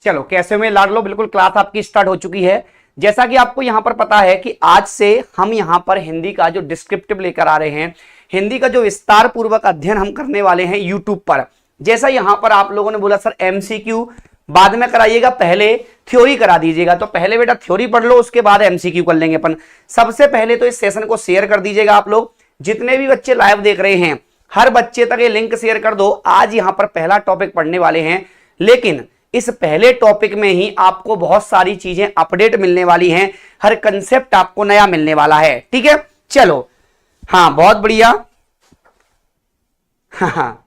चलो कैसे में लाड लो, बिल्कुल क्लास आपकी स्टार्ट हो चुकी है। जैसा कि आपको यहां पर पता है कि आज से हम यहां पर हिंदी का जो डिस्क्रिप्टिव लेकर आ रहे हैं, हिंदी का जो विस्तार पूर्वक अध्ययन हम करने वाले हैं यूट्यूब पर। जैसा यहां पर आप लोगों ने बोला सर एमसीक्यू बाद में कराइएगा, पहले थ्योरी करा दीजिएगा, तो पहले बेटा थ्योरी पढ़ लो, उसके बाद एमसीक्यू कर लेंगे अपन। सबसे पहले तो इस सेशन को शेयर कर दीजिएगा आप लोग, जितने भी बच्चे लाइव देख रहे हैं हर बच्चे तक ये लिंक शेयर कर दो। आज यहां पर पहला टॉपिक पढ़ने वाले हैं, लेकिन इस पहले टॉपिक में ही आपको बहुत सारी चीजें अपडेट मिलने वाली हैं, हर कंसेप्ट आपको नया मिलने वाला है। ठीक है, चलो हाँ बहुत बढ़िया। हाँ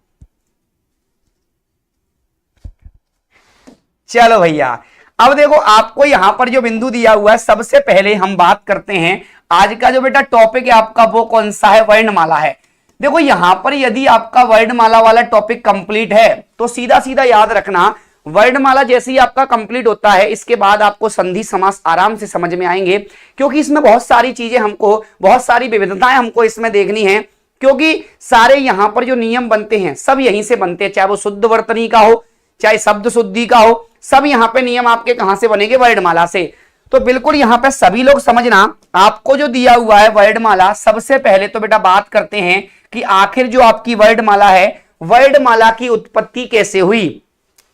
चलो भैया, अब देखो आपको यहां पर जो बिंदु दिया हुआ है, सबसे पहले हम बात करते हैं आज का जो बेटा टॉपिक है आपका, वो कौन सा है, वर्णमाला है। देखो यहां पर यदि आपका वर्णमाला वाला टॉपिक कंप्लीट है तो सीधा सीधा याद रखना, वर्णमाला जैसे ही आपका कंप्लीट होता है इसके बाद आपको संधि समास आराम से समझ में आएंगे, क्योंकि इसमें बहुत सारी चीजें हमको, बहुत सारी विविधताएं हमको इसमें देखनी है, क्योंकि सारे यहां पर जो नियम बनते हैं सब यहीं से बनते हैं, चाहे वो शुद्ध वर्तनी का हो चाहे शब्द शुद्धि का हो, सब यहां पे नियम आपके कहां से बनेंगे, वर्णमाला से। तो बिल्कुल यहां पे सभी लोग समझना, आपको जो दिया हुआ है वर्णमाला, सबसे पहले तो बेटा बात करते हैं कि आखिर जो आपकी वर्णमाला है, वर्णमाला की उत्पत्ति कैसे हुई,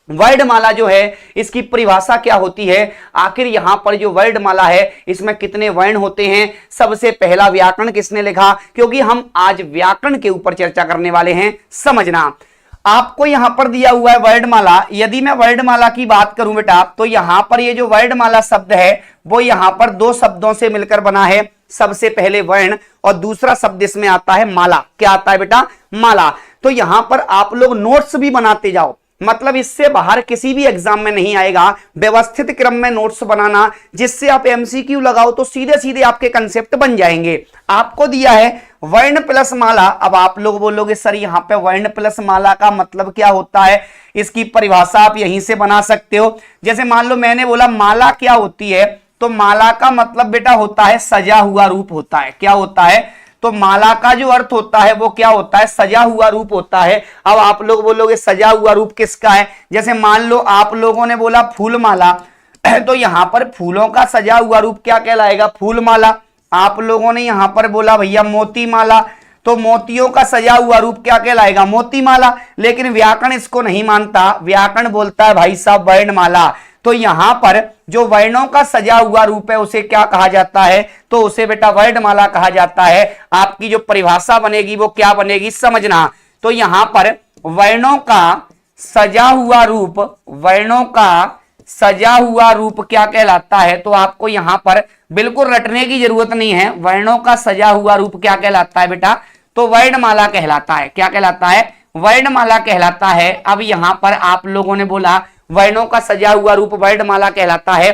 वर्णमाला जो है इसकी परिभाषा क्या होती है, आखिर यहां पर जो वर्णमाला है इसमें कितने वर्ण होते हैं, सबसे पहला व्याकरण किसने लिखा, क्योंकि हम आज व्याकरण के ऊपर चर्चा करने वाले हैं। समझना, आपको यहां पर दिया हुआ है वर्णमाला, यदि मैं वर्णमाला की बात करूं बेटा, तो यहां पर ये जो वर्णमाला शब्द है वो यहां पर दो शब्दों से मिलकर बना है, सबसे पहले वर्ण और दूसरा शब्द इसमें आता है माला। क्या आता है बेटा, माला। तो यहां पर आप लोग नोट्स भी बनाते जाओ, मतलब इससे बाहर किसी भी एग्जाम में नहीं आएगा, व्यवस्थित क्रम में नोट्स बनाना, जिससे आप एमसीक्यू लगाओ तो सीधे सीधे आपके कंसेप्ट बन जाएंगे। आपको दिया है वर्ण प्लस माला। अब आप लोग बोलोगे सर यहां पे वर्ण प्लस माला का मतलब क्या होता है, इसकी परिभाषा आप यहीं से बना सकते हो। जैसे मान लो मैंने बोला माला क्या होती है, तो माला का मतलब बेटा होता है सजा हुआ रूप होता है। क्या होता है, तो माला का जो अर्थ होता है वो क्या होता है, सजा हुआ रूप होता है। अब आप लोग बोलोगे सजा हुआ रूप किसका है, जैसे मान लो आप लोगों ने बोला फूल माला, तो यहां पर फूलों का सजा हुआ रूप क्या कहलाएगा, फूल माला। आप लोगों ने यहां पर बोला भैया मोती माला, तो मोतियों का सजा हुआ रूप क्या कहलाएगा, मोती माला। लेकिन व्याकरण इसको नहीं मानता, व्याकरण बोलता है भाई साहब वर्णमाला। तो यहां पर जो वर्णों का सजा हुआ रूप है उसे क्या कहा जाता है, तो उसे बेटा वर्णमाला कहा जाता है। आपकी जो परिभाषा बनेगी वो क्या बनेगी, समझना। तो यहां पर वर्णों का सजा हुआ रूप, वर्णों का सजा हुआ रूप क्या कहलाता है, तो आपको यहां पर बिल्कुल रटने की जरूरत नहीं है, वर्णों का सजा हुआ रूप क्या कहलाता है बेटा, तो वर्णमाला कहलाता है। क्या कहलाता है, वर्णमाला कहलाता है। अब यहां पर आप लोगों ने बोला वर्णों का सजा हुआ रूप वर्णमाला कहलाता है,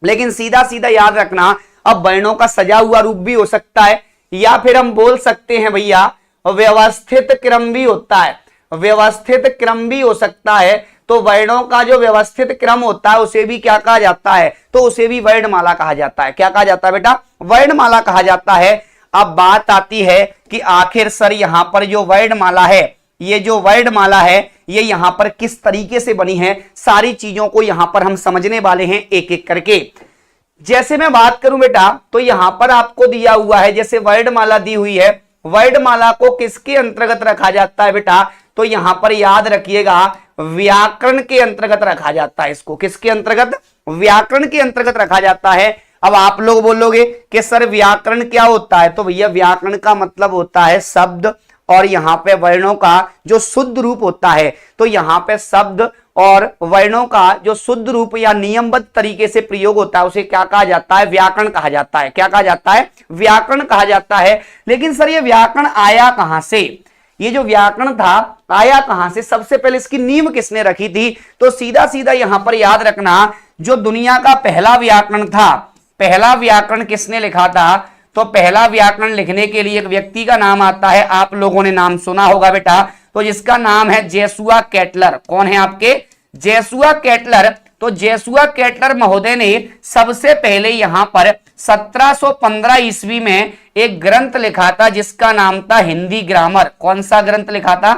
लेकिन सीधा सीधा याद रखना, अब वर्णों का सजा हुआ रूप भी हो सकता है, या फिर हम बोल सकते हैं भैया व्यवस्थित क्रम भी होता है, व्यवस्थित क्रम भी हो सकता है। तो वर्णों का जो व्यवस्थित क्रम होता है उसे भी क्या कहा जाता है, तो उसे भी वर्णमाला कहा जाता है। क्या कहा जाता है बेटा, वर्णमाला कहा जाता है। अब बात आती है कि आखिर सर यहां पर जो वर्णमाला है, ये जो वर्णमाला है ये यहां पर किस तरीके से बनी है, सारी चीजों को यहां पर हम समझने वाले हैं एक एक करके। जैसे मैं बात करूं बेटा, तो यहां पर आपको दिया हुआ है, जैसे वर्णमाला दी हुई है, वर्णमाला को किसके अंतर्गत रखा जाता है बेटा, तो यहां पर याद रखिएगा व्याकरण के अंतर्गत रखा जाता है। इसको किसके अंतर्गत, व्याकरण के अंतर्गत रखा जाता है। अब आप लोग बोलोगे कि सर व्याकरण क्या होता है, तो भैया व्याकरण का मतलब होता है शब्द और यहां पे वर्णों का जो शुद्ध रूप होता है। तो यहां पे शब्द और वर्णों का जो शुद्ध रूप या नियमबद्ध तरीके से प्रयोग होता है उसे क्या कहा जाता है, व्याकरण कहा जाता है। क्या कहा जाता है, व्याकरण कहा जाता है। लेकिन सर ये व्याकरण आया कहां से, ये जो व्याकरण था आया कहां से, सबसे पहले इसकी नींव किसने रखी थी, तो सीधा सीधा यहां पर याद रखना, जो दुनिया का पहला व्याकरण था, पहला व्याकरण किसने लिखा था, तो पहला व्याकरण लिखने के लिए एक व्यक्ति का नाम आता है, आप लोगों ने नाम सुना होगा बेटा, तो जिसका नाम है जेसुआ कैटलर। कौन है आपके, जेसुआ कैटलर। तो जेसुआ कैटलर महोदय ने सबसे पहले यहां पर 1715 ईस्वी में एक ग्रंथ लिखा था जिसका नाम था हिंदी ग्रामर। कौन सा ग्रंथ लिखा था,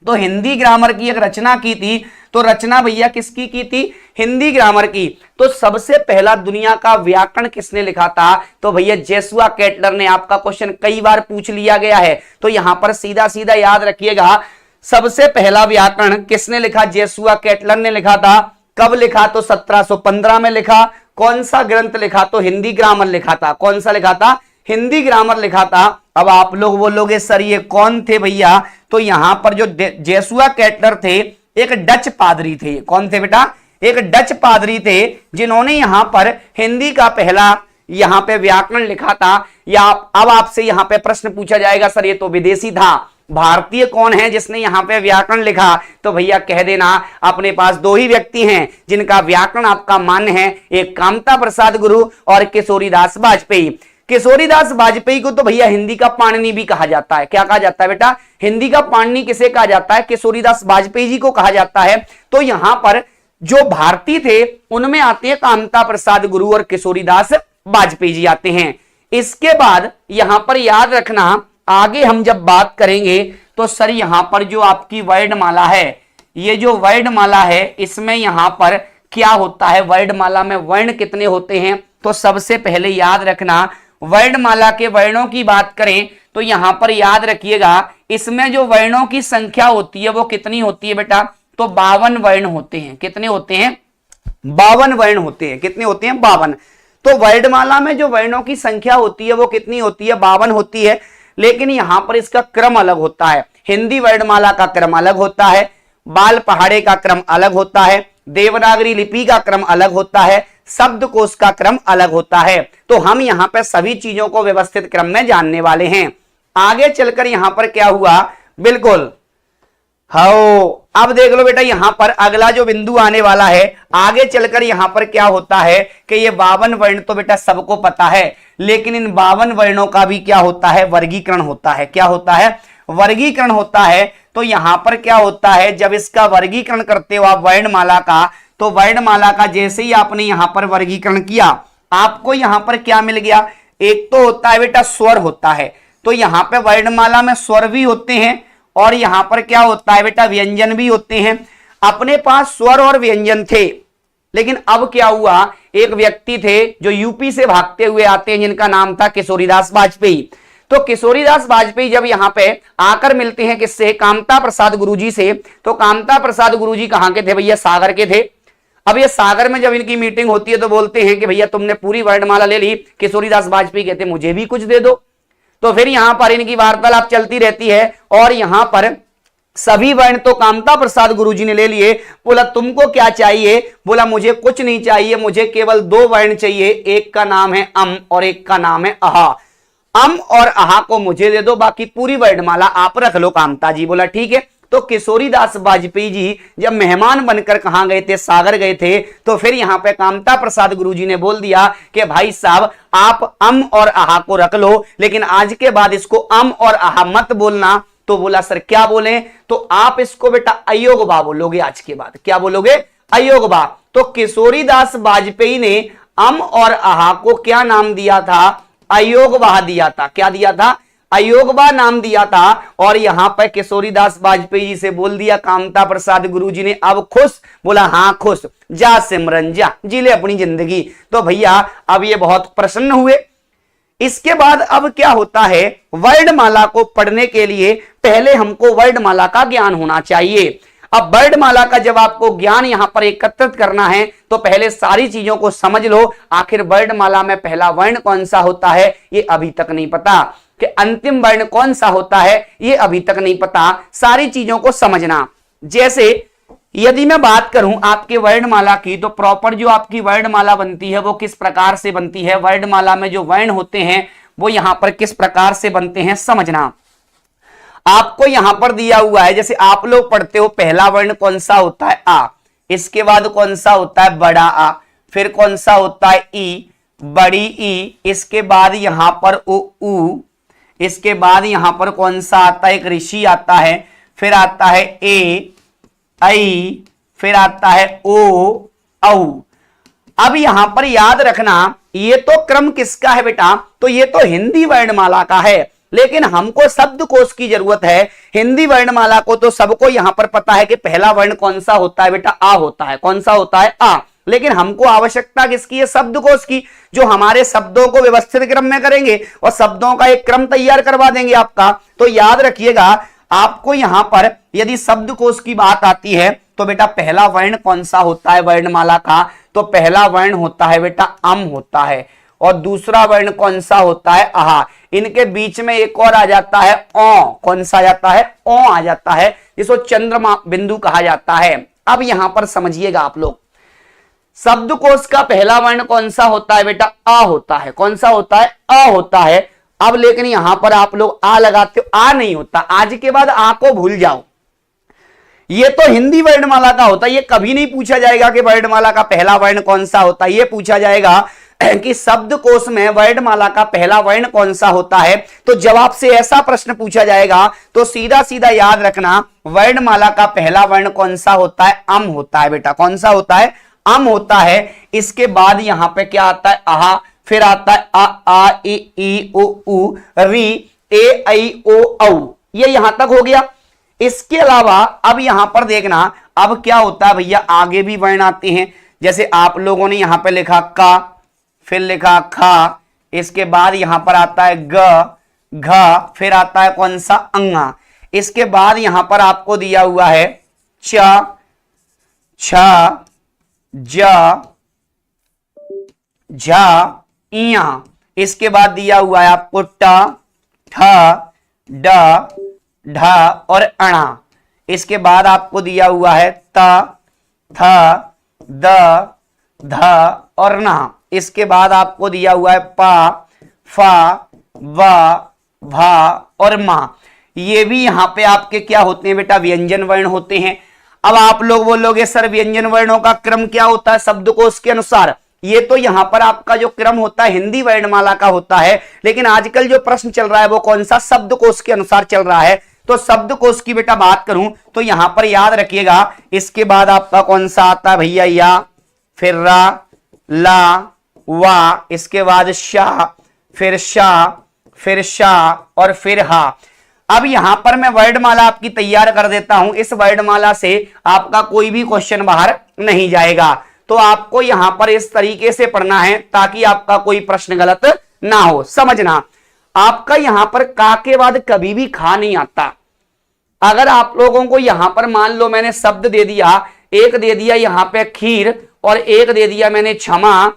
तो हिंदी ग्रामर की एक रचना की थी। तो रचना भैया किसकी की थी? हिंदी ग्रामर की। तो सबसे पहला दुनिया का व्याकरण किसने लिखा था? तो भैया जेसुआ केटलर ने। आपका क्वेश्चन कई बार पूछ लिया गया है, तो यहां पर सीधा सीधा याद रखिएगा, सबसे पहला व्याकरण किसने लिखा? जेसुआ केटलर ने लिखा था। कब लिखा? तो 1715 में लिखा। कौन सा ग्रंथ लिखा? तो हिंदी ग्रामर लिखा था। कौन सा लिखा था? हिंदी ग्रामर लिखा था। अब आप लोग बोलोगे सर ये कौन थे भैया? तो यहां पर जो जेसुआ केटलर थे एक डच पादरी थे। कौन थे बेटा? एक डच पादरी थे, जिन्होंने यहां पर हिंदी का पहला यहां पे व्याकरण लिखा था। या अब आपसे यहां पे प्रश्न पूछा जाएगा सर ये तो विदेशी था, भारतीय कौन है जिसने यहां पे व्याकरण लिखा? तो भैया कह देना अपने पास दो ही व्यक्ति हैं जिनका व्याकरण आपका मान्य है, एक कामता प्रसाद गुरु और किशोरीदास वाजपेयी। किशोरीदास वाजपेयी को तो भैया हिंदी का पाणिनि भी कहा जाता है। क्या कहा जाता है बेटा? हिंदी का पाणिनि किसे कहा जाता है? किशोरीदास वाजपेयी जी को कहा जाता है। तो यहां पर जो भारतीय थे उनमें आते हैं कामता प्रसाद गुरु और किशोरीदास वाजपेयी जी आते हैं। इसके बाद यहां पर याद रखना, आगे हम जब बात करेंगे तो सर यहां पर जो आपकी वर्णमाला है, ये जो वर्णमाला है इसमें यहां पर क्या होता है? वर्णमाला में वर्ण कितने होते हैं? तो सबसे पहले याद रखना, वर्णमाला के वर्णों की बात करें तो यहां पर याद रखिएगा, इसमें जो वर्णों की संख्या होती है वो कितनी होती है बेटा? तो 52 वर्ण होते हैं। कितने होते हैं? 52 वर्ण होते हैं। कितने होते हैं? 52। तो वर्णमाला में जो वर्णों की संख्या होती है वो कितनी होती है? 52 होती है। लेकिन यहां पर इसका क्रम अलग होता है। हिंदी वर्णमाला का क्रम अलग होता है, बाल पहाड़े का क्रम अलग होता है, देवनागरी लिपि का क्रम अलग होता है, शब्दकोश का क्रम अलग होता है। तो हम यहां पर सभी चीजों को व्यवस्थित क्रम में जानने वाले हैं। आगे चलकर यहां पर क्या हुआ? बिल्कुल अब देख लो बेटा, यहां पर अगला जो बिंदु आने वाला है, आगे चलकर यहां पर क्या होता है कि ये 52 वर्ण तो बेटा सबको पता है, लेकिन इन 52 वर्णों का भी क्या होता है? वर्गीकरण होता है। क्या होता है? वर्गीकरण होता है। तो यहां पर क्या होता है, जब इसका वर्गीकरण करते हो आप वर्णमाला का, तो वर्णमाला का जैसे ही आपने यहां पर वर्गीकरण किया, आपको यहां पर क्या मिल गया? एक तो होता है बेटा स्वर होता है। तो यहां पर वर्णमाला में स्वर भी होते हैं और यहां पर क्या होता है बेटा? व्यंजन भी होते हैं। अपने पास स्वर और व्यंजन थे, लेकिन अब क्या हुआ? एक व्यक्ति थे जो यूपी से भागते हुए आते हैं, जिनका नाम था किशोरीदास वाजपेयी। तो किशोरीदास वाजपेयी जब यहां पे आकर मिलते हैं किससे? कामता प्रसाद गुरुजी से। तो कामता प्रसाद गुरुजी कहां के थे भैया? सागर के थे। अब ये सागर में जब इनकी मीटिंग होती है तो बोलते हैं कि भैया तुमने पूरी वर्णमाला ले ली। किशोरीदास वाजपेयी कहते मुझे भी कुछ दे दो। तो फिर यहां पर इनकी वार्तालाप चलती रहती है और यहां पर सभी वर्ण तो कामता प्रसाद गुरुजी ने ले लिए। बोला तुमको क्या चाहिए? बोला मुझे कुछ नहीं चाहिए, मुझे केवल 2 वर्ण चाहिए, एक का नाम है अम और एक का नाम है अहा। अम और अहा को मुझे दे दो, बाकी पूरी वर्णमाला आप रख लो कामता जी। बोला ठीक है। तो किशोरीदास वाजपेयी जी जब मेहमान बनकर कहां गए थे? सागर गए थे। तो फिर यहां पे कामता प्रसाद गुरुजी ने बोल दिया कि भाई साहब आप अम और अहा को रख लो, लेकिन आज के बाद इसको अम और अहा मत बोलना। तो बोला सर क्या बोले? तो आप इसको बेटा अयोगवा बोलोगे आज के बाद। क्या बोलोगे? अयोगवा। तो किशोरीदास वाजपेयी ने अम और अहा को क्या नाम दिया था? अयोगवा दिया था। क्या दिया था? अयोगवा नाम दिया था। और यहां पर किशोरीदास वाजपेयी जी से बोल दिया कामता प्रसाद गुरुजी ने, अब खुश? बोला हाँ खुश। जा सिमरन जा, जी ले अपनी जिंदगी। तो भैया अब ये बहुत प्रसन्न हुए। इसके बाद अब क्या होता है? वर्णमाला को पढ़ने के लिए पहले हमको वर्णमाला का ज्ञान होना चाहिए। अब वर्णमाला का जब आपको ज्ञान यहां पर एकत्रित करना है तो पहले सारी चीजों को समझ लो। आखिर वर्णमाला में पहला वर्ण कौन सा होता है ये अभी तक नहीं पता, कि अंतिम वर्ण कौन सा होता है ये अभी तक नहीं पता। सारी चीजों को समझना। जैसे यदि मैं बात करूं आपके वर्णमाला की, तो प्रॉपर जो आपकी वर्णमाला बनती है वो किस प्रकार से बनती है? वर्णमाला में जो वर्ण होते हैं वो यहां पर किस प्रकार से बनते हैं समझना। आपको यहां पर दिया हुआ है, जैसे आप लोग पढ़ते हो पहला वर्ण कौन सा होता है? आ। इसके बाद कौन सा होता है? बड़ा आ। फिर कौन सा होता है? ई, बड़ी ई। इसके बाद यहां पर उ। इसके बाद यहां पर कौन सा आता है? एक ऋषि आता है। फिर आता है ए, आई, फिर आता है ओ, औ। अब यहां पर याद रखना ये तो क्रम किसका है बेटा? तो ये तो हिंदी वर्णमाला का है। लेकिन हमको शब्दकोश की जरूरत है। हिंदी वर्णमाला को तो सबको यहां पर पता है कि पहला वर्ण कौन सा होता है बेटा, आ होता है। कौन सा होता है? आ। लेकिन हमको आवश्यकता किसकी है? शब्दकोश की, जो हमारे शब्दों को व्यवस्थित क्रम में करेंगे और शब्दों का एक क्रम तैयार करवा देंगे आपका। तो याद रखिएगा, आपको यहां पर यदि शब्दकोश की बात आती है तो बेटा पहला वर्ण कौन सा होता है वर्णमाला का? तो पहला वर्ण होता है बेटा अम होता है, और दूसरा वर्ण कौन सा होता है? आहा। इनके बीच में एक और आ जाता है ओ। कौन सा आ जाता है? ओ आ जाता है, जिसको चंद्रमा बिंदु कहा जाता है। अब यहां पर समझिएगा आप लोग, शब्दकोश का पहला वर्ण कौन सा होता है बेटा? आ होता है। कौन सा होता है? आ होता है। अब लेकिन यहां पर आप लोग आ लगाते हो, आ नहीं होता। आज के बाद आ को भूल जाओ, ये तो हिंदी वर्णमाला का होता है। ये कभी नहीं पूछा जाएगा कि वर्णमाला का पहला वर्ण कौन सा होता है। ये पूछा जाएगा कि शब्दकोश में वर्णमाला का पहला वर्ण कौन सा होता है। तो जवाब से ऐसा प्रश्न पूछा जाएगा तो सीधा सीधा याद रखना, वर्णमाला का पहला वर्ण कौन सा होता है? अम होता है बेटा। कौन सा होता है? अम होता है। इसके बाद यहां पे क्या आता है? आहा। फिर आता है आ, आ, ई, ओ, उ, री, ए, ऐ, ओ, औ। ये यहां तक हो गया। इसके अलावा अब यहां पर देखना, अब क्या होता है भैया, आगे भी वर्ण आते हैं। जैसे आप लोगों ने यहां पे लिखा का, फिर लिखा खा, इसके बाद यहां पर आता है ग, घ, फिर आता है कौन सा? अंगा। इसके बाद यहां पर आपको दिया हुआ है च, छ, ज, झ, इया। इसके बाद दिया हुआ है आपको ट, ठ, ड, ढ और अणा। इसके बाद आपको दिया हुआ है त, थ, द, ध और ना। इसके बाद आपको दिया हुआ है प, फ, व, भ और मा। ये भी यहां पे आपके क्या होते हैं बेटा? व्यंजन वर्ण होते हैं। अब आप लोग बोलोगे सर व्यंजन वर्णों का क्रम क्या होता है शब्दकोश के अनुसार? ये तो यहां पर आपका जो क्रम होता है हिंदी वर्णमाला का होता है, लेकिन आजकल जो प्रश्न चल रहा है वो कौन सा? शब्दकोश के अनुसार चल रहा है। तो शब्दकोश की बेटा बात करूं तो यहां पर याद रखिएगा, इसके बाद आपका कौन सा आता है भैया? या, फिर रा, ला, वा, इसके बाद शाह, फिर शाह, फिर शाह और फिर हा। अब यहां पर मैं वर्णमाला आपकी तैयार कर देता हूं। इस वर्णमाला से आपका कोई भी क्वेश्चन बाहर नहीं जाएगा। तो आपको यहां पर इस तरीके से पढ़ना है ताकि आपका कोई प्रश्न गलत ना हो। समझना, आपका यहां पर का के बाद कभी भी खा नहीं आता। अगर आप लोगों को यहां पर मान लो मैंने शब्द दे दिया, एक दे दिया यहां पे खीर और एक दे दिया मैंने क्षमा,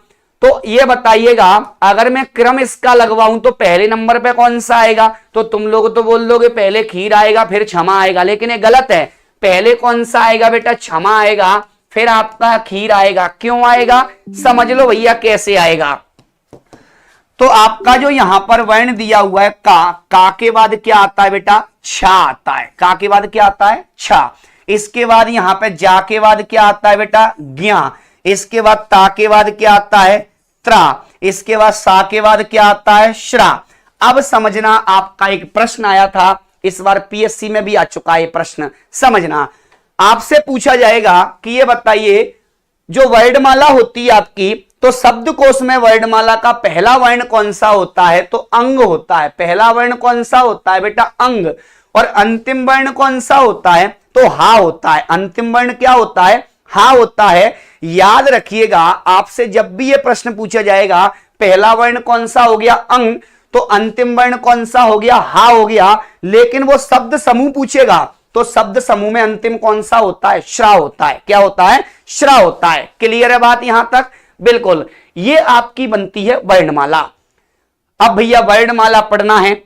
तो ये बताइएगा अगर मैं क्रम इसका लगवाऊं तो पहले नंबर पे कौन सा आएगा? तो तुम लोग तो बोल दोगे पहले खीर आएगा फिर क्षमा आएगा, लेकिन ये गलत है। पहले कौन सा आएगा बेटा? क्षमा आएगा, फिर आपका खीर आएगा। क्यों आएगा? समझ लो भैया कैसे आएगा। तो आपका जो यहां पर वर्ण दिया हुआ है का के बाद क्या आता है बेटा? छा आता है। का के बाद क्या आता है? छा। इसके बाद यहां पे जा के बाद क्या आता है बेटा? ज्ञा। इसके बाद ता के बाद क्या आता है? त्रा। इसके बाद सा के बाद क्या आता है? श्रा। अब समझना, आपका एक प्रश्न आया था, इस बार पीएससी में भी आ चुका है प्रश्न। समझना, आपसे पूछा जाएगा कि ये बताइए जो वर्णमाला होती है आपकी, तो शब्दकोश में वर्णमाला का पहला वर्ण कौन सा होता है? तो अंग होता है। पहला वर्ण कौन सा होता है बेटा? अंग। और अंतिम वर्ण कौन सा होता है? तो हा होता है। अंतिम वर्ण क्या होता है? हा होता है। याद रखिएगा, आपसे जब भी यह प्रश्न पूछा जाएगा पहला वर्ण कौन सा हो गया? अंग, तो अंतिम वर्ण कौन सा हो गया? हा हो गया। लेकिन वो शब्द समूह पूछेगा तो शब्द समूह में अंतिम कौन सा होता है? श्रा होता है। क्या होता है? श्रा होता है। क्लियर है बात यहां तक? बिल्कुल। ये आपकी बनती है वर्णमाला। अब भैया वर्णमाला पढ़ना है,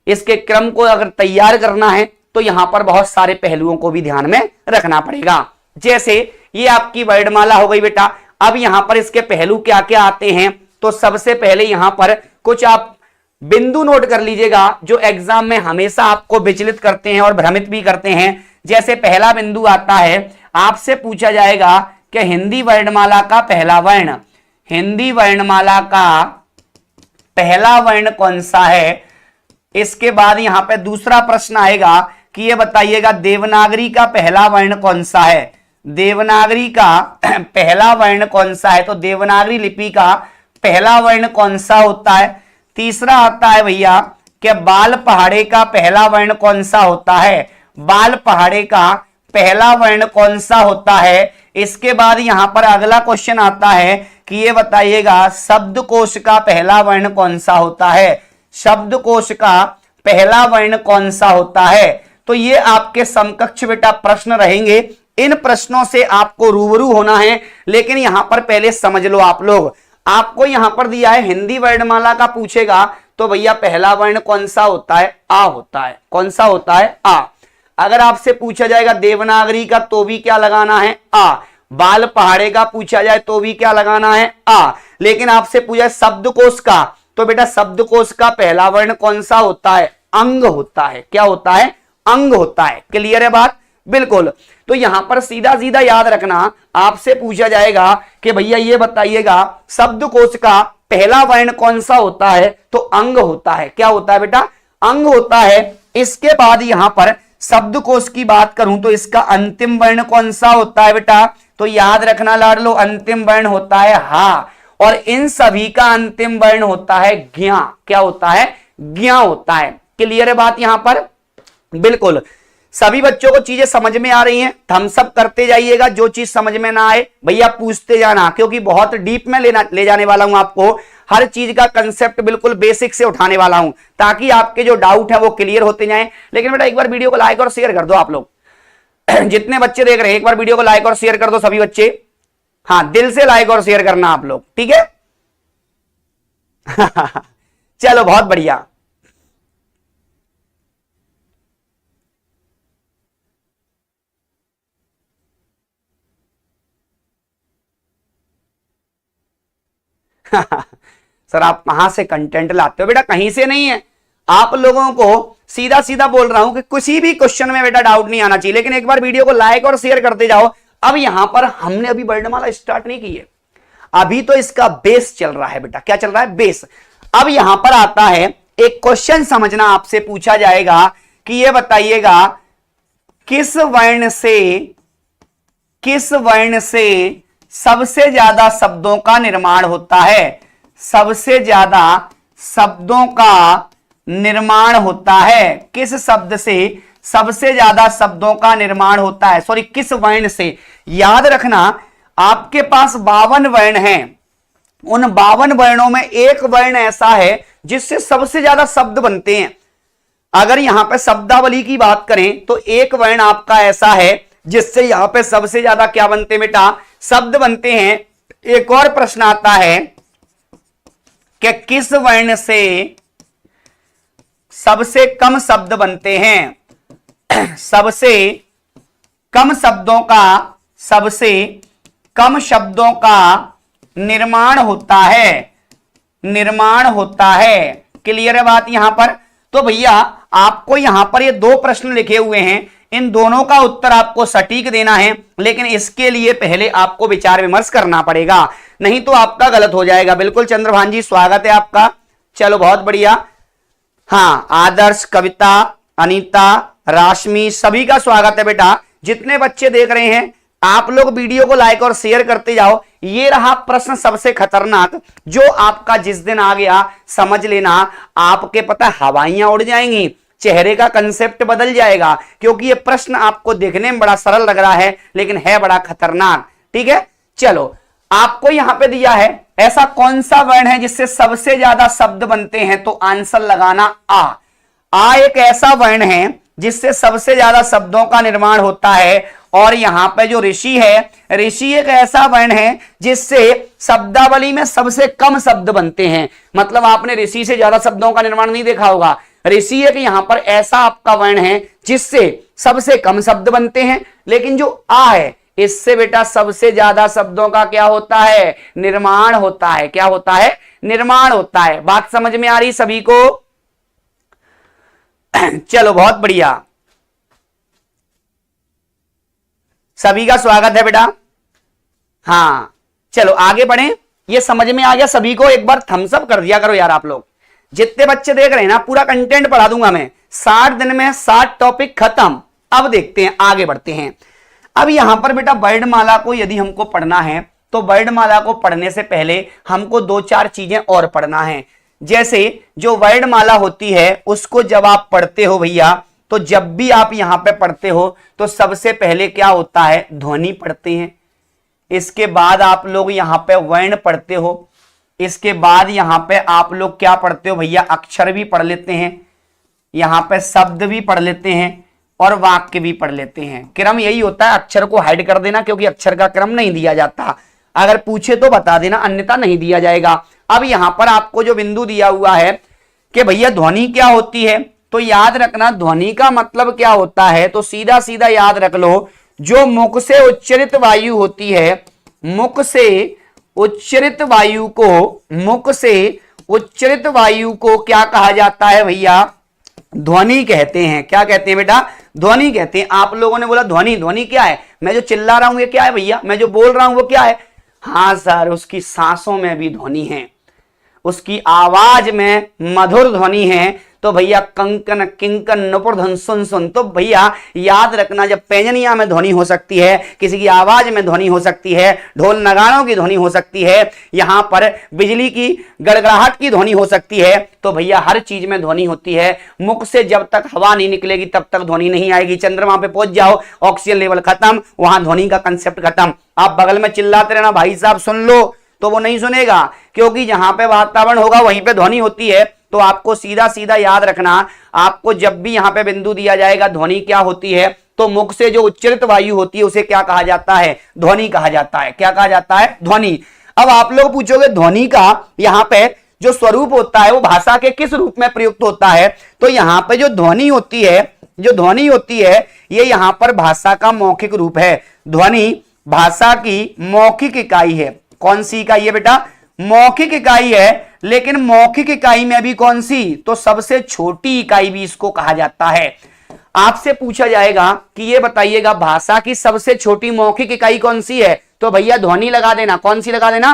इसके क्रम को अगर तैयार करना है तो यहां पर बहुत सारे पहलुओं को भी ध्यान में रखना पड़ेगा। जैसे ये आपकी वर्णमाला हो गई बेटा। अब यहां पर इसके पहलू क्या क्या आते हैं? तो सबसे पहले यहां पर कुछ आप बिंदु नोट कर लीजिएगा जो एग्जाम में हमेशा आपको विचलित करते हैं और भ्रमित भी करते हैं। जैसे पहला बिंदु आता है, आपसे पूछा जाएगा कि हिंदी वर्णमाला का पहला वर्ण, हिंदी वर्णमाला का पहला वर्ण कौन सा है? इसके बाद यहां पे दूसरा प्रश्न आएगा कि ये बताइएगा देवनागरी का पहला वर्ण कौन सा है? देवनागरी का पहला वर्ण कौन सा है? तो देवनागरी लिपि का पहला वर्ण कौन सा होता है? तीसरा आता है भैया कि बाल पहाड़े का पहला वर्ण कौन सा होता है, बाल पहाड़े का पहला वर्ण कौन सा होता है। इसके बाद यहां पर अगला क्वेश्चन आता है कि ये बताइएगा शब्दकोश का पहला वर्ण कौन सा होता है, शब्दकोश का पहला वर्ण कौन सा होता है। तो ये आपके समकक्ष बेटा प्रश्न रहेंगे, इन प्रश्नों से आपको रूबरू होना है। लेकिन यहां पर पहले समझ लो आप लोग, आपको यहां पर दिया है हिंदी वर्णमाला का पूछेगा तो भैया पहला वर्ण कौन सा होता है, आ होता है। कौन सा होता है, आ। अगर आपसे पूछा जाएगा देवनागरी का तो भी क्या लगाना है, आ। बाल पहाड़े का पूछा जाए तो भी क्या लगाना है, आ। लेकिन आपसे पूछा शब्दकोश का तो बेटा शब्दकोश का पहला वर्ण कौन सा होता है, अंग होता है। क्या होता है, अंग होता है। क्लियर है बात, बिल्कुल। तो यहां पर सीधा सीधा याद रखना, आपसे पूछा जाएगा कि भैया ये बताइएगा शब्दकोश का पहला वर्ण कौन सा होता है, तो अंग होता है। क्या होता है बेटा, अंग होता है। इसके बाद यहां पर शब्दकोश की बात करूं तो इसका अंतिम वर्ण कौन सा होता है बेटा, तो याद रखना लाडलो, अंतिम वर्ण होता है हा। और इन सभी का अंतिम वर्ण होता है ज्ञा। क्या होता है, ज्ञा होता है। क्लियर है बात यहां पर, बिल्कुल। सभी बच्चों को चीजें समझ में आ रही हैं, थम्स अप करते जाइएगा। जो चीज समझ में ना आए भैया पूछते जाना, क्योंकि बहुत डीप में ले जाने वाला हूं आपको। हर चीज का कंसेप्ट बिल्कुल बेसिक से उठाने वाला हूं, ताकि आपके जो डाउट है वो क्लियर होते जाएं। लेकिन बेटा एक बार वीडियो को लाइक और शेयर कर दो आप लोग जितने बच्चे देख रहे हैं, एक बार वीडियो को लाइक और शेयर कर दो सभी बच्चे। हाँ, दिल से लाइक और शेयर करना आप लोग, ठीक है चलो बहुत बढ़िया। सर आप कहां से कंटेंट लाते हो बेटा, कहीं से नहीं है। आप लोगों को सीधा सीधा बोल रहा हूं कि किसी भी क्वेश्चन में बेटा डाउट नहीं आना चाहिए, लेकिन एक बार वीडियो को लाइक और शेयर करते जाओ। अब यहां पर हमने अभी वर्णमाला स्टार्ट नहीं की है, अभी तो इसका बेस चल रहा है बेटा। क्या चल रहा है, बेस। अब यहां पर आता है एक क्वेश्चन समझना, आपसे पूछा जाएगा कि ये बताइएगा किस वर्ण से सबसे ज्यादा शब्दों का निर्माण होता है, सबसे ज्यादा शब्दों का निर्माण होता है। किस शब्द से सबसे ज्यादा शब्दों का निर्माण होता है, सॉरी किस वर्ण से। याद रखना आपके पास 52 वर्ण हैं, उन 52 वर्णों में एक वर्ण ऐसा है जिससे सबसे ज्यादा शब्द बनते हैं। अगर यहां पे शब्दावली की बात करें तो एक वर्ण आपका ऐसा है जिससे यहां पे सबसे ज्यादा क्या बनते हैं बेटा, शब्द बनते हैं। एक और प्रश्न आता है कि किस वर्ण से सबसे कम शब्द बनते हैं, सबसे कम शब्दों का, सबसे कम शब्दों का निर्माण होता है, निर्माण होता है। क्लियर है बात यहां पर। तो भैया आपको यहां पर ये दो प्रश्न लिखे हुए हैं, इन दोनों का उत्तर आपको सटीक देना है, लेकिन इसके लिए पहले आपको विचार विमर्श करना पड़ेगा, नहीं तो आपका गलत हो जाएगा। बिल्कुल चंद्रभान जी स्वागत है आपका, चलो बहुत बढ़िया। हाँ, आदर्श, कविता, अनीता, राशमी, सभी का स्वागत है बेटा। जितने बच्चे देख रहे हैं आप लोग वीडियो को लाइक और शेयर करते जाओ। ये रहा प्रश्न सबसे खतरनाक, जो आपका जिस दिन आ गया समझ लेना आपके पता हवाइयां उड़ जाएंगी, चेहरे का कंसेप्ट बदल जाएगा। क्योंकि ये प्रश्न आपको देखने में बड़ा सरल लग रहा है, लेकिन है बड़ा खतरनाक। ठीक है, चलो आपको यहां पे दिया है ऐसा कौन सा वर्ण है जिससे सबसे ज्यादा शब्द बनते हैं, तो आंसर लगाना आ। आ एक ऐसा वर्ण है जिससे सबसे ज्यादा शब्दों का निर्माण होता है। और यहां पे जो ऋषि है, ऋषि एक ऐसा वर्ण है जिससे शब्दावली में सबसे कम शब्द बनते हैं। मतलब आपने ऋषि से ज्यादा शब्दों का निर्माण नहीं देखा होगा। ऋषि एक यहां पर ऐसा आपका वर्ण है जिससे सबसे कम शब्द बनते हैं, लेकिन जो आ है इससे बेटा सबसे ज्यादा शब्दों का क्या होता है, निर्माण होता है। क्या होता है, निर्माण होता है। बात समझ में आ रही सभी को? चलो बहुत बढ़िया, सभी का स्वागत है बेटा। हाँ चलो आगे बढ़े। ये समझ में आ गया सभी को? एक बार थम्स अप कर दिया करो यार आप लोग। जितने बच्चे देख रहे हैं ना, पूरा कंटेंट पढ़ा दूंगा मैं। 60 दिन में 60 टॉपिक खत्म। अब देखते हैं, आगे बढ़ते हैं। अब यहां पर बेटा वर्णमाला को यदि हमको पढ़ना है तो वर्णमाला को पढ़ने से पहले हमको 2-4 चीजें और पढ़ना है। जैसे जो वर्णमाला होती है उसको जब आप पढ़ते हो भैया, तो जब भी आप यहां पे पढ़ते हो तो सबसे पहले क्या होता है, ध्वनि पढ़ते हैं। इसके बाद आप लोग यहां पे वर्ण पढ़ते हो। इसके बाद यहां पे आप लोग क्या पढ़ते हो भैया, अक्षर भी पढ़ लेते हैं, यहां पे शब्द भी पढ़ लेते हैं और वाक्य भी पढ़ लेते हैं। क्रम यही होता है, अक्षर को हाइड कर देना क्योंकि अक्षर का क्रम नहीं दिया जाता, अगर पूछे तो बता देना, अन्यथा नहीं दिया जाएगा। अब यहां पर आपको जो बिंदु दिया हुआ है कि भैया ध्वनि क्या होती है, तो याद रखना ध्वनि का मतलब क्या होता है, तो सीधा सीधा याद रख लो, जो मुख से उच्चरित वायु होती है, मुख से उच्चरित वायु को, मुख से उच्चरित वायु को क्या कहा जाता है भैया, ध्वनि कहते हैं। क्या कहते हैं बेटा, ध्वनि कहते हैं। आप लोगों ने बोला ध्वनि, ध्वनि क्या है, मैं जो चिल्ला रहा हूं ये क्या है भैया, मैं जो बोल रहा हूं वो क्या है, हाँ सर उसकी सांसों में भी ध्वनि है, उसकी आवाज में मधुर ध्वनि है। तो भैया कंकन किंकन नुपुर धन सुन सुन, तो भैया याद रखना, जब पैजनिया में ध्वनि हो सकती है, किसी की आवाज में ध्वनि हो सकती है, ढोल नगाड़ों की ध्वनि हो सकती है, यहां पर बिजली की गड़गड़ाहट की ध्वनि हो सकती है, तो भैया हर चीज में ध्वनि होती है। मुख से जब तक हवा नहीं निकलेगी तब तक ध्वनि नहीं आएगी। चंद्रमा पे पहुंच जाओ, ऑक्सीजन लेवल खत्म, वहां ध्वनि का कंसेप्ट खत्म। आप बगल में चिल्लाते रहना भाई साहब सुन लो, तो वो नहीं सुनेगा, क्योंकि जहां पे वातावरण होगा वहीं पे ध्वनि होती है। तो आपको सीधा सीधा याद रखना, आपको जब भी यहां पे बिंदु दिया जाएगा ध्वनि क्या होती है, तो मुख से जो उच्चरित वायु होती है उसे क्या कहा जाता है, ध्वनि कहा जाता है। क्या कहा जाता है, ध्वनि। अब आप लोग पूछोगे ध्वनि का यहां पे जो स्वरूप होता है वो भाषा के किस रूप में प्रयुक्त होता है, तो यहां पे जो ध्वनि होती है, जो ध्वनि होती है ये यहां पर भाषा का मौखिक रूप है। ध्वनि भाषा की मौखिक इकाई है। कौन सी इकाई है बेटा, मौखिक इकाई है। लेकिन मौखिक इकाई में भी कौन सी, तो सबसे छोटी इकाई भी इसको कहा जाता है। आपसे पूछा जाएगा कि ये बताइएगा भाषा की सबसे छोटी मौखिक इकाई कौन सी है, तो भैया ध्वनि लगा देना। कौन सी लगा देना,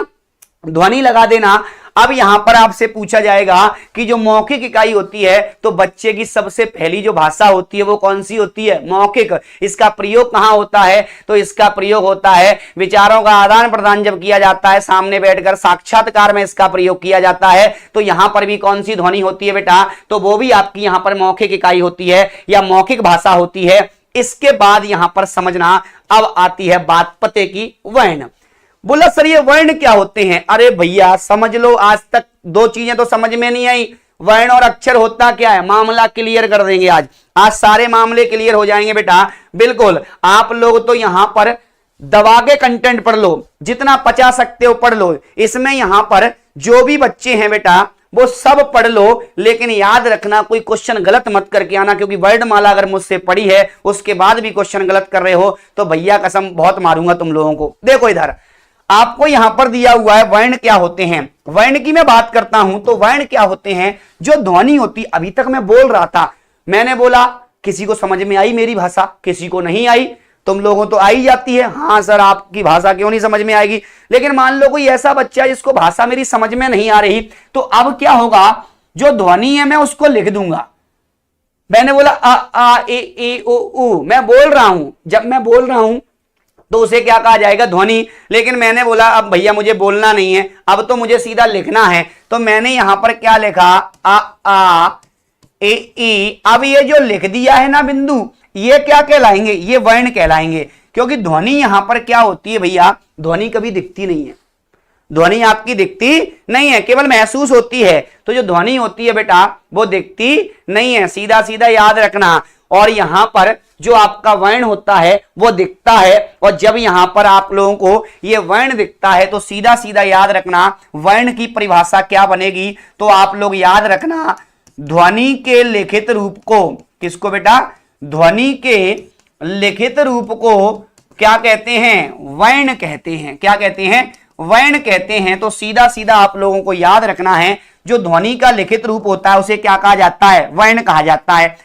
ध्वनि लगा देना। अब यहां पर आपसे पूछा जाएगा कि जो मौखिक इकाई होती है, तो बच्चे की सबसे पहली जो भाषा होती है वो कौन सी होती है, मौखिक। इसका प्रयोग कहां होता है, तो इसका प्रयोग होता है विचारों का आदान प्रदान जब किया जाता है, सामने बैठकर साक्षात्कार में इसका प्रयोग किया जाता है। तो यहां पर भी कौन सी ध्वनि होती है बेटा, तो वो भी आपकी यहां पर मौखिक इकाई होती है या मौखिक भाषा होती है। इसके बाद यहां पर समझना, अब आती है बात पते की, वर्ण। बोला सर ये वर्ण क्या होते हैं, अरे भैया समझ लो, आज तक दो चीजें तो समझ में नहीं आई, वर्ण और अक्षर होता क्या है, मामला क्लियर कर देंगे आज। आज सारे मामले क्लियर हो जाएंगे बेटा, बिल्कुल। आप लोग तो यहां पर दबा के कंटेंट पढ़ लो, जितना पचा सकते हो पढ़ लो। इसमें यहां पर जो भी बच्चे हैं बेटा वो सब पढ़ लो, लेकिन याद रखना कोई क्वेश्चन गलत मत करके आना, क्योंकि वर्णमाला अगर मुझसे पढ़ी है उसके बाद भी क्वेश्चन गलत कर रहे हो तो भैया कसम बहुत मारूंगा तुम लोगों को। देखो इधर आपको यहां पर दिया हुआ है वर्ण क्या होते हैं। वर्ण की मैं बात करता हूं तो वर्ण क्या होते हैं, जो ध्वनि होती। अभी तक मैं बोल रहा था, मैंने बोला किसी को समझ में आई मेरी भाषा, किसी को नहीं आई। तुम लोगों तो आई जाती है, हाँ सर आपकी भाषा क्यों नहीं समझ में आएगी। लेकिन मान लो कोई ऐसा बच्चा जिसको भाषा मेरी समझ में नहीं आ रही, तो अब क्या होगा, जो ध्वनि है मैं उसको लिख दूंगा। मैंने बोला अ आ ए ओ उ, मैं बोल रहा हूं, जब मैं बोल रहा हूं तो उसे क्या कहा जाएगा, ध्वनि। लेकिन मैंने बोला अब भैया मुझे बोलना नहीं है, अब तो मुझे सीधा लिखना है, तो मैंने यहां पर क्या लिखा, आ आ ए ई। अब ये जो लिख दिया है ना बिंदु, ये क्या कहलाएंगे, ये वर्ण कहलाएंगे। क्योंकि ध्वनि यहां पर क्या होती है भैया, ध्वनि कभी दिखती नहीं है, ध्वनि आपकी दिखती नहीं है, केवल महसूस होती है। तो जो ध्वनि होती है बेटा वो दिखती नहीं है, सीधा सीधा याद रखना। और यहां पर जो आपका वर्ण होता है वो दिखता है, और जब यहां पर आप लोगों को ये वर्ण दिखता है तो सीधा सीधा याद रखना वर्ण की परिभाषा क्या बनेगी। तो आप लोग याद रखना, ध्वनि के लिखित रूप को, किसको बेटा, ध्वनि के लिखित रूप को क्या कहते हैं, वर्ण कहते हैं। क्या कहते हैं, वर्ण कहते हैं। तो सीधा सीधा आप लोगों को याद रखना है, जो ध्वनि का लिखित रूप होता है उसे क्या कहा जाता है, वर्ण कहा जाता है।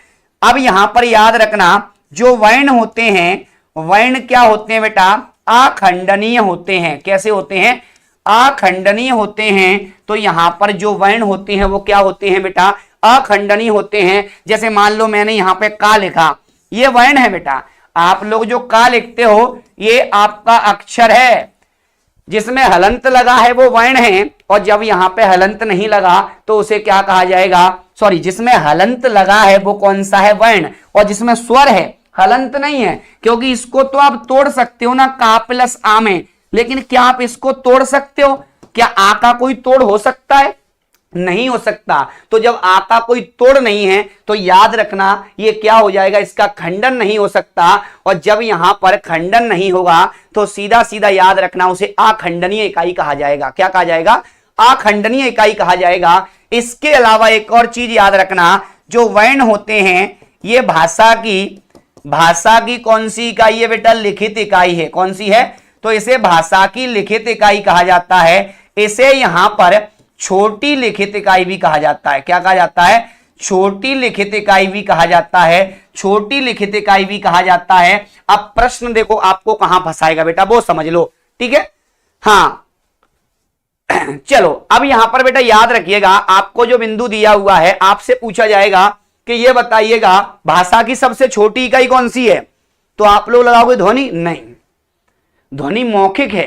अब यहां पर याद रखना, जो वर्ण होते हैं, वर्ण क्या होते हैं बेटा, अखंडनीय होते हैं। कैसे होते हैं, अखंडनीय होते हैं। तो यहां पर जो वर्ण होते हैं वो क्या होते हैं बेटा, अखंडनीय होते हैं। जैसे मान लो मैंने यहां पे का लिखा, ये वर्ण है बेटा। आप लोग जो का लिखते हो ये आपका अक्षर है, जिसमें हलंत लगा है वो वर्ण है, और जब यहां पे हलंत नहीं लगा तो उसे क्या कहा जाएगा, सॉरी, जिसमें हलंत लगा है वो कौन सा है, वर्ण, और जिसमें स्वर है, हलंत नहीं है, क्योंकि इसको तो आप तोड़ सकते हो ना का प्लस आ में, लेकिन क्या आप इसको तोड़ सकते हो? क्या आ का कोई तोड़ हो सकता है? नहीं हो सकता। तो जब आ का कोई तोड़ नहीं है तो याद रखना ये क्या हो जाएगा, इसका खंडन नहीं हो सकता, और जब यहां पर खंडन नहीं होगा तो सीधा सीधा याद रखना उसे अखंडनीय इकाई कहा जाएगा। क्या कहा जाएगा? अखंडनीय इकाई कहा जाएगा। इसके अलावा एक और चीज याद रखना, जो वर्ण होते हैं ये भाषा की कौन सी इकाई है बेटा? लिखित इकाई है। कौन सी है? तो इसे भाषा की लिखित इकाई कहा जाता है। इसे यहां पर छोटी लिखित इकाई भी कहा जाता है। क्या कहा जाता है? छोटी लिखित इकाई भी कहा जाता है। छोटी लिखित इकाई भी कहा जाता है। अब प्रश्न देखो आपको कहां फंसाएगा बेटा, वो समझ लो, ठीक है? हाँ चलो, अब यहां पर बेटा याद रखिएगा, आपको जो बिंदु दिया हुआ है आपसे पूछा जाएगा कि ये बताइएगा भाषा की सबसे छोटी इकाई कौन सी है? तो आप लोग लगाओगे ध्वनि। नहीं, ध्वनि मौखिक है,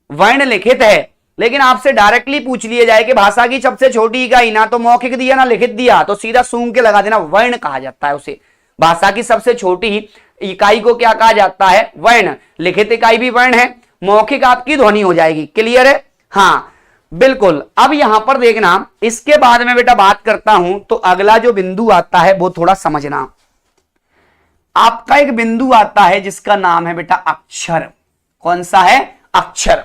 वर्ण लिखित है, लेकिन आपसे डायरेक्टली पूछ लिया जाए कि भाषा की सबसे छोटी इकाई, ना तो मौखिक दिया ना लिखित दिया, तो सीधा सूंघ के लगा देना, वर्ण कहा जाता है उसे। भाषा की सबसे छोटी इकाई को क्या कहा जाता है? वर्ण। लिखित इकाई भी वर्ण है, मौखिक आपकी ध्वनि हो जाएगी। क्लियर है? हाँ बिल्कुल। अब यहां पर देखना, इसके बाद में बेटा बात करता हूं, तो अगला जो बिंदु आता है वो थोड़ा समझना। आपका एक बिंदु आता है जिसका नाम है बेटा अक्षर। कौन सा है? अक्षर।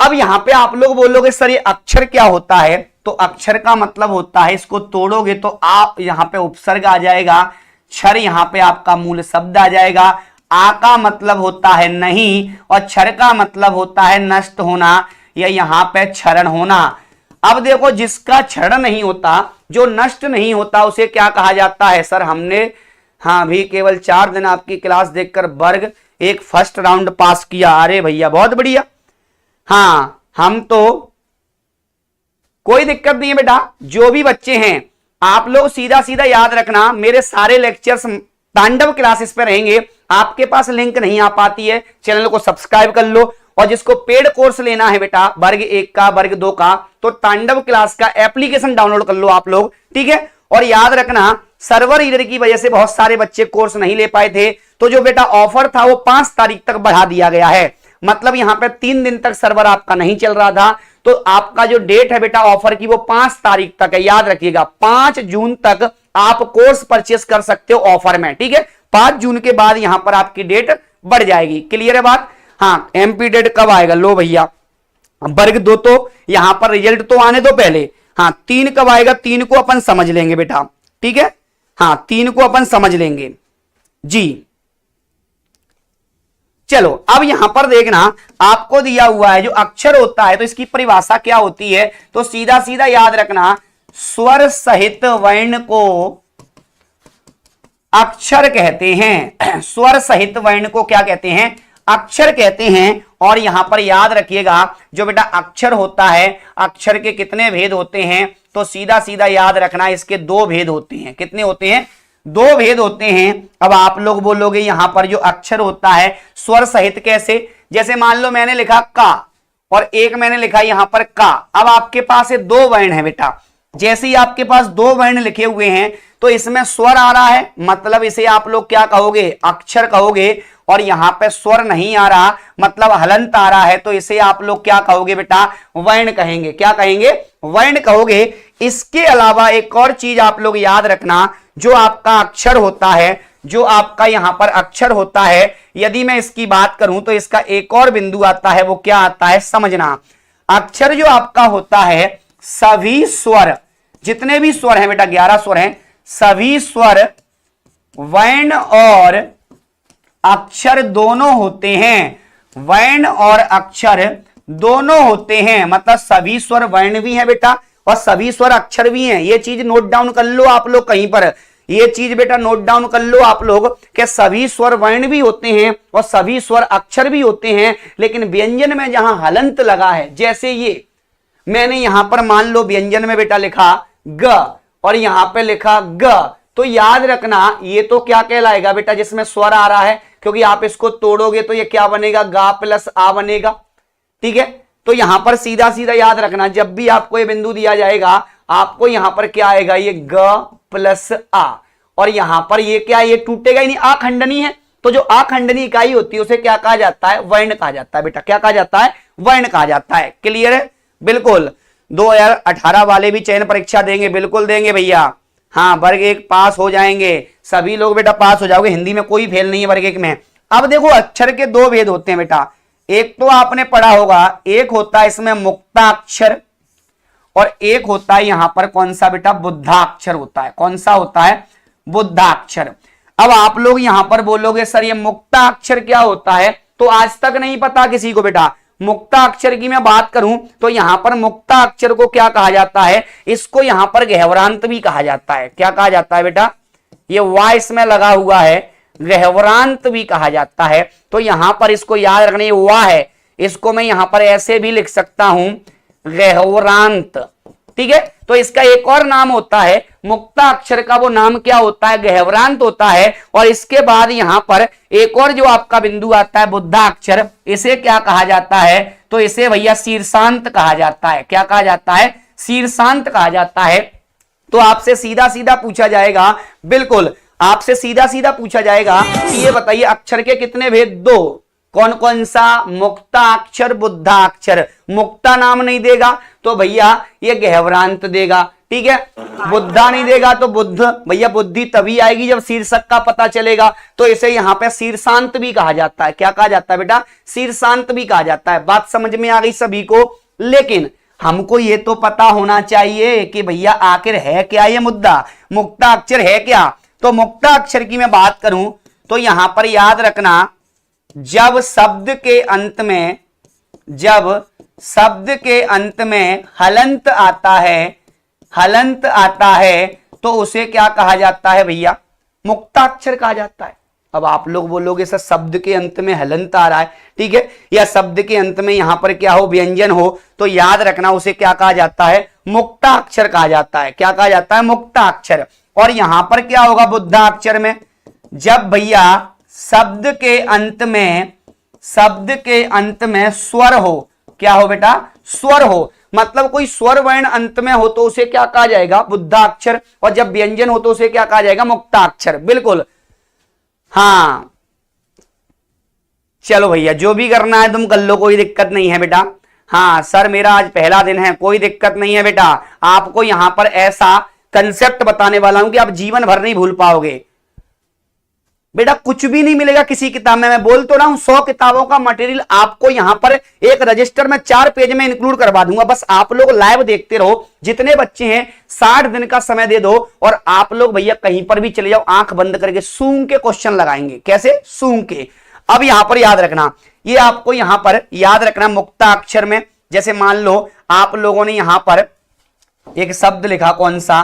अब यहां पे आप लोग बोलोगे सर ये अक्षर क्या होता है? तो अक्षर का मतलब होता है, इसको तोड़ोगे तो आप यहां पे उपसर्ग आ जाएगा, क्षर यहां पे आपका मूल शब्द आ जाएगा। आ का मतलब होता है नहीं, और क्षर का मतलब होता है नष्ट होना, या यहां पे क्षरण होना। अब देखो, जिसका क्षरण नहीं होता, जो नष्ट नहीं होता, उसे क्या कहा जाता है? सर हमने हाँ भी केवल 4 दिन आपकी क्लास देखकर वर्ग एक फर्स्ट राउंड पास किया। अरे भैया बहुत बढ़िया। हाँ हम तो, कोई दिक्कत नहीं है बेटा, जो भी बच्चे हैं आप लोग सीधा सीधा याद रखना, मेरे सारे लेक्चर्स तांडव क्लासेस पे रहेंगे। आपके पास लिंक नहीं आ पाती है, चैनल को सब्सक्राइब कर लो, और जिसको पेड कोर्स लेना है बेटा वर्ग 1 का, वर्ग 2 का, तो तांडव क्लास का एप्लीकेशन डाउनलोड कर लो आप लोग, ठीक है? और याद रखना, सर्वर ईरर की वजह से बहुत सारे बच्चे कोर्स नहीं ले पाए थे, तो जो बेटा ऑफर था वो 5 तारीख तक बढ़ा दिया गया है। मतलब यहां पे 3 दिन तक सर्वर आपका नहीं चल रहा था, तो आपका जो डेट है बेटा ऑफर की वो 5 तारीख तक है। याद रखिएगा 5 जून तक आप कोर्स परचेस कर सकते हो ऑफर में, ठीक है? 5 जून के बाद यहां पर आपकी डेट बढ़ जाएगी। क्लियर है बात? हाँ, एमपी डेट कब आएगा? लो भैया, वर्ग 2 तो यहां पर रिजल्ट तो आने दो पहले। हाँ 3 कब आएगा? 3 को अपन समझ लेंगे बेटा, ठीक है? हाँ 3 को अपन समझ लेंगे जी। चलो अब यहां पर देखना, आपको दिया हुआ है जो अक्षर होता है तो इसकी परिभाषा क्या होती है? तो सीधा सीधा याद रखना, स्वर सहित वर्ण को अक्षर कहते हैं। स्वर सहित वर्ण को क्या कहते हैं? अक्षर कहते हैं। और यहां पर याद रखिएगा, जो बेटा अक्षर होता है, अक्षर के कितने भेद होते हैं? तो सीधा सीधा याद रखना, इसके 2 भेद होते हैं। कितने होते हैं? 2 भेद होते हैं। अब आप लोग बोलोगे यहां पर जो अक्षर होता है स्वर सहित कैसे? जैसे मान लो मैंने लिखा का और एक मैंने लिखा यहां पर का। अब आपके पास ये 2 वर्ण है बेटा, जैसे ही आपके पास 2 वर्ण लिखे हुए हैं तो इसमें स्वर आ रहा है, मतलब इसे आप लोग क्या कहोगे? अक्षर कहोगे। और यहां पे स्वर नहीं आ रहा, मतलब हलंत आ रहा है, तो इसे आप लोग क्या कहोगे बेटा? वर्ण कहेंगे। क्या कहेंगे? वर्ण कहोगे। इसके अलावा एक और चीज आप लोग याद रखना, जो आपका अक्षर होता है, जो आपका यहां पर अक्षर होता है, यदि मैं इसकी बात करूं तो इसका एक और बिंदु आता है, वो क्या आता है? समझना, अक्षर जो आपका होता है, सभी स्वर, जितने भी स्वर हैं बेटा 11 स्वर हैं, सभी स्वर वर्ण और अक्षर दोनों होते हैं। वर्ण और अक्षर दोनों होते हैं, मतलब सभी स्वर वर्ण भी हैं बेटा और सभी स्वर अक्षर भी हैं। ये चीज नोट डाउन कर लो आप लोग कहीं पर, ये चीज बेटा नोट डाउन कर लो आप लोग कि सभी स्वर वर्ण भी होते हैं और सभी स्वर अक्षर भी होते हैं। लेकिन व्यंजन में जहां हलंत लगा है, जैसे ये मैंने यहां पर मान लो व्यंजन में बेटा लिखा ग और यहां पे लिखा ग, तो याद रखना ये तो क्या कहलाएगा बेटा? जिसमें स्वर आ रहा है, क्योंकि आप इसको तोड़ोगे तो ये क्या बनेगा? गा प्लस आ बनेगा, ठीक है, तो यहां पर सीधा सीधा याद रखना, जब भी आपको ये बिंदु दिया जाएगा आपको यहां पर क्या आएगा, ये ग प्लस आ, और यहां पर ये क्या, ये टूटेगा ही नहीं, अखंडनी है। तो जो अखंडनी इकाई होती है उसे क्या कहा जाता है, वर्ण कहा जाता है बेटा, क्या कहा जाता है, वर्ण कहा जाता है। क्लियर है, बिल्कुल। 2018 वाले भी चयन परीक्षा देंगे, बिल्कुल देंगे भैया। हाँ, वर्ग 1 पास हो जाएंगे सभी लोग बेटा, पास हो जाओगे, हिंदी में कोई फेल नहीं है वर्ग 1 में। अब देखो अक्षर के दो भेद होते हैं बेटा, एक तो आपने पढ़ा होगा, एक होता है इसमें मुक्ताक्षर और एक होता है यहां पर कौन सा बेटा, बुद्धाक्षर होता है। कौन सा होता है, बुद्धाक्षर। अब आप लोग यहां पर बोलोगे सर ये मुक्ताक्षर क्या होता है, तो आज तक नहीं पता किसी को बेटा। मुक्ताक्षर की मैं बात करूं तो यहां पर मुक्ताक्षर को क्या कहा जाता है, इसको यहां पर गह्वरांत भी कहा जाता है। क्या कहा जाता है बेटा, ये वा इसमें लगा हुआ है, गह्वरांत भी कहा जाता है। तो यहां पर इसको याद रखना, ये वा है, इसको मैं यहां पर ऐसे भी लिख सकता हूं, गह्वरांत। ठीक है, तो इसका एक और नाम होता है, मुक्ताक्षर का वो नाम क्या होता है, गह्वरांत होता है। और इसके बाद यहां पर एक और जो आपका बिंदु आता है बुद्धाक्षर, इसे क्या कहा जाता है, तो इसे भैया शीर्षांत कहा जाता है। क्या कहा जाता है, शीर्षांत कहा जाता है। तो आपसे सीधा सीधा पूछा जाएगा, बिल्कुल आपसे सीधा सीधा पूछा जाएगा कि ये बताइए अक्षर के कितने भेद, दो। कौन कौन सा, मुक्ताक्षर बुद्धाक्षर। मुक्ता नाम नहीं देगा तो भैया ये गह्वरांत देगा, ठीक है। बुद्धा नहीं देगा तो बुद्ध, भैया बुद्धि तभी आएगी जब शीर्षक का पता चलेगा। तो इसे यहां पे शीर्षांत भी कहा जाता है। क्या कहा जाता है बेटा, शीर्षांत भी कहा जाता है। बात समझ में आ गई सभी को। लेकिन हमको ये तो पता होना चाहिए कि भैया आखिर है क्या ये मुद्दा, मुक्ताक्षर है क्या। तो मुक्ताक्षर की मैं बात करूं तो यहां पर याद रखना, जब शब्द के अंत में हलंत आता है, हलंत आता है तो उसे क्या कहा जाता है भैया, मुक्ताक्षर कहा जाता है। अब आप लोग बोलोगे सर शब्द के अंत में हलंत आ रहा है, ठीक है, या शब्द के अंत में यहां पर क्या हो, व्यंजन हो, तो याद रखना उसे क्या कहा जाता है, मुक्ताक्षर कहा जाता है। क्या कहा जाता है, मुक्ताक्षर। और यहां पर क्या होगा बुद्धाक्षर में, जब भैया शब्द के अंत में स्वर हो, क्या हो बेटा, स्वर हो, मतलब कोई स्वर वर्ण अंत में हो तो उसे क्या कहा जाएगा, बुद्धाक्षर। और जब व्यंजन हो तो उसे क्या कहा जाएगा, मुक्ताक्षर। बिल्कुल, हाँ चलो भैया जो भी करना है तुम कर लो, कोई दिक्कत नहीं है बेटा। हाँ सर मेरा आज पहला दिन है, कोई दिक्कत नहीं है बेटा। आपको यहां पर ऐसा कंसेप्ट बताने वाला हूं कि आप जीवन भर नहीं भूल पाओगे बेटा। कुछ भी नहीं मिलेगा किसी किताब में, मैं बोल तो रहा हूं 100 किताबों का मटेरियल आपको यहां पर एक रजिस्टर में 4 पेज में इंक्लूड करवा दूंगा। बस आप लोग लाइव देखते रहो, जितने बच्चे हैं 60 दिन का समय दे दो और आप लोग भैया कहीं पर भी चले जाओ, आंख बंद करके सूंघ के क्वेश्चन लगाएंगे। कैसे, सूंघ के। अब यहां पर याद रखना, ये आपको यहां पर याद रखना मुक्ताक्षर में, जैसे मान लो आप लोगों ने यहां पर एक शब्द लिखा, कौन सा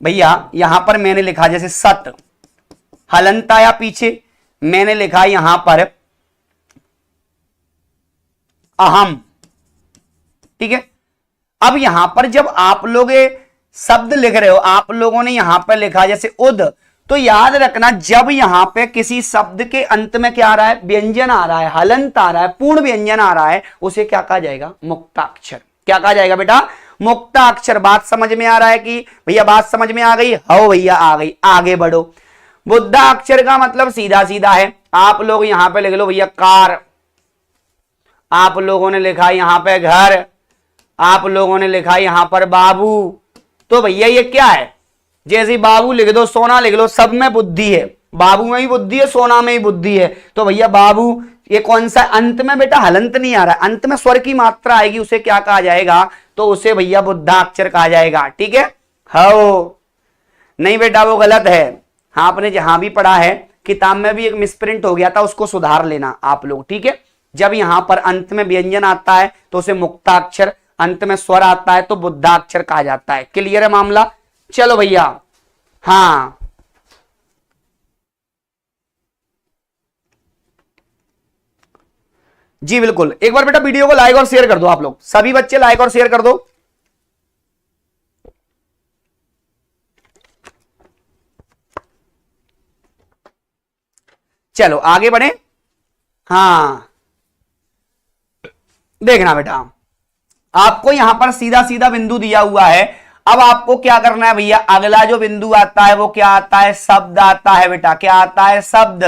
भैया, यहां पर मैंने लिखा जैसे सत, हलंत आया पीछे, मैंने लिखा यहां पर अहम, ठीक है। अब यहां पर जब आप लोग शब्द लिख रहे हो, आप लोगों ने यहां पर लिखा जैसे उद, तो याद रखना जब यहां पे किसी शब्द के अंत में क्या आ रहा है, व्यंजन आ रहा है, हलंत आ रहा है, पूर्ण व्यंजन आ रहा है, उसे क्या कहा जाएगा, मुक्ताक्षर। क्या कहा जाएगा बेटा, मुक्ताक्षर। बात समझ में आ रहा है कि भैया, बात समझ में आ गई, हो भैया आ गई, आगे बढ़ो। बुद्धाक्षर का मतलब सीधा सीधा है, आप लोग यहां पे लिख लो भैया कार, आप लोगों ने लिखा यहां पे घर, आप लोगों ने लिखा यहां पर बाबू। तो भैया ये क्या है, जैसे बाबू लिख दो, सोना लिख लो, सब में बुद्धि है, बाबू में भी बुद्धि है, सोना में भी बुद्धि है। तो भैया बाबू, ये कौन सा, अंत में बेटा हलंत नहीं आ रहा है, अंत में स्वर की मात्रा आएगी, उसे क्या कहा जाएगा, तो उसे भैया बुद्धाक्षर कहा जाएगा। ठीक है, हो नहीं बेटा वो गलत है। हाँ, आपने जहां भी पढ़ा है किताब में भी एक मिसप्रिंट हो गया था, उसको सुधार लेना आप लोग, ठीक है। जब यहां पर अंत में व्यंजन आता है तो उसे मुक्ताक्षर, अंत में स्वर आता है तो बुद्धाक्षर कहा जाता है। क्लियर है मामला। चलो भैया, हाँ जी बिल्कुल, एक बार बेटा वीडियो को लाइक और शेयर कर दो, आप लोग सभी बच्चे लाइक और शेयर कर दो। चलो आगे बढ़े। हाँ देखना बेटा, आपको यहां पर सीधा सीधा बिंदु दिया हुआ है। अब आपको क्या करना है भैया, अगला जो बिंदु आता है वो क्या आता है, शब्द आता है बेटा। क्या आता है, शब्द।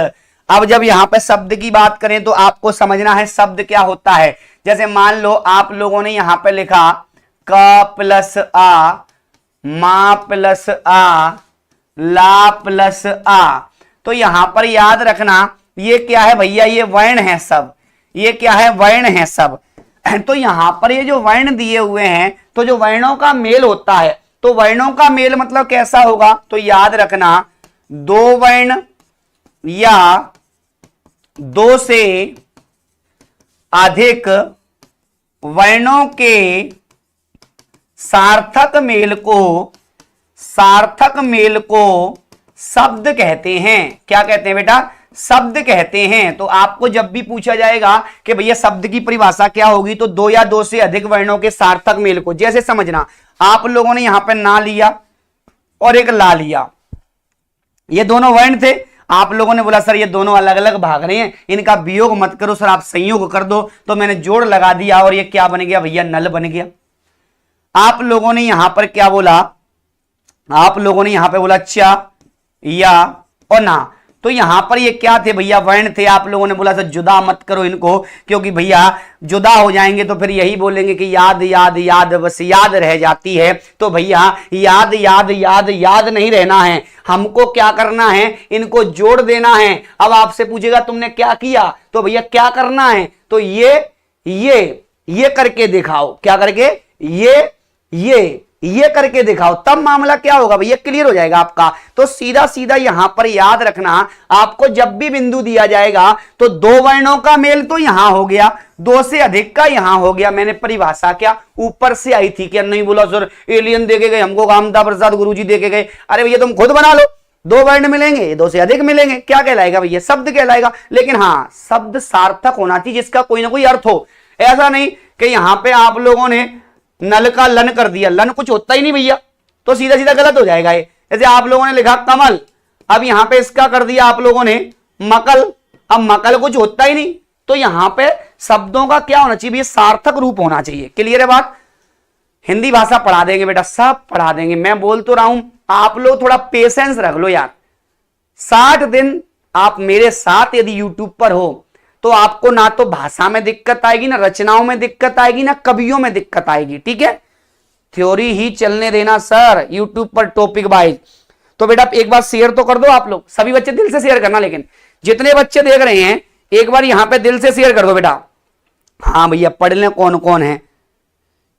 अब जब यहां पे शब्द की बात करें तो आपको समझना है शब्द क्या होता है। जैसे मान लो आप लोगों ने यहां पे लिखा क प्लस आ, मा प्लस आ, ला प्लस आ, तो यहां पर याद रखना ये क्या है भैया, ये वर्ण है सब। ये क्या है, वर्ण है सब। तो यहां पर ये जो वर्ण दिए हुए हैं, तो जो वर्णों का मेल होता है, तो वर्णों का मेल मतलब कैसा होगा, तो याद रखना दो वर्ण या दो से अधिक वर्णों के सार्थक मेल को शब्द कहते हैं। क्या कहते हैं बेटा, शब्द कहते हैं। तो आपको जब भी पूछा जाएगा कि भैया शब्द की परिभाषा क्या होगी, तो दो या दो से अधिक वर्णों के सार्थक मेल को, जैसे समझना आप लोगों ने यहां पर ना लिया और एक ला लिया, ये दोनों वर्ण थे। आप लोगों ने बोला सर ये दोनों अलग अलग भाग रहे हैं, इनका वियोग मत करो सर, आप संयोग कर दो। तो मैंने जोड़ लगा दिया और ये क्या बन गया भैया, नल बन गया। आप लोगों ने यहां पर क्या बोला, आप लोगों ने यहां पर बोला चा या और ना, तो यहां पर ये क्या थे भैया, वर्ण थे। आप लोगों ने बोला सर जुदा मत करो इनको, क्योंकि भैया जुदा हो जाएंगे तो फिर यही बोलेंगे कि याद याद याद, बस याद रह जाती है। तो भैया याद याद याद याद नहीं रहना है, हमको क्या करना है, इनको जोड़ देना है। अब आपसे पूछेगा तुमने क्या किया, तो भैया क्या करना है, तो ये करके दिखाओ। क्या करके, ये करके दिखाओ, तब मामला क्या होगा भैया, क्लियर हो जाएगा आपका। तो सीधा सीधा यहां पर याद रखना, आपको जब भी बिंदु दिया जाएगा तो दो वर्णों का मेल तो यहां हो गया, दो से अधिक का यहां हो गया। मैंने परिभाषा क्या ऊपर से आई थी, क्या नहीं बोला सर एलियन देके गए हमको, कामता प्रसाद गुरुजी देके गए। अरे भैया तुम खुद बना लो, दो वर्ण मिलेंगे, दो से अधिक मिलेंगे, क्या कहलाएगा भैया, शब्द कहलाएगा। लेकिन हाँ शब्द सार्थक होना चाहिए, जिसका कोई ना कोई अर्थ हो। ऐसा नहीं कि यहां पे आप लोगों ने नल का लन कर दिया, लन कुछ होता ही नहीं भैया, तो सीधा सीधा गलत हो जाएगा ये। जैसे आप लोगों ने लिखा कमल, अब यहां पे इसका कर दिया आप लोगों ने मकल, अब मकल कुछ होता ही नहीं। तो यहां पे शब्दों का क्या होना चाहिए भैया, सार्थक रूप होना चाहिए। क्लियर है बात। हिंदी भाषा पढ़ा देंगे बेटा, सब पढ़ा देंगे। मैं बोल तो रहा हूं, आप लोग थोड़ा पेशेंस रख लो यार। 60 दिन आप मेरे साथ यदि यूट्यूब पर हो तो आपको ना तो भाषा में दिक्कत आएगी, ना रचनाओं में दिक्कत आएगी, ना कवियों में दिक्कत आएगी। ठीक है, थ्योरी ही चलने देना सर यूट्यूब पर टॉपिक वाइज। तो बेटा एक बार शेयर तो कर दो आप लोग, सभी बच्चे दिल से शेयर करना, लेकिन जितने बच्चे देख रहे हैं एक बार यहां पे दिल से शेयर कर दो बेटा। हाँ भैया पढ़ लें कौन कौन है,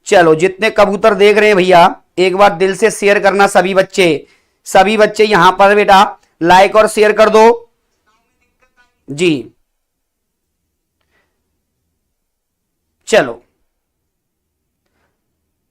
चलो जितने कबूतर देख रहे हैं भैया एक बार दिल से शेयर करना, सभी बच्चे यहां पर बेटा लाइक और शेयर कर दो जी। चलो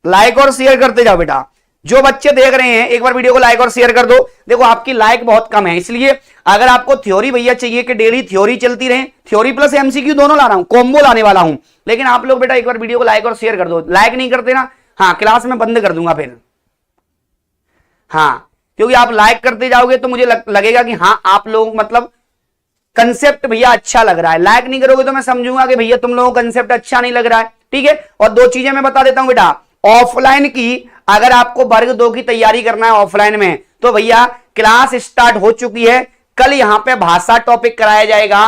लाइक और शेयर करते जाओ बेटा, जो बच्चे देख रहे हैं एक बार वीडियो को लाइक और शेयर कर दो। देखो आपकी लाइक बहुत कम है, इसलिए अगर आपको थ्योरी भैया चाहिए कि डेली थ्योरी चलती रहे, थ्योरी प्लस एमसीक्यू दोनों ला रहा हूं, कॉम्बो लाने वाला हूं, लेकिन आप लोग बेटा एक बार वीडियो को लाइक और शेयर कर दो। लाइक नहीं करते ना, हाँ क्लास में बंद कर दूंगा फिर। हाँ क्योंकि आप लाइक करते जाओगे तो मुझे लगेगा कि हाँ आप लोग मतलब कंसेप्ट भैया अच्छा लग रहा है। लाइक नहीं करोगे तो मैं समझूंगा कि भैया तुम लोगों को कंसेप्ट अच्छा नहीं लग रहा है। ठीक है, और दो चीजें मैं बता देता हूं बेटा, ऑफलाइन की अगर आपको वर्ग 2 की तैयारी करना है ऑफलाइन में, तो भैया क्लास स्टार्ट हो चुकी है। कल यहां पे भाषा टॉपिक कराया जाएगा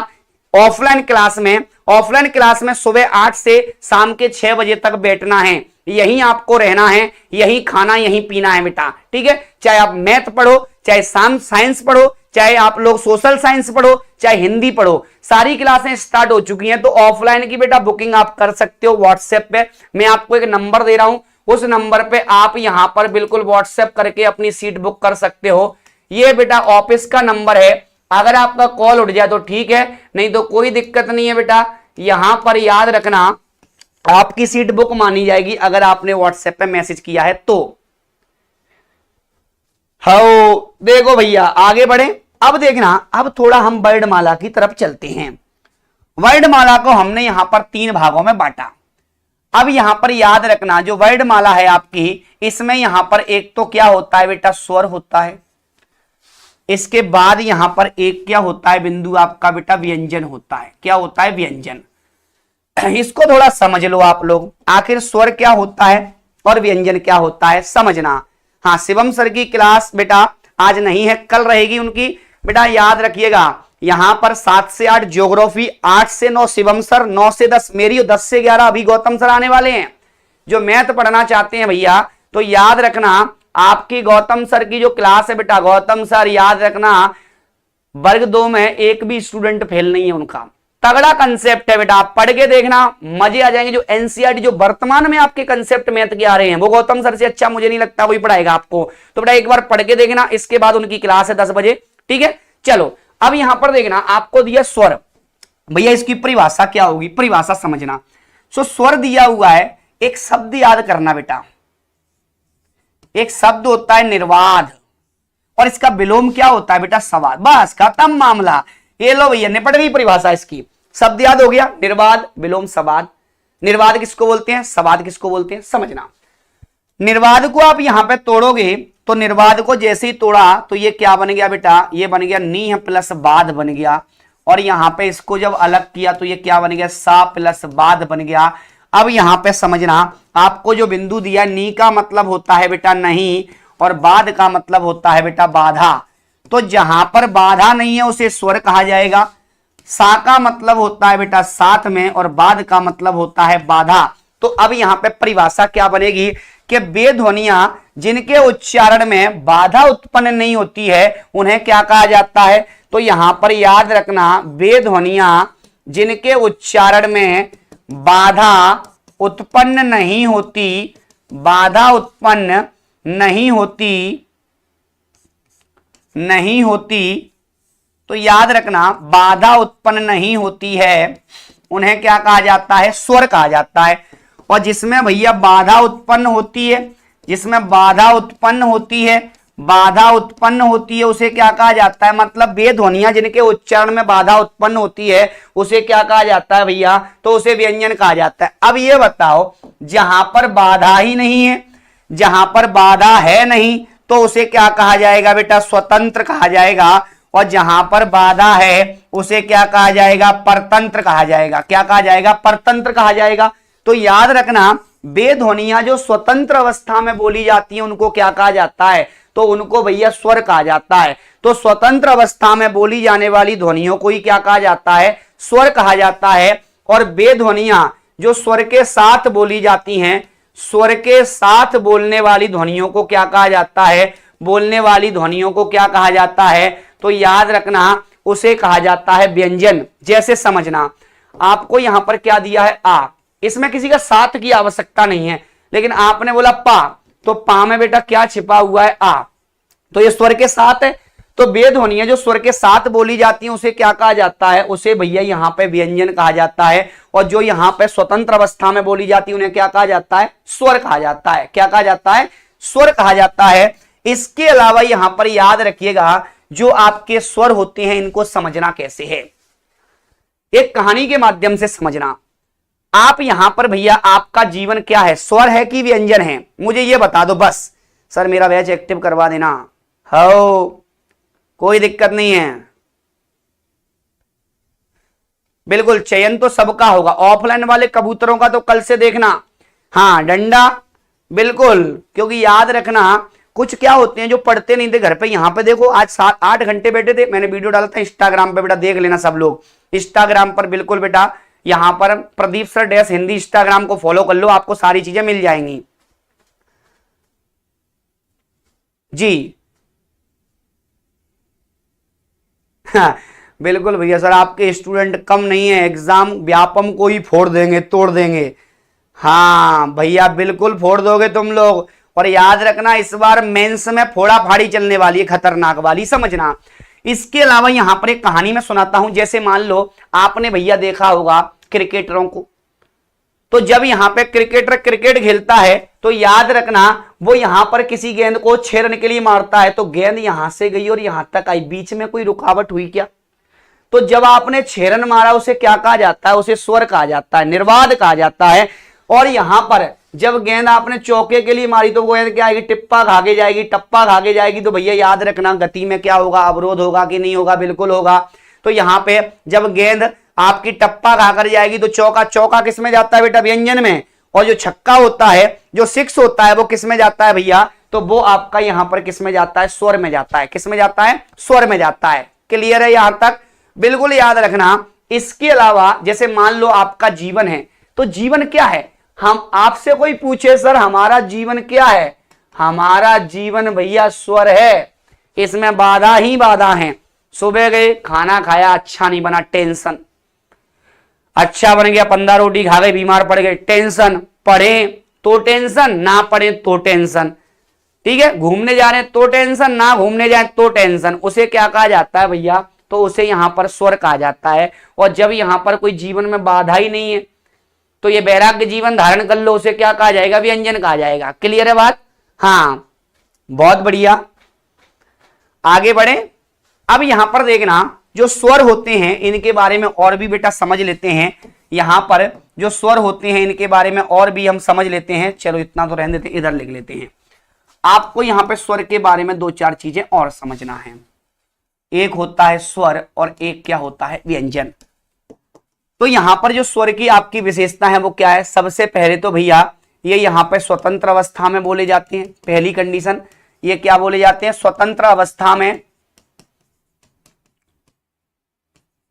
ऑफलाइन क्लास में। ऑफलाइन क्लास में सुबह 8 से शाम के 6 बजे तक बैठना है, यहीं आपको रहना है, यहीं खाना यहीं पीना है बेटा। ठीक है, चाहे आप मैथ पढ़ो, चाहे साइंस पढ़ो, चाहे आप लोग सोशल साइंस पढ़ो, चाहे हिंदी पढ़ो, सारी क्लासें स्टार्ट हो चुकी हैं। तो ऑफलाइन की बेटा बुकिंग आप कर सकते हो व्हाट्सएप पे। मैं आपको एक नंबर दे रहा हूं, उस नंबर पे आप यहां पर बिल्कुल व्हाट्सएप करके अपनी सीट बुक कर सकते हो। ये बेटा ऑफिस का नंबर है, अगर आपका कॉल उठ जाए तो ठीक है, नहीं तो कोई दिक्कत नहीं है बेटा। यहां पर याद रखना आपकी सीट बुक मानी जाएगी अगर आपने व्हाट्सएप पे मैसेज किया है तो। हाँ देखो भैया आगे बढ़े, अब देखना, अब थोड़ा हम वर्णमाला की तरफ चलते हैं। वर्णमाला को हमने यहां पर 3 भागों में बांटा। अब यहां पर याद रखना जो वर्णमाला है आपकी, इसमें यहां पर एक तो क्या होता है बेटा, स्वर होता है। इसके बाद यहां पर एक क्या होता है बिंदु आपका बेटा, व्यंजन होता है। क्या होता है, व्यंजन। इसको थोड़ा समझ लो आप लोग, आखिर स्वर क्या होता है और व्यंजन क्या होता है समझना। हाँ, शिवम सर की क्लास बेटा आज नहीं है, कल रहेगी उनकी। बेटा याद रखिएगा, यहां पर 7 से 8 ज्योग्राफी, 8 से 9 शिवम सर, 9 से 10 मेरी और 10 से 11 अभी गौतम सर आने वाले हैं। जो मैथ पढ़ना चाहते हैं भैया तो याद रखना, आपकी गौतम सर की जो क्लास है बेटा, गौतम सर याद रखना वर्ग 2 में एक भी स्टूडेंट फेल नहीं है उनका। तगड़ा कंसेप्ट है बेटा, आप पढ़ के देखना, मजे आ जाएंगे। जो एनसीईआरटी जो वर्तमान में आपके कंसेप्ट मैथ के आ रहे हैं वो गौतम सर से अच्छा मुझे नहीं लगता कोई पढ़ाएगा आपको। तो बेटा एक बार पढ़ के देखना, इसके बाद उनकी क्लास है 10 बजे, ठीक है। चलो अब यहां पर देखना, आपको दिया स्वर, भैया इसकी परिभाषा क्या होगी, परिभाषा समझना। सो स्वर दिया हुआ है, एक शब्द याद करना बेटा, एक शब्द होता है निर्वाध और इसका विलोम क्या होता है बेटा सवाद। बस खत्म मामला, ये लो भैया निपट गई परिभाषा इसकी। शब्द याद हो गया, निर्वाद विलोम सवाद। निर्वाद किसको बोलते हैं, सवाद किसको बोलते हैं समझना। निर्वाद को आप यहां पे तोड़ोगे तो निर्वाद को जैसे ही तोड़ा तो ये क्या बन गया बेटा, ये बन गया नीह प्लस बाद बन गया। और यहां पे इसको जब अलग किया तो ये क्या बन गया, सा प्लस बाद बन गया। अब यहां पे समझना, आपको जो बिंदु दिया नी का मतलब होता है बेटा नहीं और बाद का मतलब होता है बेटा बाधा। तो जहां पर बाधा नहीं है उसे स्वर कहा जाएगा। सा का मतलब होता है बेटा साथ में और बाद का मतलब होता है बाधा। तो अब यहां पे परिभाषा क्या बनेगी कि वे ध्वनियां जिनके उच्चारण में बाधा उत्पन्न नहीं होती है उन्हें क्या कहा जाता है। तो यहां पर याद रखना, वे ध्वनियां जिनके उच्चारण में बाधा उत्पन्न नहीं होती, बाधा उत्पन्न नहीं होती, तो याद रखना बाधा उत्पन्न नहीं होती है उन्हें क्या कहा जाता है, स्वर कहा जाता है। और जिसमें भैया बाधा उत्पन्न होती है, जिसमें बाधा उत्पन्न होती है उसे क्या कहा जाता है, मतलब वे ध्वनियां जिनके उच्चारण में बाधा उत्पन्न होती है उसे क्या कहा जाता है भैया, तो उसे व्यंजन कहा जाता है। अब ये बताओ, जहां पर बाधा ही नहीं है, जहां पर बाधा है नहीं तो उसे क्या कहा जाएगा बेटा, स्वतंत्र कहा जाएगा। और जहां पर बाधा है उसे क्या कहा जाएगा, परतंत्र कहा जाएगा। क्या कहा जाएगा, परतंत्र कहा जाएगा। तो याद रखना, वे ध्वनियां जो स्वतंत्र अवस्था में बोली जाती हैं उनको क्या कहा जाता है, तो उनको भैया स्वर कहा जाता है। तो स्वतंत्र अवस्था में बोली जाने वाली ध्वनियों को ही क्या कहा जाता है, स्वर कहा जाता है। और वे ध्वनियां जो स्वर के साथ बोली जाती हैं, स्वर के साथ बोलने वाली ध्वनियों को क्या कहा जाता है, बोलने वाली ध्वनियों को क्या कहा जाता है, तो याद रखना उसे कहा जाता है व्यंजन। जैसे समझना, आपको यहां पर क्या दिया है, आ, इसमें किसी का साथ की आवश्यकता नहीं है, लेकिन आपने बोला पा, तो पा में बेटा क्या छिपा हुआ है, आ, तो ये स्वर के साथ है। तो वे ध्वनियां जो स्वर के साथ बोली जाती हैं उसे क्या कहा जाता है, उसे भैया यहां पे व्यंजन कहा जाता है। और जो यहां पे स्वतंत्र अवस्था में बोली जाती है उन्हें क्या कहा जाता है, स्वर कहा जाता है। क्या कहा जाता है, स्वर कहा जाता है। इसके अलावा यहां पर याद रखिएगा, जो आपके स्वर होते हैं इनको समझना कैसे है, एक कहानी के माध्यम से समझना। आप यहां पर भैया आपका जीवन क्या है, स्वर है कि व्यंजन है, मुझे ये बता दो बस। सर मेरा बैच एक्टिव करवा देना, हो कोई दिक्कत नहीं है, बिल्कुल चयन तो सबका होगा। ऑफलाइन वाले कबूतरों का तो कल से देखना, हाँ डंडा बिल्कुल, क्योंकि याद रखना कुछ क्या होते हैं जो पढ़ते नहीं थे घर पे, यहां पे देखो आज 7-8 घंटे बैठे थे। मैंने वीडियो डाला था इंस्टाग्राम पे, बेटा देख लेना सब लोग इंस्टाग्राम पर, बिल्कुल बेटा यहां पर Pradeep sir dash Hindi Instagram को फॉलो कर लो, आपको सारी चीजें मिल जाएंगी जी। हाँ, बिल्कुल भैया सर आपके स्टूडेंट कम नहीं है, एग्जाम व्यापम को ही फोड़ देंगे, तोड़ देंगे। हाँ भैया बिल्कुल फोड़ दोगे तुम लोग। और याद रखना इस बार मेंस में फोड़ा फाड़ी चलने वाली है, खतरनाक वाली, समझना। इसके अलावा यहां पर एक कहानी में सुनाता हूं। जैसे मान लो आपने भैया देखा होगा क्रिकेटरों को, तो जब यहां पे क्रिकेटर क्रिकेट खेलता है तो याद रखना वो यहां पर किसी गेंद को छेड़ने के लिए मारता है, तो गेंद यहां से गई और यहां तक आई, बीच में कोई रुकावट हुई क्या, तो जब आपने छेड़न मारा उसे क्या कहा जाता है, उसे स्वर कहा जाता है, निर्वाद कहा जाता है। और यहां पर जब गेंद आपने चौके के लिए मारी तो वो गेंद क्या आएगी, टिप्पा खाके जाएगी, टप्पा खाके जाएगी। तो भैया याद रखना गति में क्या होगा, अवरोध होगा कि नहीं होगा, बिल्कुल होगा। तो यहां पे जब गेंद आपकी टप्पा खाकर जाएगी तो चौका, चौका किस में जाता है बेटा? व्यंजन में। और जो छक्का होता है, जो 6 होता है, वो किस में जाता है भैया? तो वो आपका यहां पर किस में जाता है? स्वर में जाता है। किस में जाता है? स्वर में जाता है। क्लियर है यहां तक? बिल्कुल याद रखना। इसके अलावा जैसे मान लो आपका जीवन है, तो जीवन क्या है? हम आपसे कोई पूछे सर हमारा जीवन क्या है? हमारा जीवन भैया स्वर है। इसमें बाधा ही बाधा है। सुबह गए, खाना खाया, अच्छा नहीं बना, टेंशन। अच्छा बन गया, 15 रोटी खा गए, बीमार पड़ गए, टेंशन। पढ़े तो टेंशन, ना पढ़े तो टेंशन। ठीक है, घूमने जा रहे हैं तो टेंशन, ना घूमने जाए तो टेंशन। उसे क्या कहा जाता है भैया? तो उसे यहां पर स्वर कहा जाता है। और जब यहां पर कोई जीवन में बाधा ही नहीं है, तो ये वैराग्य जीवन धारण कर लो, उसे क्या कहा जाएगा? व्यंजन कहा जाएगा। क्लियर है बात? हाँ, बहुत बढ़िया। आगे बढ़े। अब यहां पर देखना, जो स्वर होते हैं इनके बारे में और भी बेटा समझ लेते हैं। यहां पर जो स्वर होते हैं इनके बारे में और भी हम समझ लेते हैं। चलो इतना तो रहने देते हैं, इधर लिख लेते हैं। आपको यहां पे स्वर के बारे में 2-4 चीजें और समझना है। एक होता है स्वर और एक क्या होता है? व्यंजन। तो यहां पर जो स्वर की आपकी विशेषता है वो क्या है? सबसे पहले तो भैया ये यहां पर स्वतंत्र अवस्था में बोले जाते हैं। पहली कंडीशन, ये क्या बोले जाते हैं? स्वतंत्र अवस्था में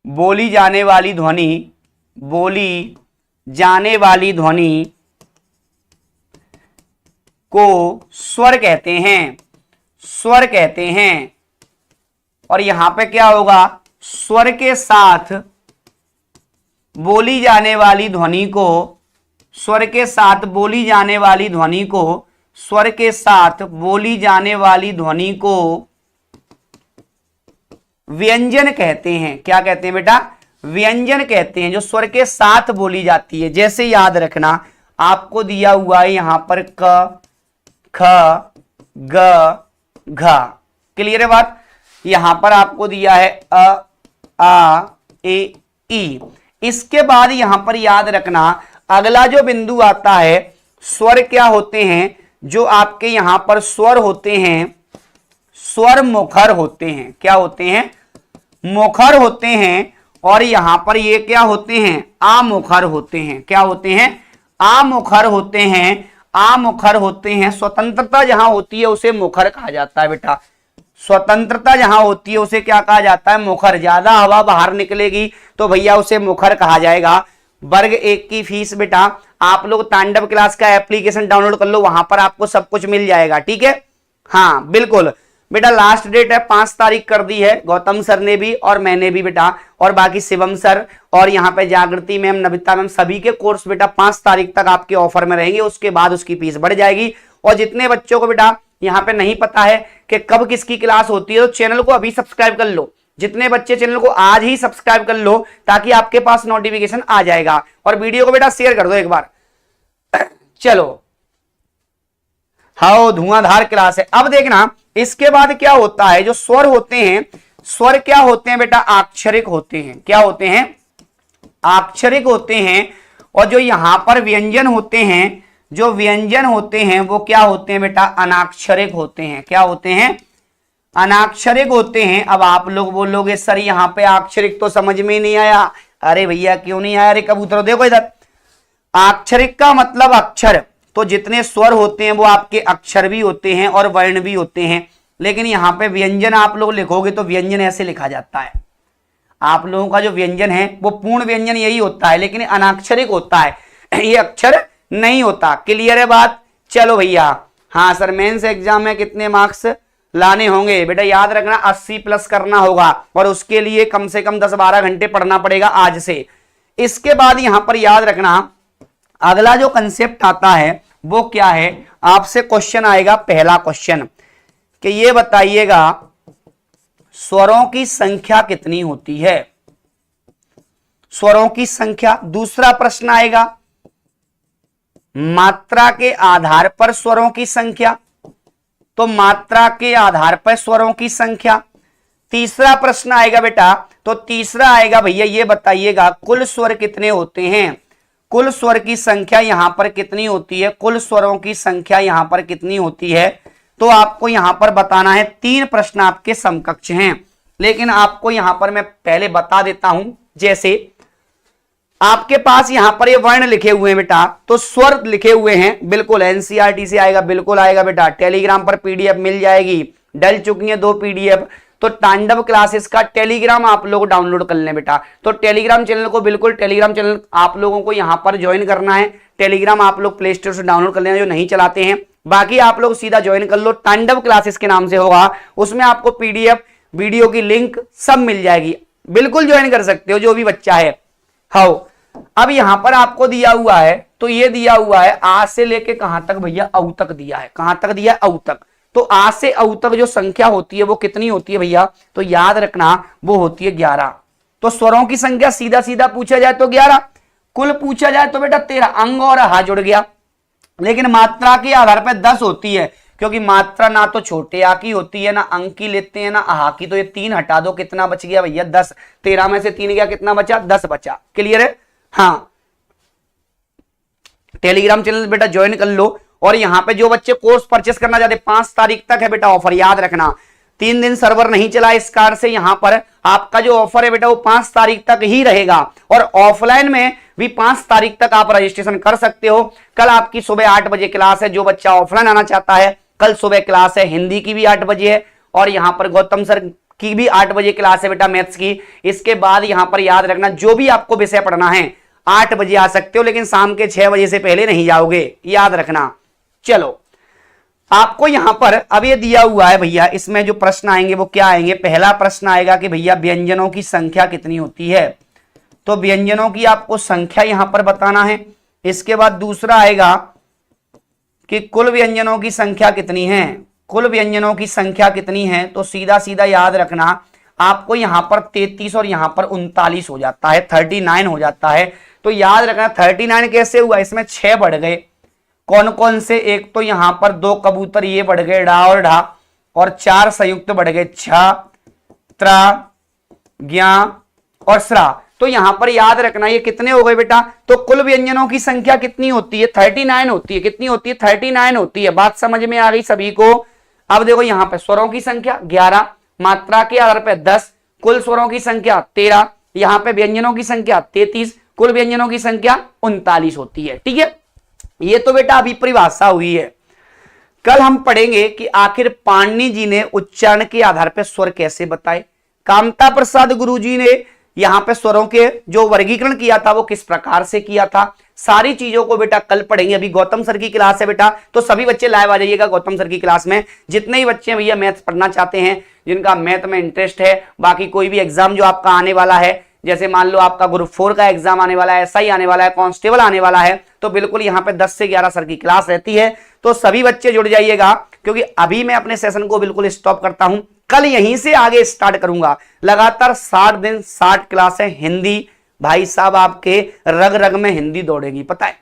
बोली जाने वाली ध्वनि, बोली जाने वाली ध्वनि को स्वर कहते हैं। स्वर कहते हैं। और यहां पे क्या होगा? स्वर के साथ बोली जाने वाली ध्वनि को, स्वर के साथ बोली जाने वाली ध्वनि को, स्वर के साथ बोली जाने वाली ध्वनि को व्यंजन कहते हैं। क्या कहते हैं बेटा? व्यंजन कहते हैं, जो स्वर के साथ बोली जाती है। जैसे याद रखना, आपको दिया हुआ है यहां पर क, ख, ग, घ। क्लियर है बात? यहां पर आपको दिया है अ, आ, ए, ई। इसके बाद यहां पर याद रखना, अगला जो बिंदु आता है, स्वर क्या होते हैं? जो आपके यहां पर स्वर होते हैं, स्वर मुखर होते हैं। क्या होते हैं? मुखर होते हैं। और यहां पर ये क्या होते हैं? आमुखर होते हैं। क्या होते हैं? आमुखर होते हैं। आमुखर होते हैं। स्वतंत्रता जहां होती है उसे मुखर कहा जाता है बेटा। स्वतंत्रता जहां होती है उसे क्या कहा जाता है? मुखर। ज्यादा हवा बाहर निकलेगी तो भैया उसे मुखर कहा जाएगा। वर्ग 1 की फीस बेटा आप लोग तांडव क्लास का एप्लीकेशन डाउनलोड कर लो, वहां पर आपको सब कुछ मिल जाएगा। ठीक है, हाँ बिल्कुल बेटा। लास्ट डेट है 5 तारीख कर दी है, गौतम सर ने भी और मैंने भी बेटा, और बाकी शिवम सर और यहाँ पे जागृति मैम, नविता मैम, सभी के कोर्स बेटा 5 तारीख तक आपके ऑफर में रहेंगे। उसके बाद उसकी फीस बढ़ जाएगी। और जितने बच्चों को बेटा यहाँ पे नहीं पता है कि कब किसकी क्लास होती है, तो चैनल को अभी सब्सक्राइब कर लो। जितने बच्चे चैनल को आज ही सब्सक्राइब कर लो, ताकि आपके पास नोटिफिकेशन आ जाएगा। और वीडियो को बेटा शेयर कर दो एक बार। चलो, हाँ धुआंधार क्लास है। अब देखना इसके बाद क्या होता है। जो स्वर होते हैं, स्वर क्या होते हैं बेटा? अक्षरिक होते हैं। क्या होते हैं? अक्षरिक होते हैं। और जो यहां पर व्यंजन होते हैं, जो व्यंजन होते हैं वो क्या होते हैं बेटा? अनाक्षरिक होते हैं। क्या होते हैं? अनाक्षरिक होते हैं। अब आप लोग बोलोगे सर यहाँ पे अक्षरिक तो समझ में ही नहीं आया। अरे भैया क्यों नहीं आया? अरे कबूतर देखो इधर, अक्षरिक का मतलब अक्षर। तो जितने स्वर होते हैं वो आपके अक्षर भी होते हैं और वर्ण भी होते हैं। लेकिन यहाँ पे व्यंजन आप लोग लिखोगे तो व्यंजन ऐसे लिखा जाता है। आप लोगों का जो व्यंजन है वो पूर्ण व्यंजन यही होता है, लेकिन अनाक्षरिक होता है, ये अक्षर नहीं होता। क्लियर है बात? चलो भैया, हाँ सर मेंस एग्जाम में कितने मार्क्स लाने होंगे बेटा? याद रखना 80 प्लस करना होगा, और उसके लिए कम से कम 10-12 घंटे पढ़ना पड़ेगा आज से। इसके बाद यहां पर याद रखना अगला जो कंसेप्ट आता है वो क्या है? आपसे क्वेश्चन आएगा, पहला क्वेश्चन कि ये बताइएगा स्वरों की संख्या कितनी होती है? स्वरों की संख्या। दूसरा प्रश्न आएगा मात्रा के आधार पर स्वरों की संख्या, तो मात्रा के आधार पर स्वरों की संख्या। तीसरा प्रश्न आएगा बेटा, तो तीसरा आएगा भैया ये बताइएगा कुल स्वर कितने होते हैं? कुल स्वर की संख्या यहां पर कितनी होती है? कुल स्वरों की संख्या यहां पर कितनी होती है? तो आपको यहां पर बताना है। 3 प्रश्न आपके समकक्ष हैं, लेकिन आपको यहां पर मैं पहले बता देता हूं। जैसे आपके पास यहां पर ये वर्ण लिखे हुए हैं बेटा, तो स्वर लिखे हुए हैं, बिल्कुल एनसीईआरटी से आएगा, बिल्कुल आएगा बेटा। टेलीग्राम पर पीडीएफ मिल जाएगी, डल चुकी है 2 पीडीएफ। तो तांडव क्लासेस का टेलीग्राम आप लोग डाउनलोड कर लें बेटा। तो टेलीग्राम चैनल को, बिल्कुल टेलीग्राम चैनल आप लोगों को यहां पर ज्वाइन करना है। टेलीग्राम आप लोग प्ले स्टोर से डाउनलोड कर लेना जो नहीं चलाते हैं। बाकी आप लोग सीधा ज्वाइन कर लो, तांडव क्लासेस के नाम से होगा, उसमें आपको पीडीएफ, वीडियो की लिंक सब मिल जाएगी, बिल्कुल ज्वाइन कर सकते हो जो भी बच्चा है। हाँ, अब यहां पर आपको दिया हुआ है, तो ये दिया हुआ है आ से लेके कहां तक भैया, औ तक दिया है। कहां तक दिया है, औ तक। तो आ से औ तक जो संख्या होती है वो कितनी होती है भैया, तो याद रखना वो होती है 11। तो स्वरों की संख्या सीधा सीधा पूछा जाए तो 11, कुल पूछा जाए तो बेटा 13, अंग और हा जुड़ गया। लेकिन मात्रा के आधार पर 10 होती है, क्योंकि मात्रा ना तो छोटे आ की होती है, ना अंक की लेते हैं, ना आहा की। तो ये 3 हटा दो, कितना बच गया भैया, 10। 13 में से 3 गया, कितना बचा, 10 बचा। क्लियर है? हाँ, टेलीग्राम चैनल बेटा ज्वाइन कर लो। और यहां पे जो बच्चे कोर्स परचेस करना चाहते, 5 तारीख तक है बेटा ऑफर, याद रखना। 3 दिन सर्वर नहीं चला इस कारण से यहां पर आपका जो ऑफर है बेटा वो 5 तारीख तक ही रहेगा। और ऑफलाइन में भी 5 तारीख तक आप रजिस्ट्रेशन कर सकते हो। कल आपकी सुबह 8 बजे क्लास है, जो बच्चा ऑफलाइन आना चाहता है कल सुबह क्लास है। हिंदी की भी 8 बजे है, और यहां पर गौतम सर की भी 8 बजे क्लास है बेटा मैथ्स की। इसके बाद यहां पर याद रखना, जो भी आपको विषय पढ़ना है 8 बजे आ सकते हो, लेकिन शाम के 6 बजे से पहले नहीं जाओगे, याद रखना। चलो, आपको यहां पर अब ये दिया हुआ है भैया, इसमें जो प्रश्न आएंगे वो क्या आएंगे। पहला प्रश्न आएगा कि भैया व्यंजनों की संख्या कितनी होती है, तो व्यंजनों की आपको संख्या यहां पर बताना है। इसके बाद दूसरा आएगा कि कुल व्यंजनों की संख्या कितनी है, कुल व्यंजनों की संख्या कितनी है। तो सीधा सीधा याद रखना, आपको यहां पर 33 और यहां पर 39 हो जाता है, 39 हो जाता है। तो याद रखना 39 कैसे हुआ, इसमें 6 बढ़ गए। कौन कौन से, एक तो यहां पर 2 कबूतर ये बढ़ गए, डा और ढा, और 4 संयुक्त बढ़ गए, छ, त्रा, ज्ञा और स्रा। तो यहां पर याद रखना ये कितने हो गए बेटा, तो कुल व्यंजनों की संख्या कितनी होती है, 39 होती है। कितनी होती है, 39 होती है। बात समझ में आ गई सभी को? अब देखो यहां पर स्वरों की संख्या 11, मात्रा के आधार पर 10, कुल स्वरों की संख्या 13, यहां पे व्यंजनों की संख्या 33, कुल व्यंजनों की संख्या 39 होती है। ठीक है, ये तो बेटा अभी परिभाषा हुई है। कल हम पढ़ेंगे कि आखिर पाणिनि जी ने उच्चारण के आधार पर स्वर कैसे बताए। कामता प्रसाद गुरुजी ने यहां पे स्वरों के जो वर्गीकरण किया था वो किस प्रकार से किया था, सारी चीजों को बेटा कल पढ़ेंगे। अभी गौतम सर की क्लास है बेटा, तो सभी बच्चे लाइव आ जाइएगा गौतम सर की क्लास में। जितने ही बच्चे भैया मैथ्स पढ़ना चाहते हैं, जिनका मैथ में इंटरेस्ट है, बाकी कोई भी एग्जाम जो आपका आने वाला है, जैसे मान लो आपका ग्रुप 4 का एग्जाम आने वाला है, एसआई आने वाला है, कांस्टेबल आने वाला है, तो बिल्कुल यहाँ पे 10 से 11 सर की क्लास रहती है। तो सभी बच्चे जुड़ जाइएगा, क्योंकि अभी मैं अपने सेशन को बिल्कुल स्टॉप करता हूं, कल यहीं से आगे स्टार्ट करूंगा। लगातार 60 दिन 60 क्लासें हिंदी, भाई साहब आपके रग रग में हिंदी दौड़ेगी, पता है।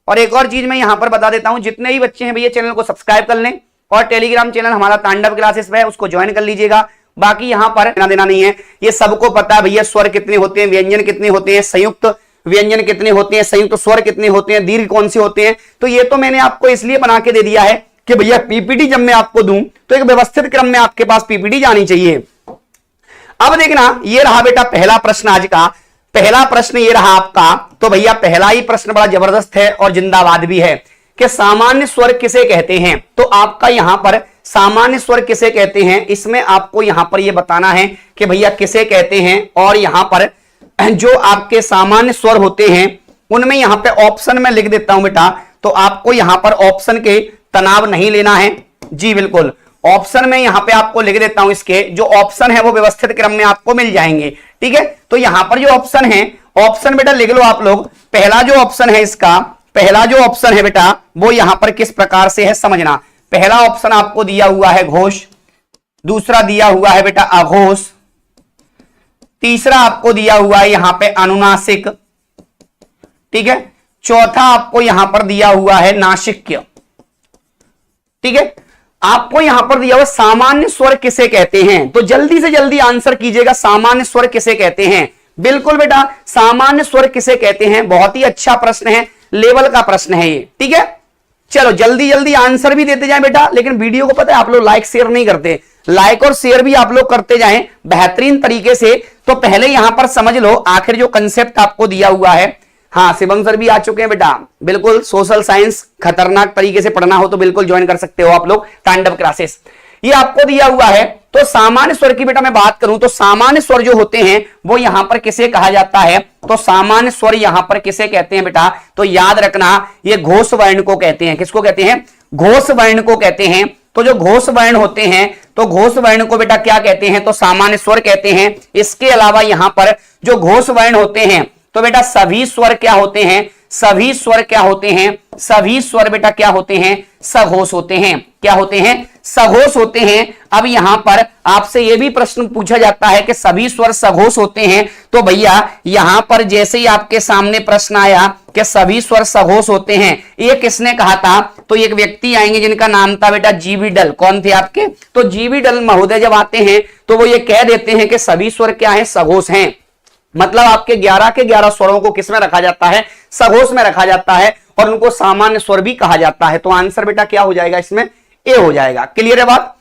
और एक और चीज मैं यहां पर बता देता हूं, जितने ही बच्चे हैं भैया चैनल को सब्सक्राइब कर लें, और टेलीग्राम चैनल हमारा तांडव क्लासेस पे है, उसको ज्वाइन कर लीजिएगा। बाकी यहां पर देना नहीं है, ये सबको पता है भैया स्वर कितने होते हैं, व्यंजन कितने होते हैं, संयुक्त व्यंजन कितने होते हैं, संयुक्त स्वर कितने होते हैं, दीर्घ कौन से होते हैं। तो ये तो मैंने आपको इसलिए बना के दे दिया है कि भैया पीपीटी जब मैं आपको दूं तो एक व्यवस्थित क्रम में आपके पास पीपीटी जानी चाहिए। अब देखना, ये रहा बेटा पहला प्रश्न आज का। पहला प्रश्न ये रहा आपका, तो भैया पहला ही प्रश्न बड़ा जबरदस्त है और जिंदाबाद भी है कि सामान्य स्वर किसे कहते हैं। तो आपका यहां पर सामान्य स्वर किसे कहते हैं, इसमें आपको यहां पर यह बताना है कि भैया किसे कहते हैं। और यहां पर जो आपके सामान्य स्वर होते हैं उनमें यहां पे ऑप्शन में लिख देता हूं बेटा, तो आपको यहां पर ऑप्शन के तनाव नहीं लेना है। जी बिल्कुल, ऑप्शन में यहां पे आपको लिख देता हूं, इसके जो ऑप्शन है वो व्यवस्थित क्रम में आपको मिल जाएंगे। ठीक है, तो यहां पर जो ऑप्शन है, ऑप्शन बेटा लिख लो आप लोग। पहला जो ऑप्शन है इसका, पहला जो ऑप्शन है बेटा वो यहां पर किस प्रकार से है समझना। पहला ऑप्शन आपको दिया हुआ है घोष, दूसरा दिया हुआ है बेटा अघोष, तीसरा आपको दिया हुआ है यहां पे अनुनासिक, ठीक है, चौथा आपको यहां पर दिया हुआ है नासिक्य। ठीक है, आपको यहां पर दिया हुआ सामान्य स्वर किसे कहते हैं, तो जल्दी से जल्दी आंसर कीजिएगा, सामान्य स्वर किसे कहते हैं। बिल्कुल बेटा, सामान्य स्वर किसे कहते हैं, बहुत ही अच्छा प्रश्न है, लेवल का प्रश्न है ये। ठीक है, चलो जल्दी जल्दी आंसर भी देते जाएं बेटा, लेकिन वीडियो को पता है आप लोग लाइक शेयर नहीं करते, लाइक और शेयर भी आप लोग करते जाएं बेहतरीन तरीके से। तो पहले यहां पर समझ लो आखिर जो कंसेप्ट आपको दिया हुआ है। हाँ शिवम सर भी आ चुके हैं बेटा, बिल्कुल सोशल साइंस खतरनाक तरीके से पढ़ना हो तो बिल्कुल ज्वाइन कर सकते हो आप लोग तांडव क्लासेस, ये आपको दिया हुआ है। तो सामान्य स्वर की बेटा मैं बात करूं तो सामान्य स्वर जो होते हैं वो यहां पर किसे कहा जाता है, तो सामान्य स्वर यहां पर किसे कहते हैं बेटा, तो याद रखना ये घोष वर्ण को कहते हैं। किसको कहते हैं, घोष वर्ण को कहते हैं। तो जो घोष वर्ण होते हैं तो घोष वर्ण को बेटा क्या कहते हैं, तो सामान्य स्वर कहते हैं। इसके अलावा यहां पर जो घोष वर्ण होते हैं तो बेटा सभी स्वर क्या होते हैं, सभी स्वर क्या होते हैं, सभी स्वर बेटा क्या होते हैं, सघोष होते हैं। क्या होते हैं, सघोष होते हैं। अब यहां पर आपसे यह भी प्रश्न पूछा जाता है कि सभी स्वर सघोष होते हैं, तो भैया यहां पर जैसे ही आपके सामने प्रश्न आया कि सभी स्वर सघोष होते हैं, ये किसने कहा था, तो एक व्यक्ति आएंगे जिनका नाम था बेटा जीवी डल। कौन थे आपके, तो जीवी डल महोदय जब आते हैं तो वो ये कह देते हैं कि सभी स्वर क्या है, सघोष हैं। मतलब आपके 11 के 11 स्वरों को किसमें रखा जाता है, सघोष में रखा जाता है, और उनको सामान्य स्वर भी कहा जाता है। तो आंसर बेटा क्या हो जाएगा, इसमें ए हो जाएगा। क्लियर है बात।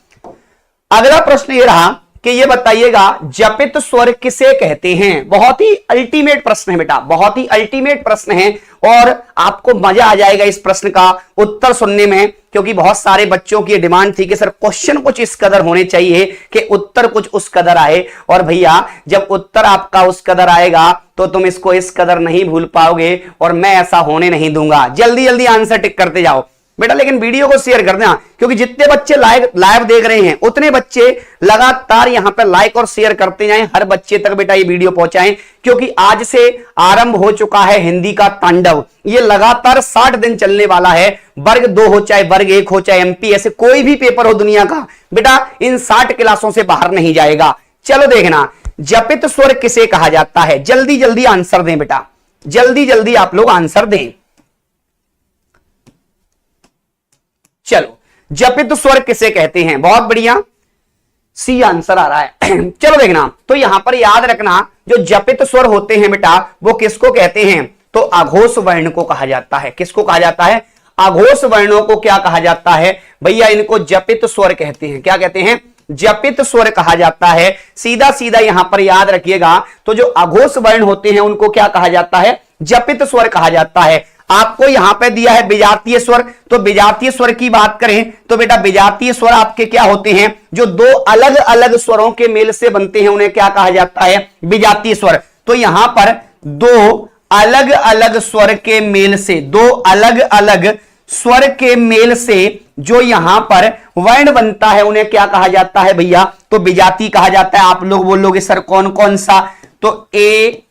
अगला प्रश्न ये रहा कि ये बताइएगा जपित स्वर किसे कहते हैं। बहुत ही अल्टीमेट प्रश्न है बेटा, बहुत ही अल्टीमेट प्रश्न है, और आपको मजा आ जाएगा इस प्रश्न का उत्तर सुनने में, क्योंकि बहुत सारे बच्चों की डिमांड थी कि सर क्वेश्चन कुछ इस कदर होने चाहिए कि उत्तर कुछ उस कदर आए। और भैया जब उत्तर आपका उस कदर आएगा तो तुम इसको इस कदर नहीं भूल पाओगे, और मैं ऐसा होने नहीं दूंगा। जल्दी जल्दी आंसर टिक करते जाओ बेटा, लेकिन वीडियो को शेयर कर देना, क्योंकि जितने बच्चे लाइव देख रहे हैं उतने बच्चे लगातार यहां पर लाइक और शेयर करते जाएं, हर बच्चे तक बेटा ये वीडियो पहुंचाएं, क्योंकि आज से आरंभ हो चुका है हिंदी का तांडव। ये लगातार 60 दिन चलने वाला है। वर्ग 2 हो चाहे वर्ग 1 हो चाहे एमपी, ऐसे कोई भी पेपर हो दुनिया का, बेटा इन 60 क्लासों से बाहर नहीं जाएगा। चलो देखना जपित स्वर किसे कहा जाता है, जल्दी जल्दी आंसर दें बेटा, जल्दी जल्दी आप लोग आंसर दें। चलो जपित स्वर किसे कहते हैं, बहुत बढ़िया, सी आंसर आ रहा है। चलो देखना, तो यहां पर याद रखना जो जपित स्वर होते हैं बेटा वो किसको कहते हैं, तो अघोष वर्ण को कहा जाता है। किसको कहा जाता है, अघोष वर्णों को क्या कहा जाता है भैया, इनको जपित स्वर कहते हैं। क्या कहते हैं, जपित स्वर कहा जाता है। सीधा सीधा यहां पर याद रखिएगा, तो जो अघोष वर्ण होते हैं उनको क्या कहा जाता है, जपित स्वर कहा जाता है। आपको यहां पे दिया है विजातीय स्वर, तो विजातीय स्वर की बात करें तो बेटा विजातीय स्वर आपके क्या होते हैं, जो दो अलग अलग स्वरों के मेल से बनते हैं उन्हें क्या कहा जाता है, विजातीय स्वर। तो यहां पर दो अलग अलग स्वर के मेल से, दो अलग अलग स्वर के मेल से जो यहां पर वर्ण बनता है उन्हें क्या कहा जाता है भैया, तो विजातीय कहा जाता है। आप लोग बोलोगे सर कौन कौन सा, तो ए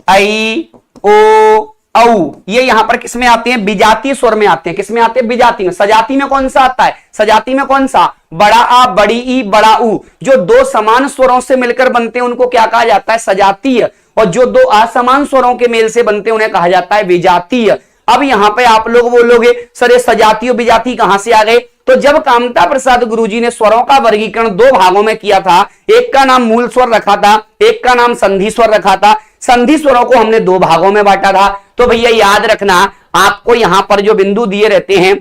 आई ओ औ, ये यहां पर किसमें आते हैं, विजातीय स्वर में आते हैं। किसमें आते हैं, विजातीय में। सजाती में कौन सा आता है, सजाती में कौन सा, बड़ा आ बड़ी ई बड़ा ऊ। जो दो समान स्वरों से मिलकर बनते हैं उनको क्या कहा जाता है, सजातीय, और जो दो असमान स्वरों के मेल से बनते हैं उन्हें कहा जाता है विजातीय। अब यहां पे आप लोग बोलोगे सर ये सजातीय विजातीय कहां से आ गए, तो जब कामता प्रसाद गुरुजी ने स्वरों का वर्गीकरण दो भागों में किया था, एक का नाम मूल स्वर रखा था, एक का नाम संधि स्वर रखा था। संधि स्वरों को हमने दो भागों में बांटा था। तो भैया याद रखना, आपको यहां पर जो बिंदु दिए रहते हैं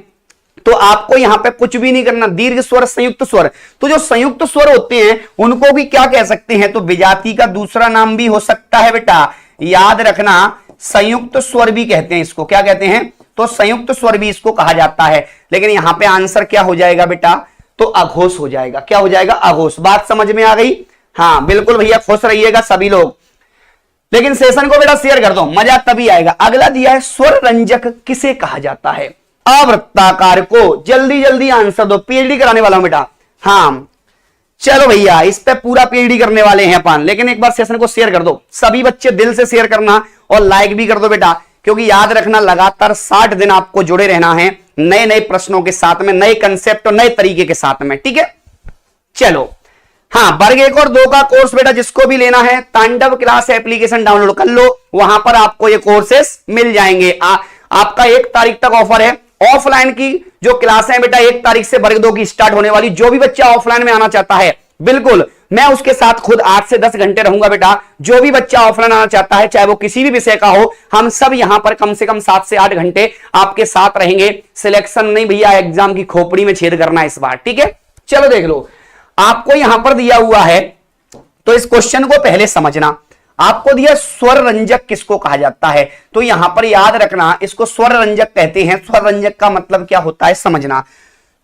तो आपको यहां पे कुछ भी नहीं करना, दीर्घ स्वर संयुक्त स्वर। तो जो संयुक्त स्वर होते हैं उनको भी क्या कह सकते हैं, तो विजातीय का दूसरा नाम भी हो सकता है बेटा, याद रखना संयुक्त स्वर भी कहते हैं इसको। क्या कहते हैं, तो संयुक्त स्वर भी इसको कहा जाता है। लेकिन यहां पे आंसर क्या हो जाएगा बेटा, तो अघोष हो जाएगा। क्या हो जाएगा, अघोष। बात समझ में आ गई, हाँ बिल्कुल भैया, खुश रहिएगा सभी लोग। लेकिन सेशन को बेटा शेयर कर दो, मजा तभी आएगा। अगला दिया है स्वर रंजक किसे कहा जाता है, अवृत्ताकार को। जल्दी जल्दी आंसर दो, पीएचडी कराने वाला हूं बेटा। हाँ चलो भैया, इस पे पूरा पीएचडी करने वाले हैं अपन। लेकिन एक बार सेशन को शेयर कर दो, सभी बच्चे दिल से शेयर करना और लाइक भी कर दो बेटा, क्योंकि याद रखना लगातार 60 दिन आपको जुड़े रहना है नए नए प्रश्नों के साथ में, नए कंसेप्ट और नए तरीके के साथ में, ठीक है। चलो हाँ, वर्ग 1 और 2 का कोर्स बेटा जिसको भी लेना है तांडव क्लास एप्लीकेशन डाउनलोड कर लो, वहां पर आपको ये कोर्सेस मिल जाएंगे। आपका 1 तारीख तक ऑफर है। ऑफलाइन की जो क्लास है बेटा 1 तारीख से वर्ग 2 की स्टार्ट होने वाली। जो भी बच्चा ऑफलाइन में आना चाहता है बिल्कुल मैं उसके साथ खुद 8 से 10 घंटे रहूंगा बेटा। जो भी बच्चा ऑफलाइन आना चाहता है, चाहे वो किसी भी विषय का हो, हम सब यहां पर कम से कम 7 से 8 घंटे आपके साथ रहेंगे। सिलेक्शन नहीं भैया, एग्जाम की खोपड़ी में छेद करना इस बार, ठीक है। चलो देख लो, आपको यहां पर दिया हुआ है, तो इस क्वेश्चन को पहले समझना। आपको दिया स्वर रंजक किसको कहा जाता है, तो यहां पर याद रखना इसको स्वर रंजक कहते हैं। स्वर रंजक का मतलब क्या होता है समझना।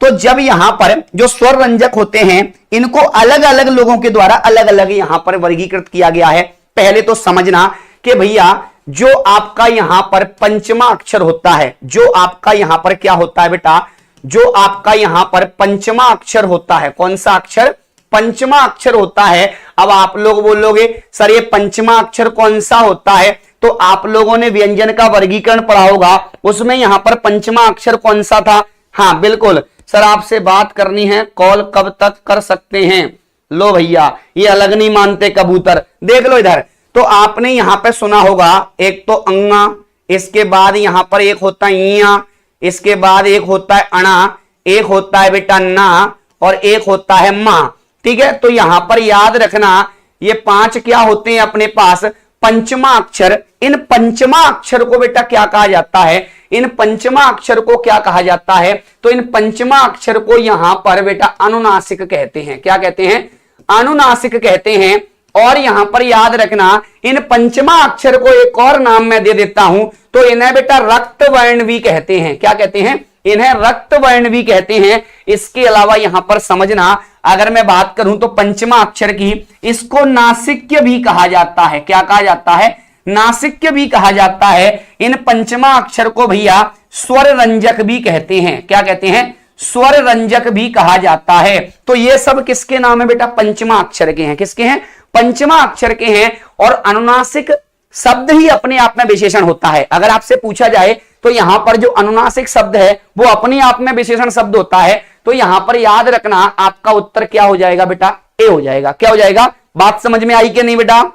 तो जब यहां पर जो स्वर रंजक होते हैं, इनको अलग अलग लोगों के द्वारा अलग अलग यहां पर वर्गीकृत किया गया है। पहले तो समझना कि भैया जो आपका यहां पर पंचमा अक्षर होता है, जो आपका यहां पर क्या होता है बेटा, जो आपका यहां पर पंचमा अक्षर होता है, कौन सा अक्षर, पंचमा अक्षर होता है। अब आप लोग बोलोगे सर ये पंचमा अक्षर कौन सा होता है, तो आप लोगों ने व्यंजन का वर्गीकरण पढ़ा होगा, उसमें यहां पर पंचमा अक्षर कौन सा था। हाँ बिल्कुल सर, आपसे बात करनी है, कॉल कब तक कर सकते हैं। लो भैया, ये अलग नहीं मानते कबूतर, देख लो इधर। तो आपने यहां पे सुना होगा, एक तो अंगा, इसके बाद यहां पर एक होता है इया, इसके बाद एक होता है अणा, एक होता है बेटा ना, और एक होता है मां, ठीक है। तो यहां पर याद रखना ये 5 क्या होते हैं अपने पास, पंचमा अक्षर। इन पंचमा अक्षर को बेटा क्या कहा जाता है, इन पंचमा अक्षर को क्या कहा जाता है, तो इन पंचमा अक्षर को यहां पर बेटा अनुनासिक कहते हैं। क्या कहते हैं, अनुनासिक कहते हैं। और यहां पर याद रखना इन पंचमा अक्षर को एक और नाम मैं दे देता हूं, तो इन्हें बेटा रक्त वर्ण भी कहते हैं। क्या कहते हैं, इन्हें रक्त वर्ण भी कहते हैं। इसके अलावा यहां पर समझना, अगर मैं बात करूं तो पंचमा अक्षर की, इसको नासिक्य भी कहा जाता है। क्या कहा जाता है, नासिक्य भी कहा जाता है। इन पंचमा अक्षर को भैया स्वर रंजक भी कहते हैं। क्या कहते हैं, स्वर रंजक भी कहा जाता है। तो ये सब किसके नाम है बेटा, पंचमा अक्षर के हैं। किसके हैं, पंचमा अक्षर के हैं। और अनुनासिक शब्द ही अपने आप में विशेषण होता है। अगर आपसे पूछा जाए तो यहां पर जो अनुनासिक शब्द है वो अपने आप में विशेषण शब्द होता है। तो यहां पर याद रखना आपका उत्तर क्या हो जाएगा बेटा, ए हो जाएगा। क्या हो जाएगा, बात समझ में आई कि नहीं बेटा।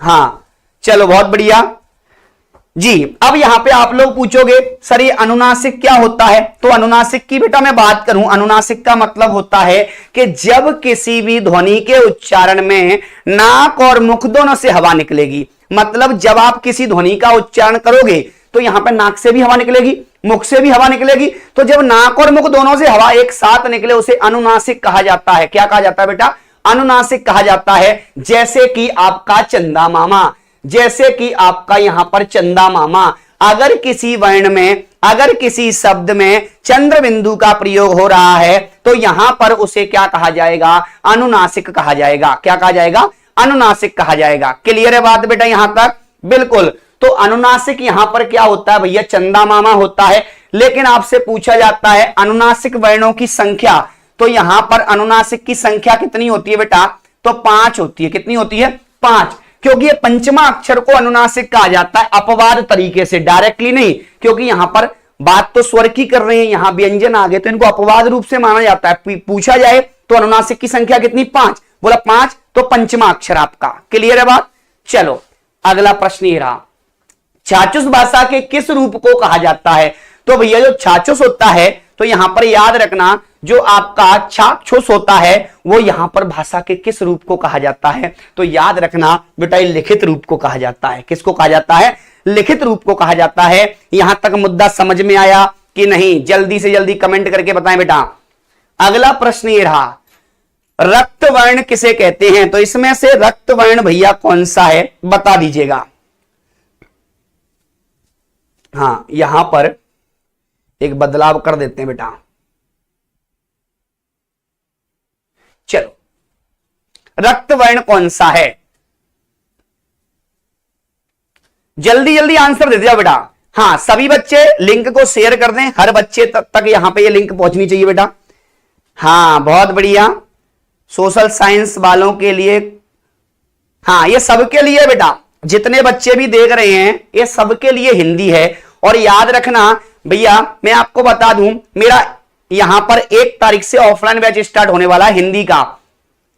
हाँ चलो बहुत बढ़िया जी। अब यहां पे आप लोग पूछोगे सर ये अनुनासिक क्या होता है, तो अनुनासिक की बेटा मैं बात करूं, अनुनासिक का मतलब होता है कि जब किसी भी ध्वनि के उच्चारण में नाक और मुख दोनों से हवा निकलेगी। मतलब जब आप किसी ध्वनि का उच्चारण करोगे तो यहां पे नाक से भी हवा निकलेगी, मुख से भी हवा निकलेगी। तो जब नाक और मुख दोनों से हवा एक साथ निकले उसे अनुनासिक कहा जाता है। क्या कहा जाता है बेटा, अनुनासिक कहा जाता है। जैसे कि आपका चंदा मामा, जैसे कि आपका यहां पर चंदा मामा। अगर किसी वर्ण में, अगर किसी शब्द में चंद्र बिंदु का प्रयोग हो रहा है तो यहां पर उसे क्या कहा जाएगा, अनुनासिक कहा जाएगा। क्या कहा जाएगा, अनुनासिक कहा जाएगा। क्लियर है बात बेटा यहां तक, बिल्कुल। तो अनुनासिक यहां पर क्या होता है भैया, चंदा मामा होता है। लेकिन आपसे पूछा जाता है अनुनासिक वर्णों की संख्या, तो यहां पर अनुनासिक की संख्या कितनी होती है बेटा, तो 5 होती है। कितनी होती है, 5। क्योंकि ये पंचमा अक्षर को अनुनासिक कहा जाता है, अपवाद तरीके से, डायरेक्टली नहीं। क्योंकि यहां पर बात तो स्वर की कर रहे हैं, यहां व्यंजन आ गए तो इनको अपवाद रूप से माना जाता है। पूछा जाए तो अनुनासिक की संख्या कितनी, 5। बोला 5 तो पंचमा अक्षर आपका। क्लियर है बात। चलो अगला प्रश्न ये रहा, छाछुस भाषा के किस रूप को कहा जाता है। तो भैया जो छाछुस होता है, तो यहां पर याद रखना जो आपका चाक्षुष होता है वो यहां पर भाषा के किस रूप को कहा जाता है, तो याद रखना बेटा लिखित रूप को कहा जाता है। किसको कहा जाता है, लिखित रूप को कहा जाता है। यहां तक मुद्दा समझ में आया कि नहीं, जल्दी से जल्दी कमेंट करके बताएं बेटा। अगला प्रश्न ये रहा, रक्त वर्ण किसे कहते हैं, तो इसमें से रक्त वर्ण भैया कौन सा है बता दीजिएगा। हाँ यहां पर एक बदलाव कर देते हैं बेटा। चलो रक्त वर्ण कौन सा है, जल्दी जल्दी आंसर दे दिया बेटा। हाँ सभी बच्चे लिंक को शेयर कर दें, हर बच्चे तक यहां पे ये लिंक पहुंचनी चाहिए बेटा। हाँ बहुत बढ़िया, सोशल साइंस वालों के लिए, हाँ ये सबके लिए बेटा, जितने बच्चे भी देख रहे हैं ये सबके लिए हिंदी है। और याद रखना भैया मैं आपको बता दूं, मेरा यहां पर 1 तारीख से ऑफलाइन बैच स्टार्ट होने वाला है हिंदी का।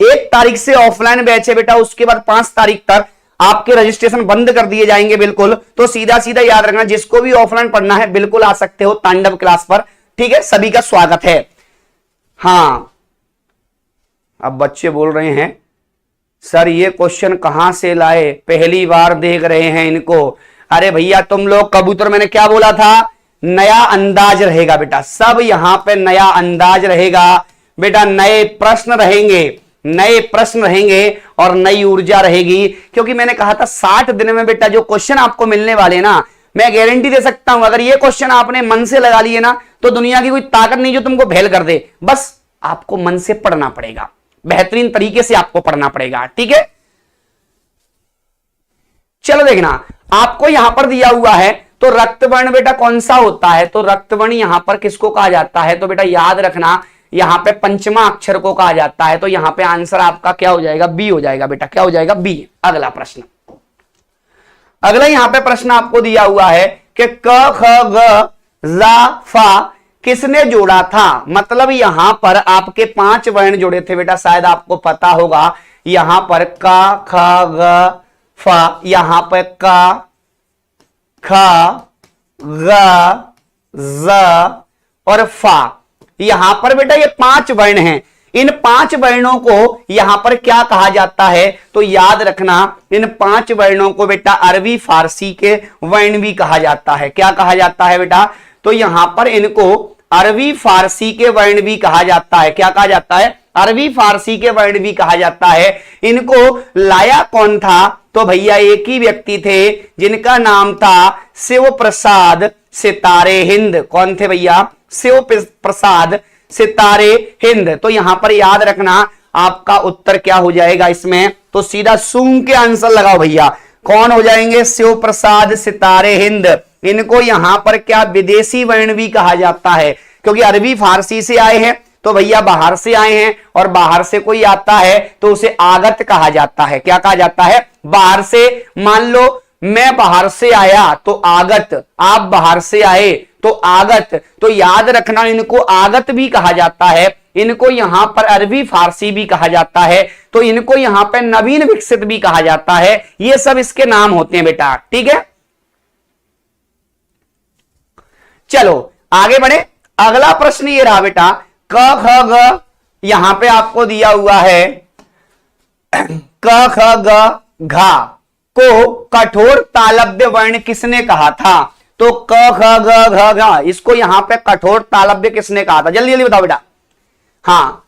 1 तारीख से ऑफलाइन बैच है बेटा, उसके बाद 5 तारीख तक आपके रजिस्ट्रेशन बंद कर दिए जाएंगे बिल्कुल। तो सीधा सीधा याद रखना, जिसको भी ऑफलाइन पढ़ना है बिल्कुल आ सकते हो तांडव क्लास पर, ठीक है। सभी का स्वागत है। हाँ अब बच्चे बोल रहे हैं सर ये क्वेश्चन कहां से लाए, पहली बार देख रहे हैं इनको। अरे भैया तुम लोग कबूतर, मैंने क्या बोला था, नया अंदाज रहेगा बेटा, सब यहां पे नया अंदाज रहेगा बेटा, नए प्रश्न रहेंगे, नए प्रश्न रहेंगे और नई ऊर्जा रहेगी। क्योंकि मैंने कहा था 60 दिन में बेटा जो क्वेश्चन आपको मिलने वाले ना, मैं गारंटी दे सकता हूं, अगर ये क्वेश्चन आपने मन से लगा लिए ना तो दुनिया की कोई ताकत नहीं जो तुमको फेल कर दे। बस आपको मन से पढ़ना पड़ेगा, बेहतरीन तरीके से आपको पढ़ना पड़ेगा, ठीक है। चलो देखना, आपको यहां पर दिया हुआ है तो रक्तवर्ण बेटा कौन सा होता है, तो रक्तवर्ण यहां पर किसको कहा जाता है, तो बेटा याद रखना यहां पे पंचमा अक्षर को कहा जाता है। तो यहां पे आंसर आपका क्या हो जाएगा, बी हो जाएगा बेटा, क्या हो जाएगा, बी। अगला प्रश्न, अगला यहां पे प्रश्न आपको दिया हुआ है कि क ख ग ज़ फा किसने जोड़ा था। मतलब यहां पर आपके 5 वर्ण जोड़े थे बेटा, शायद आपको पता होगा। यहां पर क ख ग फा, यहां पर क ख ग ज़ और फा, यहां पर बेटा ये 5 वर्ण हैं। इन 5 वर्णों को यहां पर क्या कहा जाता है, तो याद रखना इन 5 वर्णों को बेटा अरबी फारसी के वर्ण भी कहा जाता है। क्या कहा जाता है बेटा, तो यहां पर इनको अरबी फारसी के वर्ण भी कहा जाता है। क्या कहा जाता है, अरबी फारसी के वर्ण भी कहा जाता है। इनको लाया कौन था, तो भैया एक ही व्यक्ति थे जिनका नाम था शिव प्रसाद सितारे हिंद। कौन थे भैया, शिव प्रसाद सितारे हिंद। तो यहां पर याद रखना आपका उत्तर क्या हो जाएगा इसमें, तो सीधा सूम के आंसर लगाओ भैया, कौन हो जाएंगे, शिव प्रसाद सितारे हिंद। इनको यहां पर क्या विदेशी वर्ण भी कहा जाता है, क्योंकि अरबी फारसी से आए हैं तो भैया बाहर से आए हैं, और बाहर से कोई आता है तो उसे आगत कहा जाता है। क्या कहा जाता है, बाहर से। मान लो मैं बाहर से आया तो आगत, आप बाहर से आए तो आगत। तो याद रखना इनको आगत भी कहा जाता है, इनको यहां पर अरबी फारसी भी कहा जाता है, तो इनको यहां पर नवीन विकसित भी कहा जाता है। ये सब इसके नाम होते हैं बेटा, ठीक है। चलो आगे बढ़े, अगला प्रश्न ये रहा बेटा, क ख ग यहां पे आपको दिया हुआ है, क ख ग घा को कठोर तालव्य वर्ण किसने कहा था, तो क ख ग घ घा इसको यहां पे कठोर तालव्य किसने कहा था, जल्दी जल्दी बताओ बेटा। हाँ,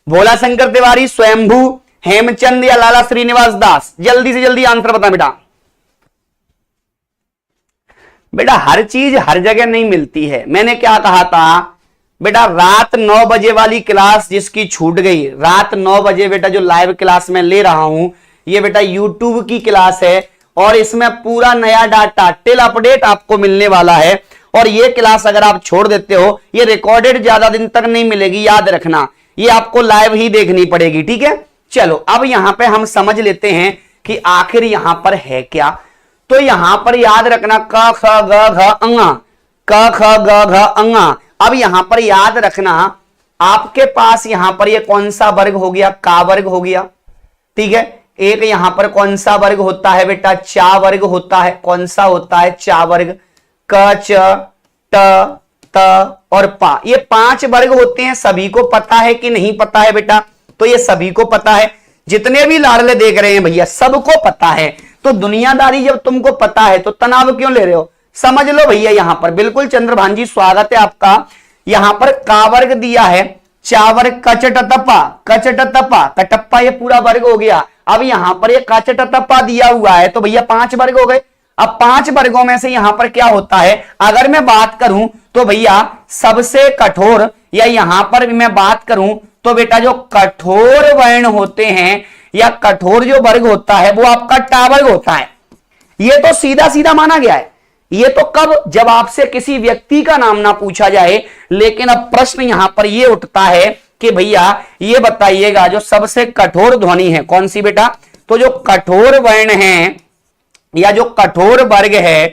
भोला शंकर तिवारी, स्वयंभू, हेमचंद या लाला श्रीनिवास दास, जल्दी से जल्दी आंसर बता बेटा। बेटा हर चीज हर जगह नहीं मिलती है। मैंने क्या कहा था बेटा, रात 9 बजे वाली क्लास जिसकी छूट गई, रात 9 बजे बेटा जो लाइव क्लास में ले रहा हूं, ये बेटा यूट्यूब की क्लास है और इसमें पूरा नया डाटा टिल अपडेट आपको मिलने वाला है। और ये क्लास अगर आप छोड़ देते हो, ये रिकॉर्डेड ज्यादा दिन तक नहीं मिलेगी, याद रखना, ये आपको लाइव ही देखनी पड़ेगी, ठीक है। चलो अब यहां पे हम समझ लेते हैं कि आखिर यहां पर है क्या। तो यहां पर याद रखना क ख ग घ अंगा, क ख ग घ अंगा। अब यहां पर याद रखना आपके पास यहां पर ये कौन सा वर्ग हो गया, का वर्ग हो गया, ठीक है। एक यहां पर कौन सा वर्ग होता है बेटा, चा वर्ग होता है। कौन सा होता है, चा वर्ग। क च ट त और पा, ये 5 वर्ग होते हैं। सभी को पता है कि नहीं पता है बेटा, तो ये सभी को पता है, जितने भी लाडले देख रहे हैं भैया सबको पता है। तो दुनियादारी जब तुमको पता है तो तनाव क्यों ले रहे हो, समझ लो भैया। यहां पर बिल्कुल चंद्रभान जी स्वागत है आपका। यहां पर का वर्ग दिया है, चा वर्ग, कचटतपा, कचटतपा, कटप्पा, ये पूरा वर्ग हो गया। अब यहां पर ये कचटतपा दिया हुआ है तो भैया 5 वर्ग हो गए। अब 5 वर्गों में से यहां पर क्या होता है, अगर मैं बात करूं तो भैया सबसे कठोर, या यहां पर भी मैं बात करूं तो बेटा जो कठोर वर्ण होते हैं या कठोर जो वर्ग होता है वो आपका टा वर्ग होता है। ये तो सीधा सीधा माना गया है। ये तो कब, जब आपसे किसी व्यक्ति का नाम ना पूछा जाए। लेकिन अब प्रश्न यहां पर ये उठता है कि भैया ये बताइएगा जो सबसे कठोर ध्वनि है कौन सी बेटा, तो जो कठोर वर्ण है या जो कठोर वर्ग है,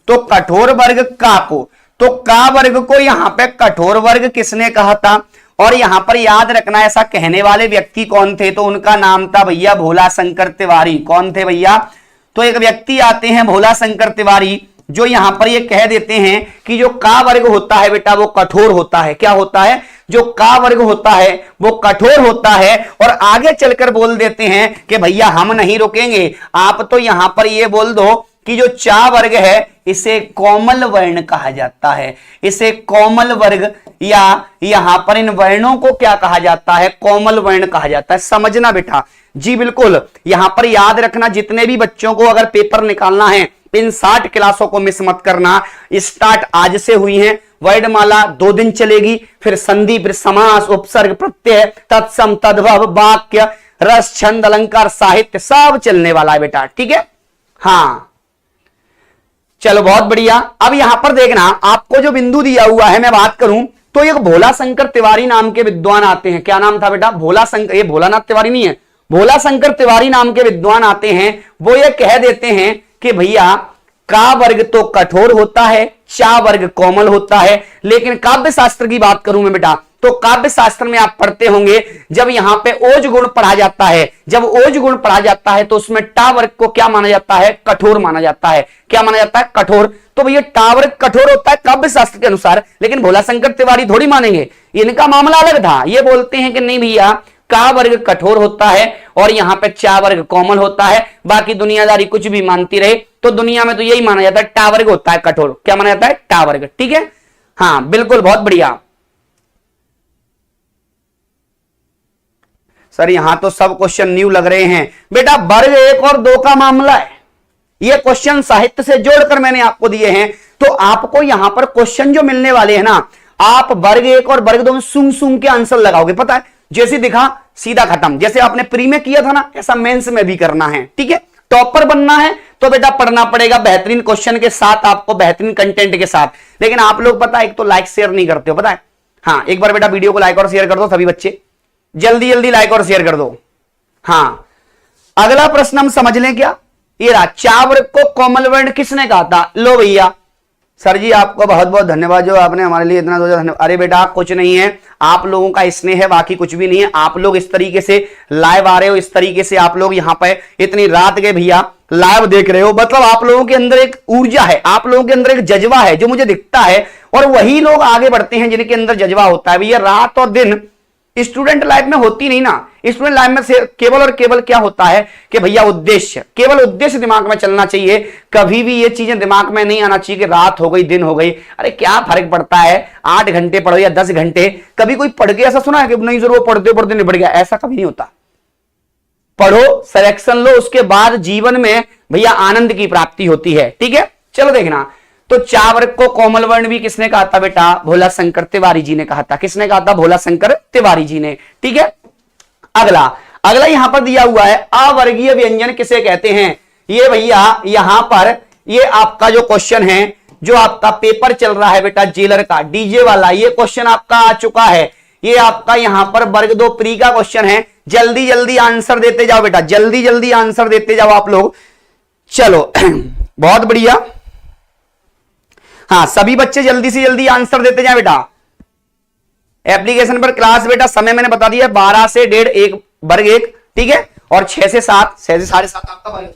तो कठोर वर्ग का को, तो का वर्ग को यहां पे कठोर वर्ग किसने कहा था। और यहां पर याद रखना ऐसा कहने वाले व्यक्ति कौन थे, तो उनका नाम था भैया भोला शंकर तिवारी। कौन थे भैया, तो एक व्यक्ति आते हैं भोला शंकर तिवारी जो यहां पर ये कह देते हैं कि जो का वर्ग होता है बेटा वो कठोर होता है। क्या होता है, जो का वर्ग होता है वो कठोर होता है। और आगे चलकर बोल देते हैं कि भैया हम नहीं रुकेंगे, आप तो यहां पर ये बोल दो कि जो चा वर्ग है इसे कोमल वर्ण कहा जाता है, इसे कोमल वर्ग या यहां पर इन वर्णों को क्या कहा जाता है, कोमल वर्ण कहा जाता है। समझना बेटा, जी बिल्कुल, यहां पर याद रखना, जितने भी बच्चों को अगर पेपर निकालना है इन 60 क्लासों को मिस मत करना। स्टार्ट आज से हुई है, वर्णमाला 2 दिन चलेगी, फिर संधि, फिर समास, उपसर्ग, प्रत्यय, तत्सम, तद्भव, वाक्य, रस, छंद, अलंकार, साहित्य सब चलने वाला है बेटा, ठीक है। हाँ चलो बहुत बढ़िया। अब यहां पर देखना, आपको जो बिंदु दिया हुआ है मैं बात करूं तो एक भोला शंकर तिवारी नाम के विद्वान आते हैं। क्या नाम था बेटा? भोला शंकर, ये भोलानाथ तिवारी नहीं है, भोला शंकर तिवारी नाम के विद्वान आते हैं। वो ये कह देते हैं कि भैया का वर्ग तो कठोर होता है, चा वर्ग कोमल होता है। लेकिन काव्य शास्त्र की बात करूं मैं बेटा, तो काव्य शास्त्र में आप पढ़ते होंगे जब यहां पे ओज गुण पढ़ा जाता है, जब ओज गुण पढ़ा जाता है तो उसमें टा वर्ग को क्या माना जाता है? कठोर माना जाता है। क्या माना जाता है? कठोर। तो भैया टा वर्ग कठोर होता है काव्य शास्त्र के अनुसार, लेकिन भोला शंकर तिवारी थोड़ी मानेंगे, इनका मामला अलग था। ये बोलते हैं कि नहीं भैया का वर्ग कठोर होता है और यहां पे चा वर्ग कोमल होता है। बाकी दुनियादारी कुछ भी मानती रहे, तो दुनिया में तो यही माना जाता है टा वर्ग होता है कठोर। क्या माना जाता है? टा वर्ग, ठीक है। हाँ बिल्कुल, बहुत बढ़िया सर, यहां तो सब क्वेश्चन न्यू लग रहे हैं बेटा। वर्ग 1 और 2 का मामला है, ये क्वेश्चन साहित्य से जोड़कर मैंने आपको दिए हैं। तो आपको यहां पर क्वेश्चन जो मिलने वाले हैं ना, आप वर्ग 1 और वर्ग 2 में सूंघ सूंघ के आंसर लगाओगे, पता है, जैसे दिखा सीधा खत्म। जैसे आपने प्री में किया था ना, ऐसा मेंस में भी करना है, ठीक है। टॉपर बनना है तो बेटा पढ़ना पड़ेगा बेहतरीन क्वेश्चन के साथ, आपको बेहतरीन कंटेंट के साथ। लेकिन आप लोग पता है एक तो लाइक शेयर नहीं करते हो, पता है। हाँ एक बार बेटा वीडियो को लाइक और शेयर कर दो सभी बच्चे, जल्दी जल्दी लाइक और शेयर कर दो। हाँ अगला प्रश्न हम समझ लें क्या। ये रहा, चा वर्ग को कोमल वर्ण किसने कहा था? लो भैया सर जी आपको बहुत बहुत धन्यवाद जो आपने हमारे लिए इतना धन्यवाद। अरे बेटा कुछ नहीं है, आप लोगों का स्नेह है, बाकी कुछ भी नहीं है। आप लोग इस तरीके से लाइव आ रहे हो, इस तरीके से आप लोग यहाँ पे इतनी रात के भैया लाइव देख रहे हो, मतलब आप लोगों के अंदर एक ऊर्जा है, आप लोगों के अंदर एक जज्बा है जो मुझे दिखता है। और वही लोग आगे बढ़ते हैं जिनके अंदर जज्बा होता है। भैया रात और दिन स्टूडेंट लाइफ में होती नहीं ना, स्टूडेंट लाइफ में से केवल और केवल क्या होता है कि भैया उद्देश्य, केवल उद्देश्य दिमाग में चलना चाहिए। कभी भी ये चीजें दिमाग में नहीं आना चाहिए कि रात हो गई दिन हो गई, अरे क्या फर्क पड़ता है, 8 घंटे पढ़ो या 10 घंटे। कभी कोई पढ़ के ऐसा सुना है कि नहीं जरूर पढ़ते पढ़ते निपट गया? ऐसा कभी नहीं होता। पढ़ो, सिलेक्शन लो, उसके बाद जीवन में भैया आनंद की प्राप्ति होती है, ठीक है। चलो देखना, तो चा वर्ग को कोमल वर्ण भी किसने कहा था बेटा? भोला शंकर तिवारी जी ने कहा था। किसने कहा था? भोला शंकर तिवारी जी ने, ठीक है। अगला अगला यहां पर दिया हुआ है, अवर्गीय व्यंजन किसे कहते हैं? ये भैया यहां पर ये आपका जो क्वेश्चन है, जो आपका पेपर चल रहा है बेटा जेलर का, डीजे वाला, ये क्वेश्चन आपका आ चुका है। ये आपका यहां पर वर्ग 2 प्री का क्वेश्चन है। जल्दी जल्दी आंसर देते जाओ बेटा, जल्दी जल्दी आंसर देते जाओ आप लोग। चलो बहुत बढ़िया। हाँ सभी बच्चे जल्दी से जल्दी आंसर देते जाए बेटा। एप्लीकेशन पर क्लास बेटा समय मैंने बता दिया, 12 से 1:30 1 वर्ग 1, ठीक है। और 6 से 7, 6 से 7:30 आपका वर्ग।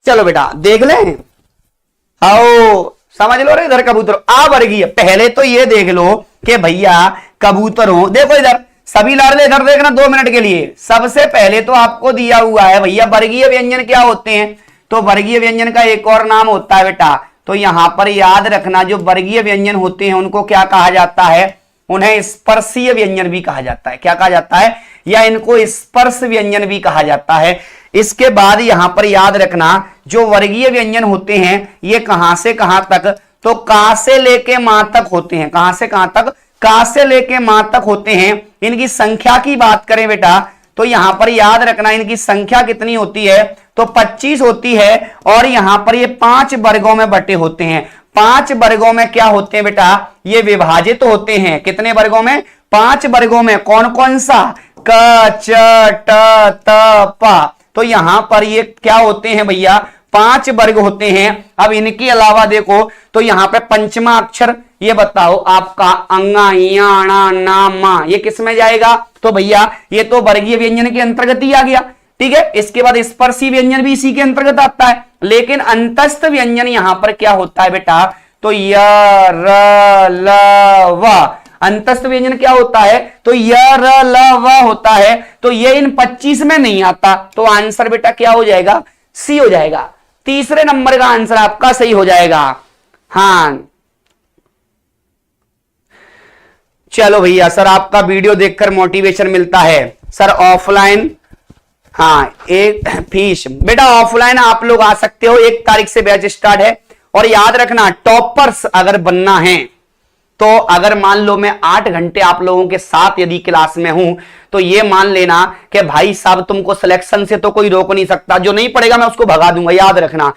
चलो बेटा देख ले, आओ समझ लो रे। इधर कबूतर अवर्गीय, पहले तो ये देख लो कि भैया कबूतरों, देखो इधर सभी लाडले इधर देखना 2 मिनट के लिए। सबसे पहले तो आपको दिया हुआ है भैया वर्गीय व्यंजन क्या होते हैं। तो वर्गीय व्यंजन का एक और नाम होता है बेटा, तो यहां पर याद रखना जो वर्गीय व्यंजन होते हैं उनको क्या कहा जाता है? उन्हें स्पर्शीय व्यंजन भी कहा जाता है। क्या कहा जाता है? या इनको स्पर्श व्यंजन भी कहा जाता है। इसके बाद यहां पर याद रखना जो वर्गीय व्यंजन होते हैं ये कहां से कहां तक? तो का से लेके मां तक होते हैं। कहां से कहां तक? का से लेके मां तक होते हैं। इनकी संख्या की बात करें बेटा तो यहां पर याद रखना इनकी संख्या कितनी होती है? तो 25 होती है। और यहां पर ये 5 वर्गों में बटे होते हैं। 5 वर्गों में क्या होते हैं बेटा? ये विभाजित होते हैं। कितने वर्गों में? 5 वर्गों में। कौन कौन सा? क च ट त प। तो यहां पर ये क्या होते हैं भैया? 5 वर्ग होते हैं। अब इनके अलावा देखो तो यहां पे पंचमा अक्षर, ये बताओ आपका अंगा याणा ना मा, ये किस में जाएगा? तो भैया ये तो वर्गीय व्यंजन के अंतर्गत ही आ गया। ठीक है, इसके बाद स्पर्शी व्यंजन भी इसी के अंतर्गत आता है, लेकिन अंतस्थ व्यंजन यहां पर क्या होता है बेटा, तो य र ल व, अंतस्थ व्यंजन क्या होता है, तो य र ल व होता है। तो ये इन 25 में नहीं आता, तो आंसर बेटा क्या हो जाएगा, सी हो जाएगा। तीसरे नंबर का आंसर आपका सही हो जाएगा। हाँ चलो भैया, सर आपका वीडियो देखकर मोटिवेशन मिलता है। सर ऑफलाइन, हाँ एक फीस बेटा ऑफलाइन आप लोग आ सकते हो, 1 तारीख से बैच स्टार्ट है। और याद रखना टॉपर्स अगर बनना है तो अगर मान लो मैं 8 घंटे आप लोगों के साथ यदि क्लास में हूं तो ये मान लेना कि भाई साहब तुमको सिलेक्शन से तो कोई रोक नहीं सकता, जो नहीं पढ़ेगा मैं उसको भगा दूंगा। याद रखना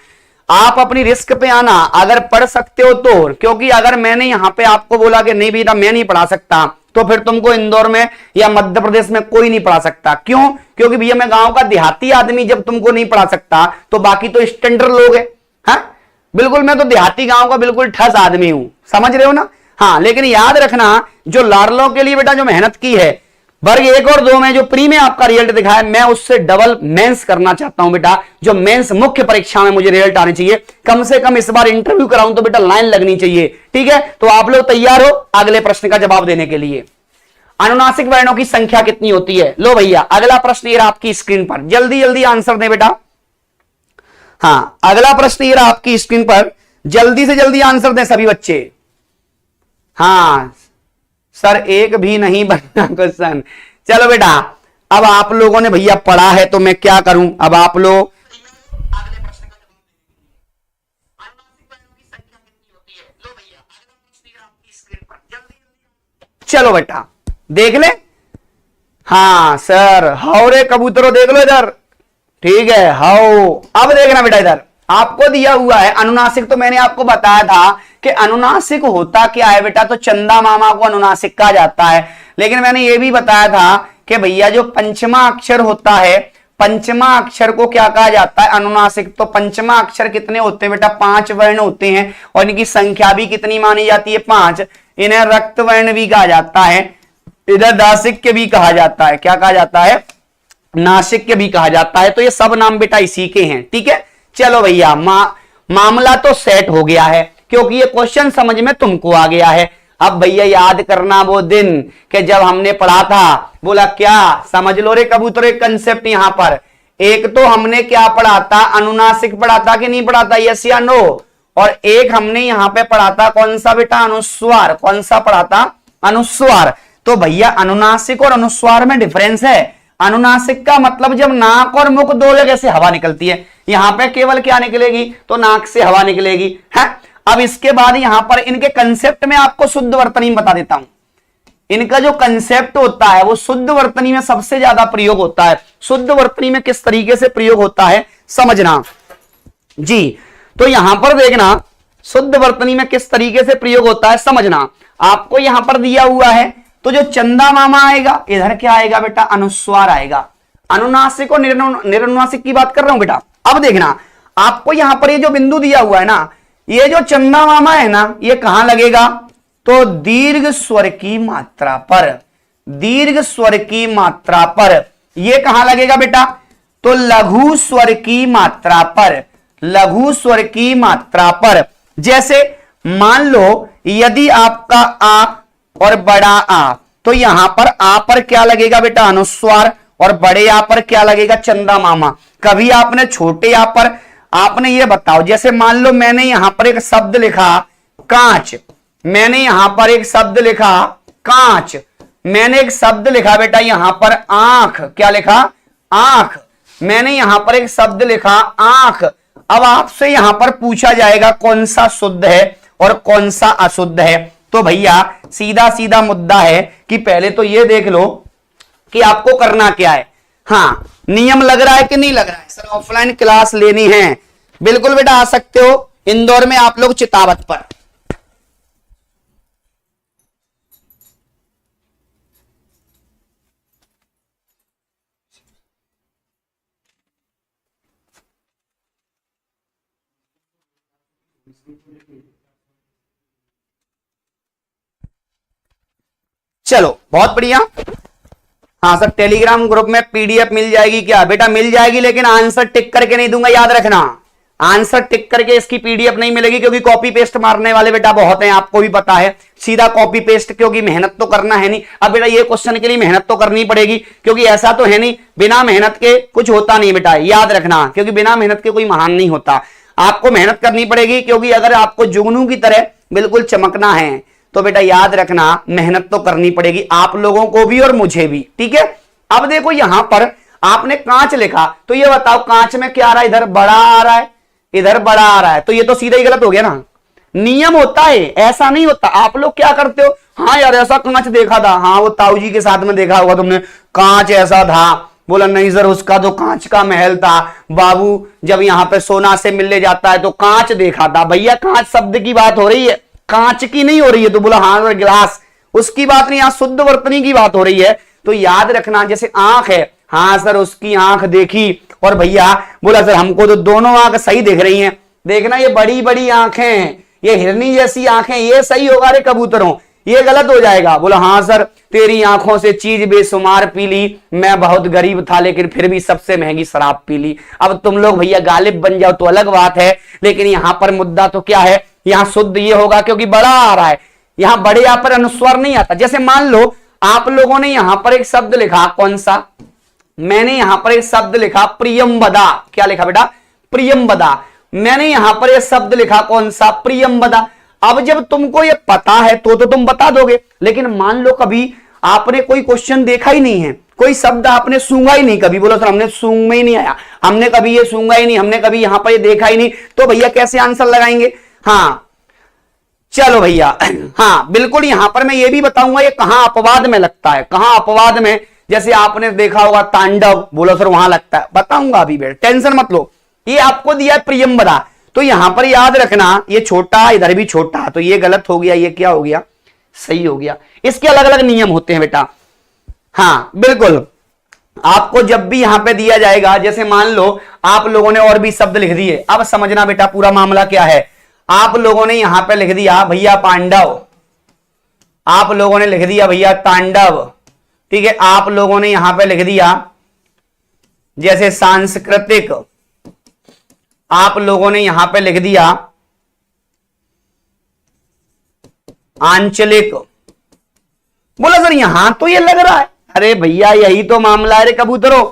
आप अपनी रिस्क पे आना, अगर पढ़ सकते हो तो, क्योंकि अगर मैंने यहां पे आपको बोला कि नहीं बेटा मैं नहीं पढ़ा सकता, तो फिर तुमको इंदौर में या मध्य प्रदेश में कोई नहीं पढ़ा सकता। क्यों? क्योंकि भैया मैं गांव का देहाती आदमी जब तुमको नहीं पढ़ा सकता तो बाकी तो स्टैंडर्ड लोग है। हाँ बिल्कुल, मैं तो देहाती गांव का बिल्कुल ठस आदमी हूं, समझ रहे हो ना। हाँ लेकिन याद रखना जो लाडलों के लिए बेटा जो मेहनत की है वर्ग 1 और 2 में जो प्री में आपका रिजल्ट दिखा है, मैं उससे डबल मेंस करना चाहता हूं बेटा। जो मेंस मुख्य परीक्षा में मुझे रिजल्ट आने चाहिए, कम से कम इस बार इंटरव्यू कराऊं तो बेटा लाइन लगनी चाहिए। ठीक है, तो आप लोग तैयार हो अगले प्रश्न का जवाब देने के लिए। अनुनासिक वर्णों की संख्या कितनी होती है? लो भैया अगला प्रश्न ये आपकी स्क्रीन पर, जल्दी जल्दी आंसर दें बेटा। हाँ अगला प्रश्न ये आपकी स्क्रीन पर, जल्दी से जल्दी आंसर दें सभी बच्चे। हाँ सर एक भी नहीं बनना क्वेश्चन। चलो बेटा अब आप लोगों ने भैया पढ़ा है तो मैं क्या करूं, अब आप लोग अगले प्रश्न का जवाब दें। अनुनासिक वर्णों की संख्या कितनी होती है? लो भैया अगला प्रश्न आपकी स्क्रीन पर, जल्दी जल्दी। चलो बेटा देख ले। हाँ सर हाउ रे कबूतरों देख लो इधर, ठीक है हाउ। अब देखना बेटा इधर आपको दिया हुआ है अनुनासिक, तो मैंने आपको बताया था कि अनुनासिक होता क्या है बेटा, तो चंदा मामा को अनुनासिक कहा जाता है। लेकिन मैंने यह भी बताया था कि भैया जो पंचमा अक्षर होता है, पंचमा अक्षर को क्या कहा जाता है, अनुनासिक। तो पंचमा अक्षर कितने होते हैं बेटा, 5 वर्ण होते हैं और इनकी संख्या भी कितनी मानी जाती है, 5। इन्हें रक्त वर्ण भी कहा जाता है, इधर नासिक के भी कहा जाता है, क्या कहा जाता है, नासिक के भी कहा जाता है। तो ये सब नाम बेटा इसी के हैं। ठीक है चलो भैया मामला तो सेट हो गया है, क्योंकि ये क्वेश्चन समझ में तुमको आ गया है। अब भैया याद करना वो दिन कि जब हमने पढ़ा था, बोला क्या, समझ लो रे कबूतर एक कंसेप्ट यहां पर। एक तो हमने क्या पढ़ा था, अनुनासिक पढ़ा था कि नहीं पढ़ा था, यस या नो। और एक हमने यहां पे पढ़ा था कौन सा बेटा, अनुस्वार। कौन सा पढ़ा था, अनुस्वार। तो भैया अनुनासिक और अनुस्वार में डिफरेंस है। अनुनासिक का मतलब जब नाक और मुख दो जगह से हवा निकलती है, यहां पे केवल क्या निकलेगी, तो नाक से हवा निकलेगी है। अब इसके बाद यहां पर इनके कंसेप्ट में आपको शुद्ध वर्तनी में बता देता हूं। इनका जो कंसेप्ट होता है वो शुद्ध वर्तनी में सबसे ज्यादा प्रयोग होता है। शुद्ध वर्तनी में किस तरीके से प्रयोग होता है समझना जी। तो यहां पर देखना शुद्ध वर्तनी में किस तरीके से प्रयोग होता है समझना। आपको यहां पर दिया हुआ है, तो जो चंदा मामा आएगा इधर क्या आएगा बेटा, अनुस्वार आएगा। अनुनासिक और निरनुनासिक की बात कर रहा हूं बेटा। अब देखना आपको यहां पर ये जो बिंदु दिया हुआ है ना, ये जो चंदा मामा है ना, ये कहां लगेगा, तो दीर्घ स्वर की मात्रा पर। दीर्घ स्वर की मात्रा पर ये कहां लगेगा बेटा, तो लघु स्वर की मात्रा पर। लघु स्वर की मात्रा पर, जैसे मान लो यदि आपका आ और बड़ा आ, तो यहां पर आ पर क्या लगेगा बेटा, अनुस्वार, और बड़े आ पर क्या लगेगा, चंदा मामा। कभी आपने छोटे आ पर, आपने ये बताओ, जैसे मान लो मैंने यहां पर एक शब्द लिखा कांच, मैंने यहां पर एक शब्द लिखा कांच, मैंने एक शब्द लिखा बेटा यहां पर आंख, क्या लिखा, आंख। मैंने यहां पर एक शब्द लिखा आंख। अब आपसे यहां पर पूछा जाएगा कौन सा शुद्ध है और कौन सा अशुद्ध है। तो भैया सीधा सीधा मुद्दा है कि पहले तो ये देख लो कि आपको करना क्या है। हाँ नियम लग रहा है कि नहीं लग रहा है, सर ऑफलाइन क्लास लेनी है, बिल्कुल बेटा आ सकते हो इंदौर में आप लोग चितावत पर। चलो बहुत बढ़िया। हाँ सर, टेलीग्राम ग्रुप में पीडीएफ मिल जाएगी क्या? बेटा मिल जाएगी, लेकिन आंसर टिक करके नहीं दूंगा, याद रखना। आंसर टिक करके इसकी पीडीएफ नहीं मिलेगी, क्योंकि कॉपी पेस्ट मारने वाले बेटा बहुत हैं, आपको भी पता है। सीधा कॉपी पेस्ट, क्योंकि मेहनत तो करना है नहीं। अब बेटा ये क्वेश्चन के लिए मेहनत तो करनी पड़ेगी, क्योंकि ऐसा तो है नहीं बिना मेहनत के कुछ होता नहीं बेटा, याद रखना, क्योंकि बिना मेहनत के कोई महान नहीं होता। आपको मेहनत करनी पड़ेगी, क्योंकि अगर आपको जुगनू की तरह बिल्कुल चमकना है तो बेटा याद रखना मेहनत तो करनी पड़ेगी, आप लोगों को भी और मुझे भी, ठीक है। अब देखो यहां पर आपने कांच लिखा, तो ये बताओ कांच में क्या आ रहा है? इधर बड़ा आ रहा है, इधर बड़ा आ रहा है, तो ये तो सीधा ही गलत हो गया ना। नियम होता है, ऐसा नहीं होता। आप लोग क्या करते हो, हाँ यार ऐसा कांच देखा था, हाँ वो ताऊ जी के साथ में देखा होगा तुमने, कांच ऐसा था। बोला नहीं सर, उसका तो कांच का महल था, बाबू जब यहाँ पे सोना से मिलने जाता है तो कांच देखा था। भैया कांच शब्द की बात हो रही है, कांच की नहीं हो रही है। तो बोला हाँ सर गिलास, उसकी बात नहीं, यहाँ शुद्ध वर्तनी की बात हो रही है। तो याद रखना, जैसे आंख है, हाँ सर उसकी आंख देखी, और भैया बोला सर हमको तो दोनों आंख सही दिख रही हैं। देखना ये बड़ी बड़ी आंखें हैं, ये हिरनी जैसी आंखें, ये सही होगा रे कबूतरों, ये गलत हो जाएगा। बोला हाँ सर तेरी आंखों से चीज बेशुमार पी ली, मैं बहुत गरीब था लेकिन फिर भी सबसे महंगी शराब पी ली। अब तुम लोग भैया गालिब बन जाओ तो अलग बात है, लेकिन यहां पर मुद्दा तो क्या है, यहां शुद्ध ये होगा क्योंकि बड़ा आ रहा है, यहां बड़े यहां पर अनुस्वार नहीं आता। जैसे मान लो आप लोगों ने यहां पर एक शब्द लिखा, कौन सा? मैंने यहां पर एक शब्द लिखा प्रियंबदा। क्या लिखा बेटा? प्रियंबदा। मैंने यहां पर एक शब्द लिखा, कौन सा? प्रियंबदा। अब जब तुमको ये पता है तो तुम बता दोगे, लेकिन मान लो कभी आपने कोई क्वेश्चन देखा ही नहीं है, कोई शब्द आपने सूंघा ही नहीं कभी, बोलो सर हमने सूंघ में ही नहीं आया, हमने कभी ये सूंघा ही नहीं, हमने कभी यहां पर ये देखा ही नहीं, तो भैया कैसे आंसर लगाएंगे? हाँ चलो भैया, हाँ बिल्कुल, यहां पर मैं ये भी बताऊंगा ये कहां अपवाद में लगता है, कहां अपवाद में। जैसे आपने देखा होगा तांडव, बोलो सर वहां लगता है, बताऊंगा अभी बेटा, टेंशन मत लो। ये आपको दिया है प्रियंबदा, तो यहां पर याद रखना ये छोटा, इधर भी छोटा, तो ये गलत हो गया, ये क्या हो गया? सही हो गया। इसके अलग अलग नियम होते हैं बेटा। हाँ बिल्कुल, आपको जब भी यहां पे दिया जाएगा, जैसे मान लो आप लोगों ने और भी शब्द लिख दिए, अब समझना बेटा पूरा मामला क्या है। आप लोगों ने यहां पे लिख दिया भैया पांडव, आप लोगों ने लिख दिया भैया तांडव, ठीक है। आप लोगों ने यहां पे लिख दिया जैसे सांस्कृतिक, आप लोगों ने यहां पे लिख दिया आंचलिक। बोला सर यहां तो ये लग रहा है, अरे भैया यही तो मामला है रे कबूतरों,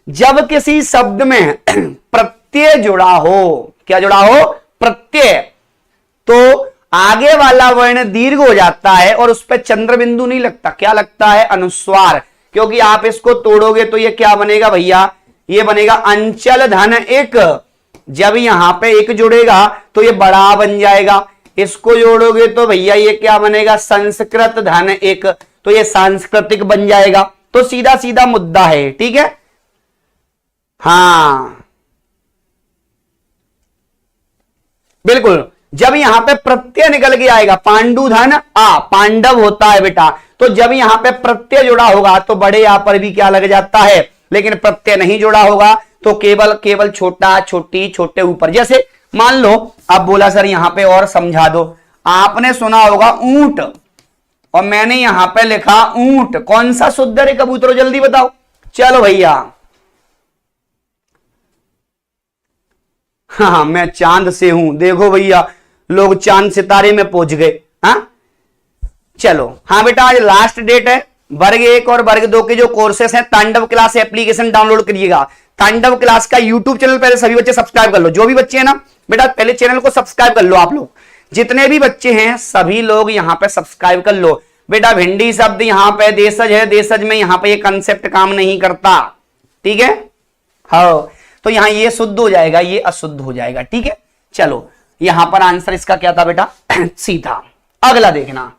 जब किसी शब्द में प्रत्यय जुड़ा हो, क्या जुड़ा हो? प्रत्यय, तो आगे वाला वर्ण दीर्घ हो जाता है और उस पर चंद्र बिंदु नहीं लगता, क्या लगता है? अनुस्वार। क्योंकि आप इसको तोड़ोगे तो ये क्या बनेगा भैया? ये बनेगा अंचल धन एक। जब यहां पे एक जुड़ेगा तो ये बड़ा बन जाएगा, इसको जोड़ोगे तो भैया ये क्या बनेगा? संस्कृत धन एक, तो ये सांस्कृतिक बन जाएगा। तो सीधा सीधा मुद्दा है, ठीक है। हाँ बिल्कुल, जब यहां पे प्रत्यय निकल के आएगा, पांडु धन आ, पांडव होता है बेटा, तो जब यहां पे प्रत्यय जुड़ा होगा तो बड़े यहां पर भी क्या लग जाता है, लेकिन प्रत्यय नहीं जुड़ा होगा तो केवल केवल छोटा, छोटी, छोटे ऊपर। जैसे मान लो अब बोला सर यहां पे और समझा दो, आपने सुना होगा ऊंट, और मैंने यहां पे लिखा ऊंट, कौन सा शुद्ध है कबूतरों? जल्दी बताओ। चलो भैया, हाँ मैं चांद से हूं, देखो भैया लोग चांद सितारे में पहुंच गए। हाँ चलो, हाँ बेटा आज लास्ट डेट है, वर्ग 1 और वर्ग 2 के जो कोर्सेस हैं, तांडव क्लास एप्लीकेशन डाउनलोड करिएगा। तांडव क्लास का यूट्यूब चैनल पहले सभी बच्चे सब्सक्राइब कर लो, जो भी बच्चे हैं ना बेटा पहले चैनल को सब्सक्राइब कर लो। आप लोग जितने भी बच्चे हैं सभी लोग यहां पे सब्सक्राइब कर लो बेटा। भिंडी शब्द यहां पे देशज है, देशज में यहां पे ये कंसेप्ट काम नहीं करता, ठीक है। हाँ तो यहां ये शुद्ध हो जाएगा, ये अशुद्ध हो जाएगा, ठीक है। चलो यहां पर आंसर इसका क्या था बेटा? सीधा। अगला देखना,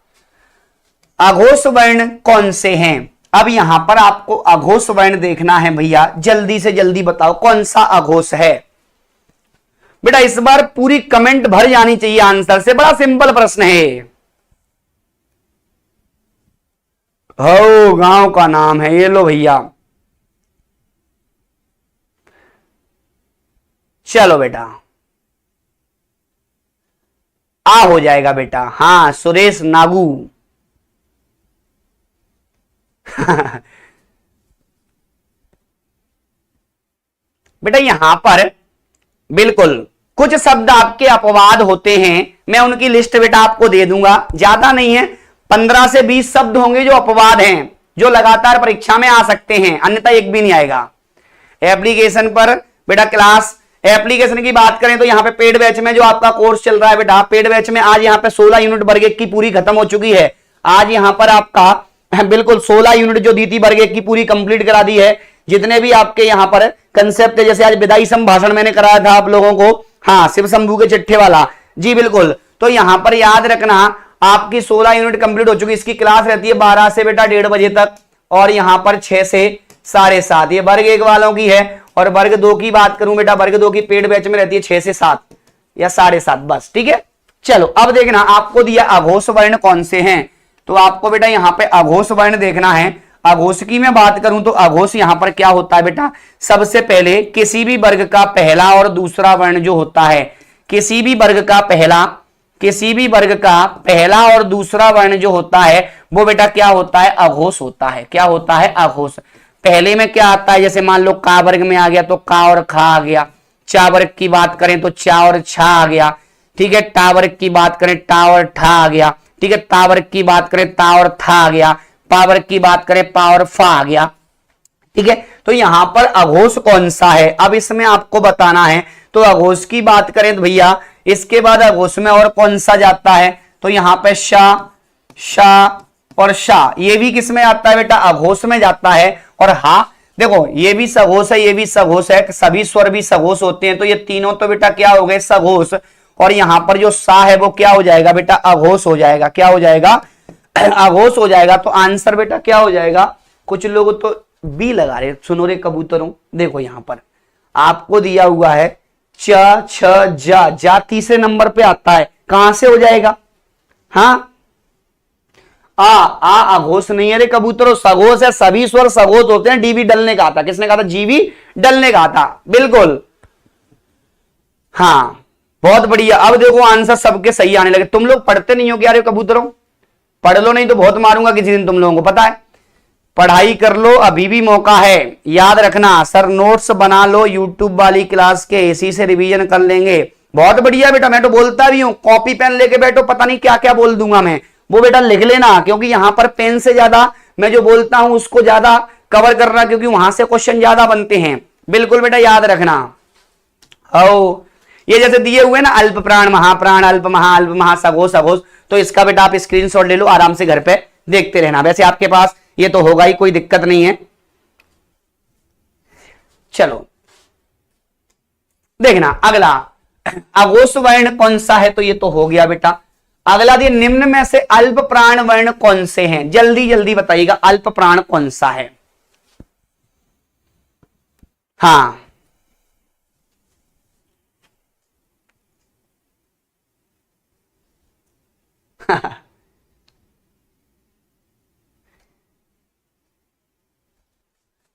अघोष वर्ण कौन से हैं? अब यहां पर आपको अघोष वर्ण देखना है भैया, जल्दी से जल्दी बताओ कौन सा अघोष है बेटा। इस बार पूरी कमेंट भर जानी चाहिए आंसर से, बड़ा सिंपल प्रश्न है। हो गांव का नाम है, ये लो भैया। चलो बेटा आ हो जाएगा बेटा, हाँ सुरेश नागू। बेटा यहां पर बिल्कुल कुछ शब्द आपके अपवाद होते हैं, मैं उनकी लिस्ट बेटा आपको दे दूंगा, ज्यादा नहीं है, 15 से 20 शब्द होंगे जो अपवाद हैं, जो लगातार परीक्षा में आ सकते हैं, अन्यथा एक भी नहीं आएगा। एप्लीकेशन पर बेटा क्लास एप्लीकेशन की बात करें तो यहाँ पे पेड बैच में जो आपका कोर्स चल रहा है बेटा, पेड बैच में आज यहाँ पे 16 यूनिट वर्ग एक की पूरी खत्म हो चुकी है। आज यहाँ पर आपका बिल्कुल 16 यूनिट जो दी थी वर्ग एक की पूरी कंप्लीट करा दी है। जितने भी आपके यहाँ पर कंसेप्ट है, जैसे आज विदाई संभाषण मैंने कराया था आप लोगों को, हाँ शिव शंभू के चिट्ठे वाला, जी बिल्कुल। तो यहां पर याद रखना आपकी 16 यूनिट कंप्लीट हो चुकी। इसकी क्लास रहती है 12 से बेटा 1:30 बजे तक, और यहां पर 6 से 7:30 ये वर्ग एक वालों की है। और वर्ग दो की बात करूं बेटा, वर्ग दो की पेड बैच में रहती है 6 से 7 या 7:30 बस, ठीक है। चलो अब देखना आपको दिया अघोष वर्ण कौन से हैं, तो आपको बेटा यहां पे अघोष वर्ण देखना है। अघोष की मैं बात करूं तो अघोष यहां पर क्या होता है बेटा, सबसे पहले किसी भी वर्ग का पहला और दूसरा वर्ण जो होता है, किसी भी वर्ग का पहला और दूसरा वर्ण जो होता है वो बेटा क्या होता है, अघोष होता है। क्या होता है, अघोष। पहले में क्या आता है, जैसे मान लो का वर्ग में आ गया तो का और खा आ गया, चा वर्ग की बात करें तो चा और छा आ गया, ठीक है। टा वर्ग की बात करें टा और ठा आ गया, ठीक है। ता वर्ग की बात करें ता और था आ गया, पा वर्ग की बात करें पा और फा आ गया, ठीक है। तो यहां पर अघोष कौन सा है, अब इसमें आपको बताना है। तो अघोष की बात करें तो भैया इसके बाद अघोष में और कौन सा जाता है, तो यहां पे शा, शा और शा, ये भी किस में आता है बेटा, अघोष में जाता है। और हा देखो ये भी सघोष है, ये भी सघोष है, सभी स्वर भी सघोष होते हैं, तो ये तीनों तो बेटा क्या हो गए, सघोष। और यहां पर जो सा है वो क्या हो जाएगा बेटा, अघोष हो जाएगा। क्या हो जाएगा, अघोष हो जाएगा। तो आंसर बेटा क्या हो जाएगा, कुछ लोग तो बी लगा रहे, सुनो रे कबूतरों, देखो यहां पर आपको दिया हुआ है च छ जा तीसरे नंबर पे आता है, कहां से हो जाएगा, हाँ आ अघोष नहीं है रे कबूतरों, सघोष है, सभी स्वर सघोष होते हैं। डीवी डलने का आता, किसने कहा था, जीवी डलने का आता, बिल्कुल, हाँ बहुत बढ़िया। अब देखो आंसर सबके सही आने लगे। तुम लोग पढ़ते नहीं हो क्या रे कबूतरों, पढ़ लो, नहीं तो बहुत मारूंगा किसी दिन तुम लोगों को, पता है। पढ़ाई कर लो, अभी भी मौका है, याद रखना। सर नोट्स बना लो यूट्यूब वाली क्लास के, इसी से रिवीजन कर लेंगे। बहुत बढ़िया बेटा, मैं तो बोलता भी हूं कॉपी पेन लेके बैठो, पता नहीं क्या क्या बोल दूंगा मैं, वो बेटा लिख लेना, क्योंकि यहां पर पेन से ज्यादा मैं जो बोलता हूं उसको ज्यादा कवर करना, क्योंकि वहां से क्वेश्चन ज्यादा बनते हैं। बिल्कुल बेटा याद रखना। ओ ये जैसे दिए हुए ना, अल्प प्राण, महाप्राण, अल्प महा, सघोष, अघोष, तो इसका बेटा आप स्क्रीनशॉट ले लो, आराम से घर पे देखते रहना। वैसे आपके पास ये तो होगा ही, कोई दिक्कत नहीं है। चलो देखना अगला, अघोष वर्ण कौन सा है, तो ये तो हो गया बेटा। अगला दिए निम्न में से अल्प प्राण वर्ण कौन से हैं, जल्दी जल्दी बताइएगा, अल्प प्राण कौन सा है। हाँ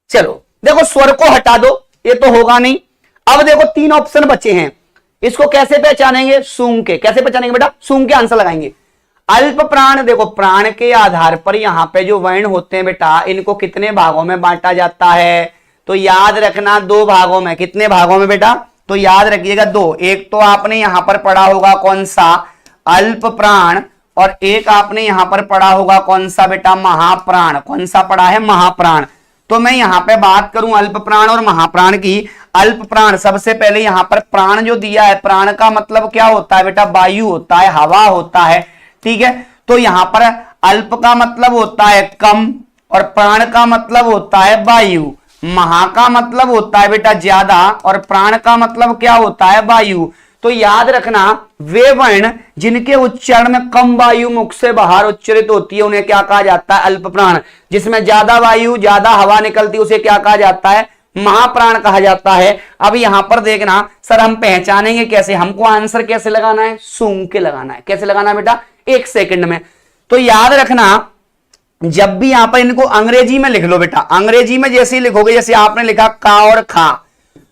चलो देखो स्वर को हटा दो, ये तो होगा नहीं। अब देखो 3 ऑप्शन बचे हैं, इसको कैसे पहचानेंगे, सूंघ के। कैसे पहचानेंगे बेटा, सूंघ के आंसर लगाएंगे। अल्प प्राण, देखो प्राण के आधार पर यहां पे जो वर्ण होते हैं बेटा, इनको कितने भागों में बांटा जाता है, तो याद रखना 2 भागों में। कितने भागों में बेटा, तो याद रखिएगा 2। एक तो आपने यहां पर पढ़ा होगा कौन सा, अल्प प्राण, और एक आपने यहां पर पढ़ा होगा कौन सा बेटा, महाप्राण। कौन सा पढ़ा है, महाप्राण। तो मैं यहां पे बात करूं अल्प प्राण और महाप्राण की। अल्प प्राण, सबसे पहले यहां पर प्राण जो दिया है, प्राण का मतलब क्या होता है बेटा, वायु होता है, हवा होता है, ठीक है। तो यहां पर अल्प का मतलब होता है कम, और प्राण का मतलब होता है वायु। महा का मतलब होता है बेटा ज्यादा, और प्राण का मतलब क्या होता है, वायु। तो याद रखना वे वर्ण जिनके उच्चारण में कम वायु मुख से बाहर उच्चरित होती है, उन्हें क्या कहा जाता है, अल्प प्राण। जिसमें ज्यादा वायु, ज्यादा हवा निकलती है, उसे क्या कहा जाता है, महाप्राण कहा जाता है। अब यहां पर देखना, सर हम पहचानेंगे कैसे, हमको आंसर कैसे लगाना है, सूंघ के लगाना है। कैसे लगाना है बेटा, 1 सेकंड में। तो याद रखना जब भी यहां पर इनको अंग्रेजी में लिख लो बेटा, अंग्रेजी में जैसे ही लिखोगे, जैसे आपने लिखा का और खा,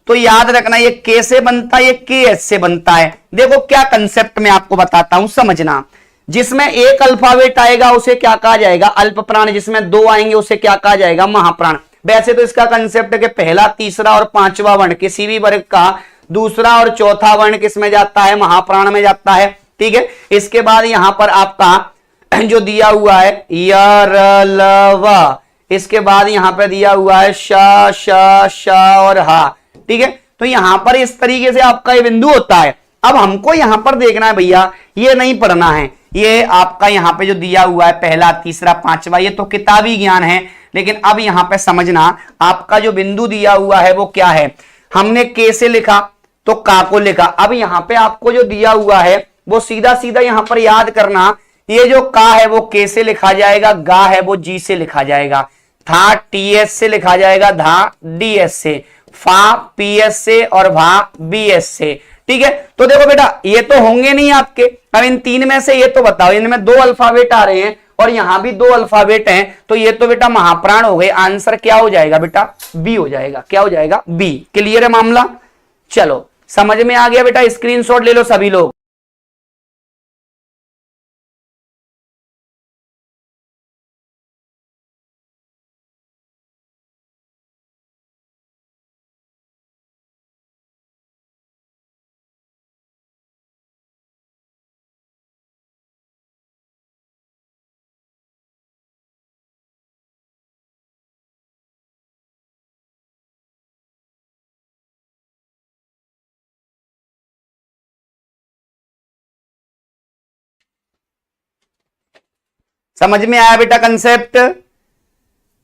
तो याद रखना ये के से बनता है, ये के एस से बनता है। देखो क्या कंसेप्ट में आपको बताता हूं, समझना। जिसमें एक अल्फाबेट आएगा उसे क्या कहा जाएगा, अल्प प्राण। जिसमें 2 आएंगे उसे क्या कहा जाएगा, महाप्राण। वैसे तो इसका कंसेप्ट है कि पहला, तीसरा और पांचवा वर्ण किसी भी वर्ग का दूसरा और चौथा वर्ण किस में जाता है, महाप्राण में जाता है। ठीक है, इसके बाद यहां पर आपका जो दिया हुआ है य र ल व, इसके बाद यहां पे दिया हुआ है श श श और हा। ठीक है, तो यहां पर इस तरीके से आपका ये बिंदु होता है। अब हमको यहां पर देखना है भैया, ये नहीं पढ़ना है, ये आपका यहां पे जो दिया हुआ है पहला, तीसरा, पांचवा, ये तो किताबी ज्ञान है। लेकिन अब यहां पे समझना, आपका जो बिंदु दिया हुआ है वो क्या है। हमने के से लिखा तो का को लिखा। अब यहां पे आपको जो दिया हुआ है वो सीधा सीधा यहां पर याद करना, ये जो का है वो के से लिखा जाएगा, गा है वो जी से लिखा जाएगा, था टीएस से लिखा जाएगा, धा डीएस से, फा पीएस से और भा बीएस से। ठीक है, तो देखो बेटा ये तो होंगे नहीं आपके। अब इन तीन में से ये तो बताओ, इनमें दो अल्फाबेट आ रहे हैं और यहां भी दो अल्फाबेट हैं, तो ये तो बेटा महाप्राण हो गए। आंसर क्या हो जाएगा बेटा, बी हो जाएगा। क्या हो जाएगा, बी। क्लियर है मामला। चलो समझ में आ गया बेटा, स्क्रीनशॉट ले लो सभी लोग। समझ में आया बेटा कंसेप्ट।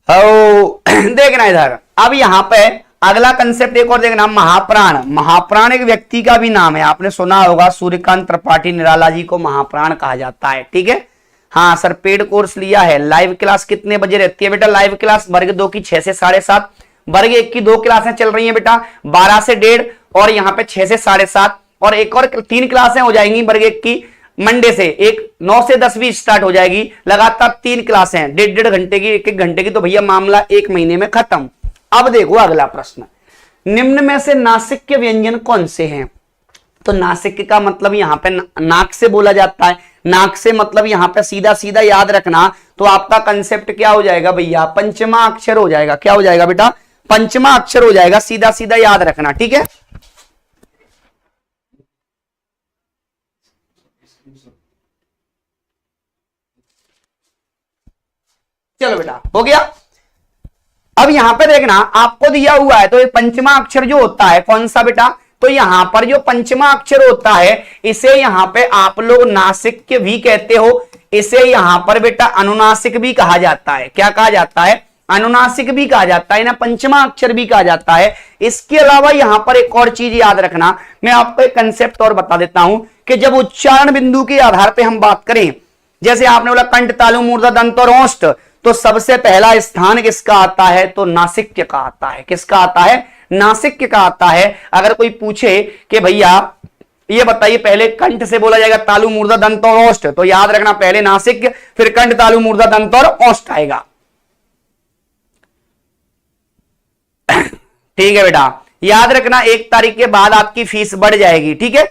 हो देखना इधर, अब यहां पे अगला कंसेप्ट एक और देखना, महाप्राण। महाप्राण एक व्यक्ति का भी नाम है, आपने सुना होगा सूर्यकांत त्रिपाठी निराला जी को महाप्राण कहा जाता है। ठीक है, हाँ सर पेड कोर्स लिया है। लाइव क्लास कितने बजे रहती है बेटा, लाइव क्लास वर्ग 2 की 6 से 7:30, वर्ग 1 की 2 क्लासें चल रही हैं बेटा, 12 से 1:30 और यहाँ पे 6 से 7:30, और एक और 3 क्लासें हो जाएंगी वर्ग 1 की मंडे से, एक 9 से 10 भी स्टार्ट हो जाएगी। लगातार 3 क्लासें 1.5 घंटे की, 1 घंटे की, तो भैया मामला 1 महीने में खत्म। अब देखो अगला प्रश्न, निम्न में से नासिक्य व्यंजन कौन से हैं। तो नासिक का मतलब यहां पे नाक से बोला जाता है, नाक से मतलब यहां पे सीधा सीधा याद रखना, तो आपका कंसेप्ट क्या हो जाएगा भैया, पंचमा अक्षर हो जाएगा। क्या हो जाएगा बेटा, पंचमा अक्षर हो जाएगा, सीधा सीधा याद रखना। ठीक है, चलो बेटा हो गया। अब यहां पे देखना, आपको दिया हुआ है तो ये पंचमा अक्षर जो होता है कौन सा बेटा, तो यहां पर जो पंचमा अक्षर होता है इसे यहां पे आप लोग नासिक भी कहते हो, इसे यहां पर बेटा अनुनासिक भी कहा जाता है। क्या कहा जाता है, अनुनासिक भी कहा जाता है ना, पंचमा अक्षर भी कहा जाता है। इसके अलावा यहां पर एक और चीज याद रखना, मैं आपको एक कंसेप्ट और बता देता हूं कि जब उच्चारण बिंदु के आधार पर हम बात करें, जैसे आपने बोला कंठ, तालु, मूर्धा, दंत और ओष्ठ, तो सबसे पहला स्थान किसका आता है, तो नासिक्य का आता है। किसका आता है, नासिक्य का आता है। अगर कोई पूछे कि भैया ये बताइए पहले कंठ से बोला जाएगा तालु, मूर्धा, दंत और ओष्ठ, तो याद रखना पहले नासिक्य, फिर कंठ, तालु, मूर्धा, दंत और ओष्ठ आएगा। ठीक है बेटा, याद रखना 1 तारीख के बाद आपकी फीस बढ़ जाएगी। ठीक है,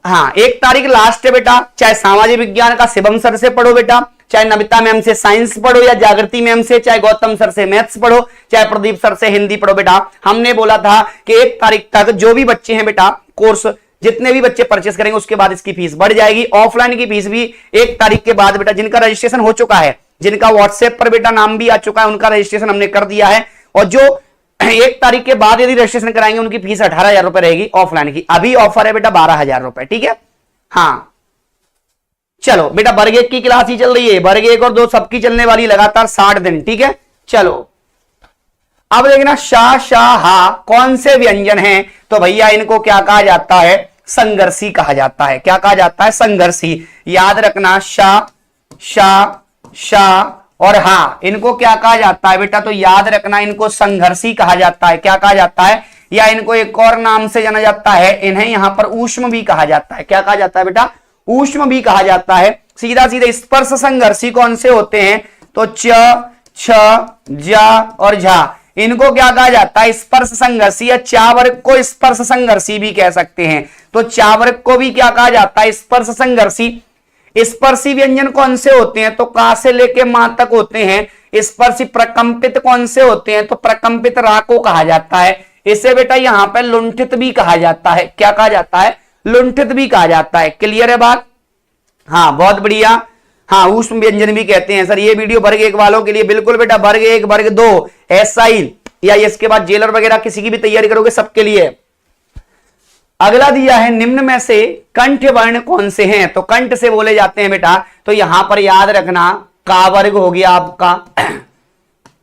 हाँ 1 तारीख लास्ट है बेटा। चाहे सामाजिक विज्ञान का शिवम सर से पढ़ो बेटा, चाहे नमिता मैम से साइंस पढ़ो, या जागृति मैम से, चाहे गौतम सर से मैथ्स पढ़ो, चाहे प्रदीप सर से हिंदी पढ़ो बेटा। हमने बोला था कि 1 तारीख तक जो भी बच्चे हैं बेटा, कोर्स जितने भी बच्चे परचेस करेंगे उसके बाद इसकी फीस बढ़ जाएगी। ऑफलाइन की फीस भी 1 तारीख के बाद बेटा, जिनका रजिस्ट्रेशन हो चुका है, जिनका व्हाट्सएप पर बेटा नाम भी आ चुका है, उनका रजिस्ट्रेशन हमने कर दिया है। और जो 1 तारीख के बाद यदि रजिस्ट्रेशन कराएंगे उनकी फीस 18,000 रुपए रहेगी ऑफलाइन की। अभी ऑफर है बेटा 12,000 रुपए। ठीक है, हाँ चलो बेटा वर्ग 1 की क्लास ही चल रही है, वर्ग 1 और 2 सबकी चलने वाली लगातार 60 दिन। ठीक है, चलो अब देखना, शा, शा, हा कौन से व्यंजन हैं, तो भैया इनको क्या कहा जाता है, संघर्षी कहा जाता है। क्या कहा जाता है, संघर्षी। याद रखना शा, शा, शा और हा, इनको क्या कहा जाता है बेटा, तो याद रखना इनको संघर्षी कहा जाता है। क्या कहा जाता है, या इनको एक और नाम से जाना जाता है, इन्हें यहां पर ऊष्म भी कहा जाता है। क्या कहा जाता है बेटा, ऊष्म भी कहा जाता है। सीधा सीधा स्पर्श संघर्षी कौन से होते हैं, तो च, छ, जा और झा, इनको क्या कहा जाता है, स्पर्श संघर्षी, या चावर्ग को स्पर्श संघर्षी भी कह सकते हैं। तो चावर्ग को भी क्या कहा जाता है, स्पर्श संघर्षी। स्पर्शी व्यंजन कौन से होते हैं? तो का से लेके मां तक होते हैं। स्पर्शी प्रकंपित कौन से होते हैं? तो प्रकंपित रा को कहा जाता है। इसे बेटा यहां पर लुंठित भी कहा जाता है। क्या कहा जाता है? लुंठित भी कहा जाता है। क्लियर है बात? हाँ, बहुत बढ़िया। हाँ, ऊष्म व्यंजन भी कहते हैं सर। ये वीडियो वर्ग 1 वालों के लिए बिल्कुल बेटा, वर्ग 1 वर्ग 2 एसआई या इसके बाद जेलर वगैरह किसी की भी तैयारी करोगे सबके लिए। अगला दिया है निम्न में से कंठ वर्ण कौन से हैं? तो कंठ से बोले जाते हैं बेटा, तो यहां पर याद रखना का वर्ग हो गया आपका,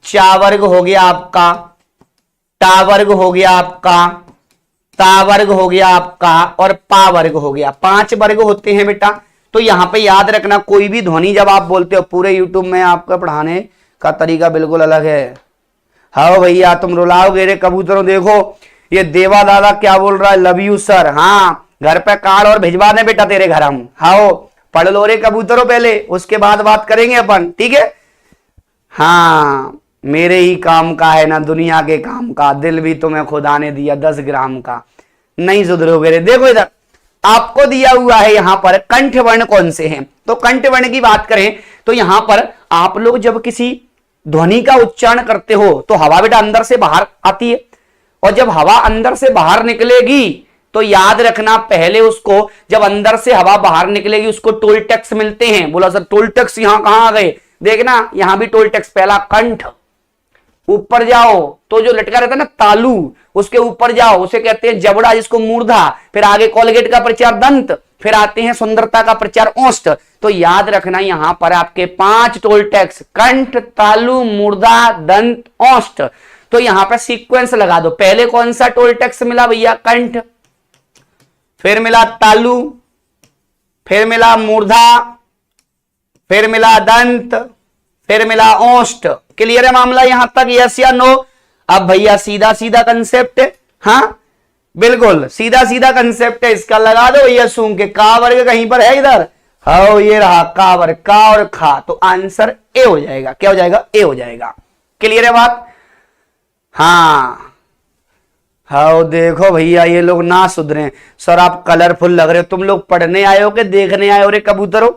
चा वर्ग हो गया आपका, टा वर्ग हो गया आपका, ता वर्ग हो गया आपका और पा वर्ग हो गया। 5 वर्ग होते हैं बेटा। तो यहां पे याद रखना कोई भी ध्वनि जब आप बोलते हो, पूरे यूट्यूब में आपका पढ़ाने का तरीका बिल्कुल अलग है। हाँ भैया, तुम रुलाओगे रे कबूतरों। देखो ये देवा दादा क्या बोल रहा है, लव यू सर। हाँ, घर पे कार्ड और भिजवा दे बेटा तेरे घर हम। हाँ, पढ़ लो रे कबूतरों पहले, उसके बाद बात करेंगे अपन, ठीक है। हाँ, मेरे ही काम का है ना दुनिया के काम का, दिल भी तुम्हें खुदा ने दिया 10 ग्राम का, नहीं सुधरोगे रे। देखो इधर आपको दिया हुआ है यहां पर कंठ वर्ण कौन से हैं। तो कंठ वर्ण की बात करें तो यहां पर आप लोग जब किसी ध्वनि का उच्चारण करते हो तो हवा बेटा अंदर से बाहर आती है, और जब हवा अंदर से बाहर निकलेगी तो याद रखना पहले उसको, जब अंदर से हवा बाहर निकलेगी उसको टोल टैक्स मिलते हैं। बोला सर टोल टैक्स यहां कहां आ गए? देखना यहां भी टोल टैक्स। पहला कंठ, ऊपर जाओ तो जो लटका रहता है ना तालू, उसके ऊपर जाओ उसे कहते हैं जबड़ा, जिसको मूर्धा। फिर आगे कोलगेट का प्रचार दंत, फिर आते हैं सुंदरता का प्रचार ओष्ठ। तो याद रखना यहां पर आपके 5 टोल टैक्स, कंठ, तालु, मूर्धा, दंत, ओष्ठ। तो यहां पर सीक्वेंस लगा दो। पहले कौन सा टोल टैक्स मिला भैया? कंठ, फिर मिला तालु, फिर मिला मूर्धा, फिर मिला दंत, फिर मिला ओष्ठ। क्लियर है मामला यहां तक? यस या नो? अब भैया सीधा सीधा कंसेप्ट है। हाँ बिल्कुल सीधा सीधा कंसेप्ट है इसका। लगा दो भैया सूंघ के, का वर्ग कहीं पर है इधर? हाँ, ये रहा का वर्ग, का और खा। तो आंसर ए हो जाएगा। क्या हो जाएगा? ए हो जाएगा। क्लियर है बात? हाँ हाँ, देखो भैया ये लोग ना सुधरे। सर आप कलरफुल लग रहे हो। तुम लोग पढ़ने आए हो कि देखने आए हो रे कबूतरों?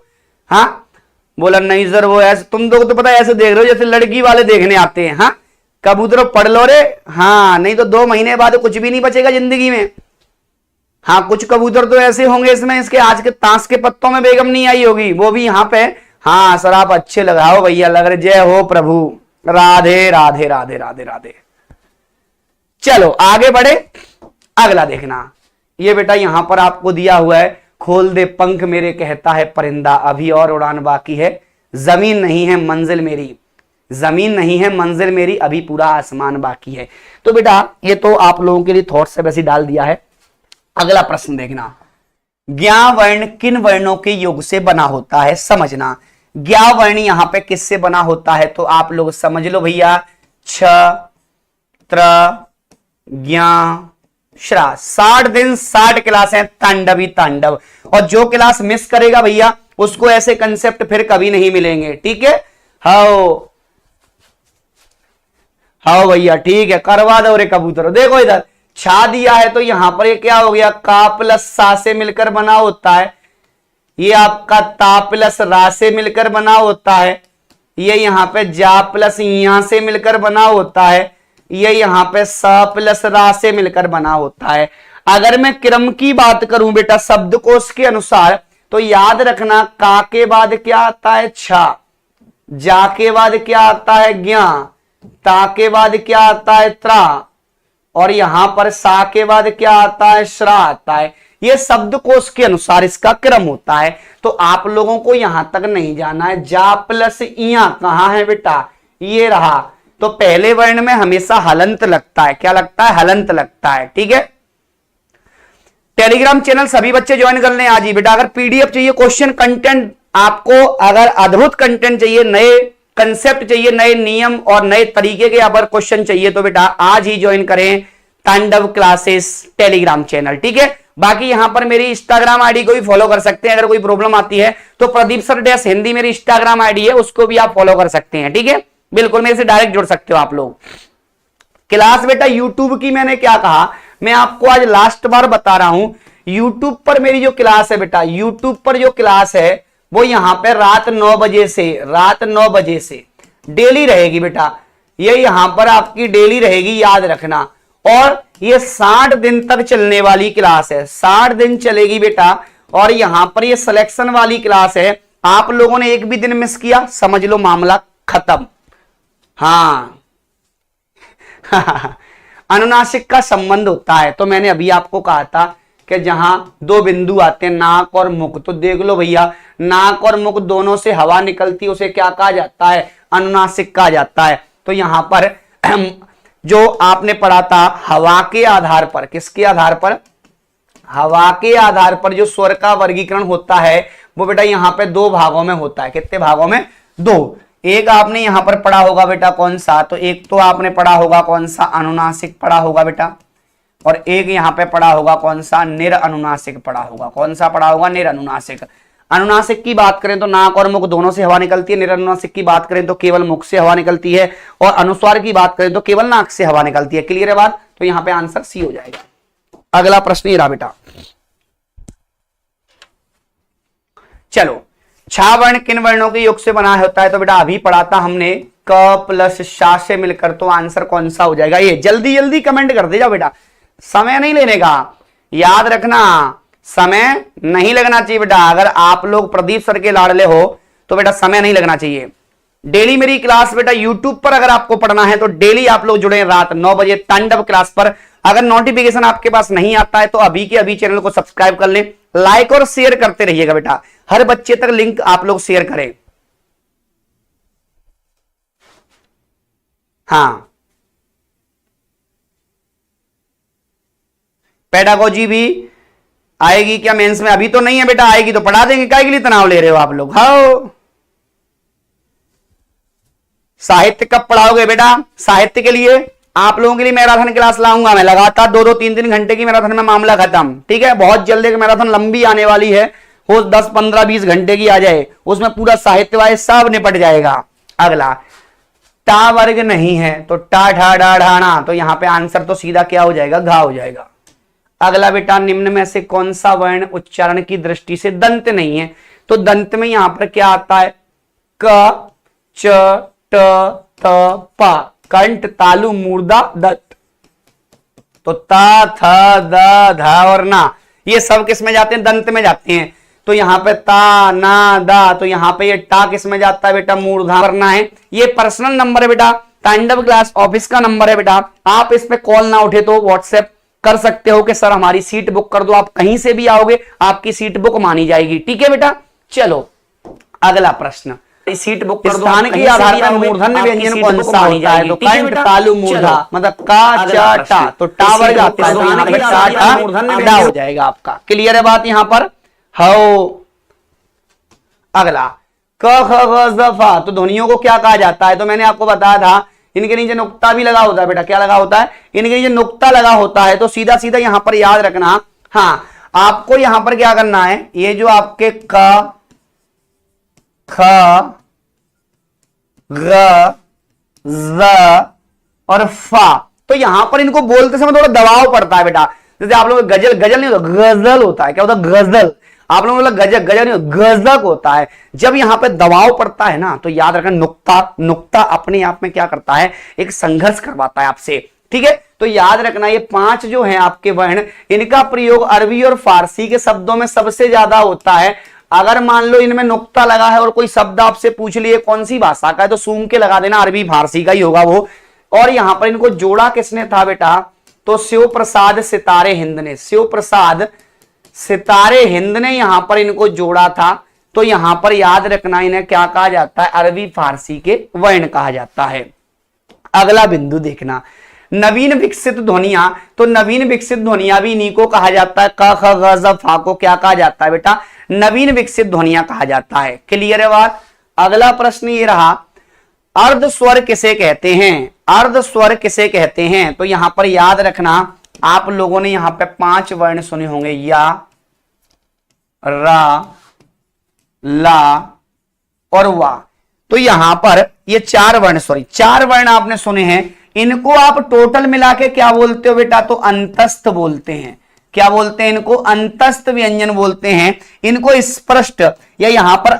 हाँ, बोला नहीं सर वो ऐसे, तुम लोग तो पता है ऐसे देख रहे हो जैसे लड़की वाले देखने आते हैं। हाँ, कबूतरों पढ़ लो रे। हाँ, नहीं तो 2 महीने बाद कुछ भी नहीं बचेगा जिंदगी में। हाँ, कुछ कबूतर तो ऐसे होंगे इसमें, इसके आज के ताश के पत्तों में बेगम नहीं आई होगी, वो भी यहाँ पे। हाँ सर आप अच्छे लगाओ भैया, लग रहे। जय हो प्रभु, राधे राधे राधे राधे राधे। चलो आगे बढ़े। अगला देखना, ये बेटा यहां पर आपको दिया हुआ है, खोल दे पंख मेरे कहता है परिंदा, अभी और उड़ान बाकी है, जमीन नहीं है मंजिल मेरी, जमीन नहीं है मंजिल मेरी, अभी पूरा आसमान बाकी है। तो बेटा ये तो आप लोगों के लिए थॉट से वैसे डाल दिया है। अगला प्रश्न देखना, ज्ञा वर्ण किन वर्णों के योग से बना होता है? समझना, ज्ञा वर्ण यहां पे किससे बना होता है? तो आप लोग समझ लो भैया, छ, त्र, ज्ञा, श्रा। 60 दिन 60 क्लास है, तांडवी तांडव। और जो क्लास मिस करेगा भैया उसको ऐसे कंसेप्ट फिर कभी नहीं मिलेंगे, ठीक है। हाओ हाओ भैया, ठीक है, करवा दो रे कबूतर। देखो इधर छा दिया है तो यहां पर ये क्या हो गया, का प्लस सा से मिलकर बना होता है। ये आपका ता प्लस रा से मिलकर बना होता है। ये यहां पे जा प्लस यहां से मिलकर बना होता है। ये यहां पे सा प्लस रा से मिलकर बना होता है। अगर मैं क्रम की बात करूं बेटा शब्दकोश के अनुसार, तो याद रखना का के बाद क्या आता है? छा, जा के बाद क्या आता है? ज्ञा, ता के बाद क्या आता है? त्रा, और यहां पर सा के बाद क्या आता है? श्रा आता है। ये शब्दकोश के अनुसार इसका क्रम होता है। तो आप लोगों को यहां तक नहीं जाना है। जा प्लस इया कहां है बेटा? ये रहा। तो पहले वर्ण में हमेशा हलंत लगता है। क्या लगता है? हलंत लगता है, ठीक है। टेलीग्राम चैनल सभी बच्चे ज्वाइन कर लें आज ही बेटा। अगर पीडीएफ चाहिए, क्वेश्चन कंटेंट आपको, अगर अद्भुत कंटेंट चाहिए, नए कंसेप्ट चाहिए, नए नियम और नए तरीके के अगर क्वेश्चन चाहिए, तो बेटा आज ही ज्वाइन करें तांडव क्लासेस टेलीग्राम चैनल, ठीक है। बाकी यहां पर मेरी इंस्टाग्राम आईडी को भी फॉलो कर सकते हैं। अगर कोई प्रॉब्लम आती है तो प्रदीप सर डैश हिंदी मेरी इंस्टाग्राम आईडी है, उसको भी आप फॉलो कर सकते हैं, ठीक है। बिल्कुल मेरे से डायरेक्ट जुड़ सकते हो आप लोग। क्लास बेटा यूट्यूब की मैंने क्या कहा, मैं आपको आज लास्ट बार बता रहा हूं। यूट्यूब पर मेरी जो क्लास है बेटा, यूट्यूब पर जो क्लास है वो यहां पे रात 9 बजे से डेली रहेगी बेटा। ये यहां पर आपकी डेली रहेगी, याद रखना। और ये 60 दिन तक चलने वाली क्लास है, 60 दिन चलेगी बेटा। और यहां पर ये सिलेक्शन वाली क्लास है। आप लोगों ने एक भी दिन मिस किया, समझ लो मामला खत्म। हाँ अनुनासिक का संबंध होता है, तो मैंने अभी आपको कहा था कि जहां दो बिंदु आते हैं, नाक और मुख, तो देख लो भैया, नाक और मुख दोनों से हवा निकलती है, उसे क्या कहा जाता है? अनुनासिक कहा जाता है। तो यहां पर जो आपने पढ़ा था हवा के आधार पर, किसके आधार पर? हवा के आधार पर जो स्वर का वर्गीकरण होता है वो बेटा यहां पे 2 भागों में होता है। कितने भागों में? 2। एक आपने यहां पर पढ़ा होगा बेटा कौन सा? तो एक तो आपने पढ़ा होगा कौन सा? अनुनासिक पढ़ा होगा बेटा। और एक यहां पे पढ़ा होगा कौन सा? निरअनुनासिक पढ़ा होगा। कौन सा पढ़ा होगा? निरअनुनासिक। अनुनासिक की बात करें तो नाक और मुख दोनों से हवा निकलती है। निरअनुनासिक की बात करें तो केवल मुख से हवा निकलती है। और अनुस्वार की बात करें तो केवल नाक से हवा निकलती है। क्लियर है बात? तो यहां पे आंसर सी हो जाएगा। अगला प्रश्न ये रहा बेटा, चलो, छा वर्ण किन वर्णों के योग से बना होता है? तो बेटा अभी पढ़ा था हमने, क प्लस शा से मिलकर। तो आंसर कौन सा हो जाएगा? ये जल्दी जल्दी कमेंट कर दे जाओ बेटा, समय नहीं लेने का, याद रखना समय नहीं लगना चाहिए बेटा। अगर आप लोग प्रदीप सर के लाडले हो तो बेटा समय नहीं लगना चाहिए। डेली मेरी क्लास बेटा यूट्यूब पर अगर आपको पढ़ना है तो डेली आप लोग जुड़े रात 9 बजे तांडव क्लास पर। अगर नोटिफिकेशन आपके पास नहीं आता है तो अभी के अभी चैनल को सब्सक्राइब कर लें, लाइक और शेयर करते रहिएगा बेटा, हर बच्चे तक लिंक आप लोग शेयर करें। हाँ, पेडागोजी भी आएगी क्या मेंस में? अभी तो नहीं है बेटा, आएगी तो पढ़ा देंगे, काहे के लिए तनाव ले रहे हो आप लोग? हाँ, साहित्य कब पढ़ाओगे बेटा? साहित्य के लिए आप लोगों के लिए मैराथन क्लास लाऊंगा मैं, लगातार 2-2 3-3 घंटे की मैराथन में मामला खत्म। ठीक है, बहुत जल्दी एक मैराथन लंबी आने वाली है, हो 10 15 20 घंटे की आ जाए, उसमें पूरा साहित्य वाय सब निपट जाएगा। अगला, टा वर्ग नहीं है तो टा ठा डा ढाना, तो यहां पे आंसर तो सीधा क्या हो जाएगा? घा हो जाएगा। अगला बेटा, निम्न में से कौन सा वर्ण उच्चारण की दृष्टि से दंत नहीं है? तो दंत में यहां पर क्या आता है? क च ट त प, कंठ तालु मूर्धा दत्त। तो ता थ द ध और ना, ये सब किस में जाते हैं? दंत में जाते हैं। तो यहां पे ता ना दा, तो यहां पे ये टा किस में जाता है बेटा? मूर्धा करना है। ये पर्सनल नंबर है बेटा, तांडव क्लास ऑफिस का नंबर है बेटा। आप इस पे कॉल ना उठे तो व्हाट्सएप कर सकते हो कि सर हमारी सीट बुक कर दो। आप कहीं से भी आओगे आपकी सीट बुक मानी जाएगी। ठीक है बेटा, चलो अगला प्रश्न, सीट बुक कर दो। स्थान के आधार पर मूर्धन्य व्यंजन कौन सा होता है? तो कंठ तालु मूर्धा, मतलब का चा टा, तो टा वर्ग आता है, तो यहां पे टा टा मूर्धन्य हो जाएगा आपका। क्लियर है बात यहां पर? हो। अगला, क ख ग ज फा, तो ध्वनियों को क्या कहा जाता है? तो मैंने आपको बताया था इनके नीचे नुक्ता भी लगा होता है बेटा। क्या लगा होता है? इनके नीचे नुक्ता लगा होता है। तो सीधा सीधा यहां पर याद रखना। हाँ, आपको यहां पर क्या करना है, ये जो आपके क ख ग ज और फा, तो यहां पर इनको बोलते समय थोड़ा दबाव पड़ता है बेटा। जैसे आप लोग गजल, गजल नहीं होता, गजल होता है। क्या होता है? गजल। आप लोगों को गजल, गजल नहीं, गजक होता है। जब यहां पे दबाव पड़ता है ना, तो याद रखना नुक्ता, नुक्ता अपने आप में क्या करता है? एक संघर्ष करवाता है आपसे। ठीक है, तो याद रखना ये 5 जो है आपके वर्ण, इनका प्रयोग अरबी और फारसी के शब्दों में सबसे ज्यादा होता है। अगर मान लो इनमें नुक्ता लगा है और कोई शब्द आपसे पूछ लिए कौन सी भाषा का है, तो सूंघ के लगा देना अरबी फारसी का ही होगा वो। और यहां पर इनको जोड़ा किसने था बेटा? तो शिव प्रसाद सितारे हिंद ने, शिव प्रसाद सितारे हिंद ने यहां पर इनको जोड़ा था। तो यहां पर याद रखना इन्हें क्या कहा जाता है? अरबी फारसी के वर्ण कहा जाता है। अगला बिंदु देखना, नवीन विकसित ध्वनिया, तो नवीन विकसित ध्वनिया भी इन्हीं को कहा जाता है। क ख ग ज फा को क्या कहा जाता है बेटा? नवीन विकसित ध्वनिया कहा जाता है। क्लियर है बात? अगला प्रश्न ये रहा, अर्ध स्वर किसे कहते हैं? अर्ध स्वर किसे कहते हैं? तो यहां पर याद रखना, आप लोगों ने यहां पे 5 वर्ण सुने होंगे, या, रा, ला और वा। तो यहां पर ये 4 वर्ण, सॉरी 4 वर्ण आपने सुने हैं। इनको आप टोटल मिला के क्या बोलते हो बेटा? तो अंतस्थ बोलते हैं। क्या बोलते हैं इनको, अंतस्थ व्यंजन बोलते हैं। इनको स्पष्ट या यहां पर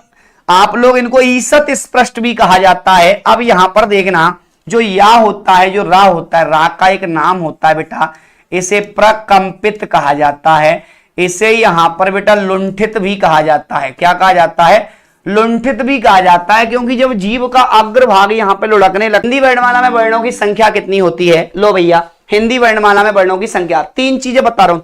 आप लोग इनको ईसत स्पष्ट भी कहा जाता है। अब यहां पर देखना, जो या होता है, जो रा होता है, रा का एक नाम होता है बेटा, इसे प्रकंपित कहा जाता है। इसे यहां पर बेटा लुंठित भी कहा जाता है। क्या कहा जाता है, लुंठित भी कहा जाता है, क्योंकि जब जीव का अग्रभाग यहां पे लुढ़कने लगता है। हिंदी वर्णमाला में वर्णों की संख्या कितनी होती है, लो भैया, हिंदी वर्णमाला में वर्णों की संख्या, तीन चीजें बता रहा हूं।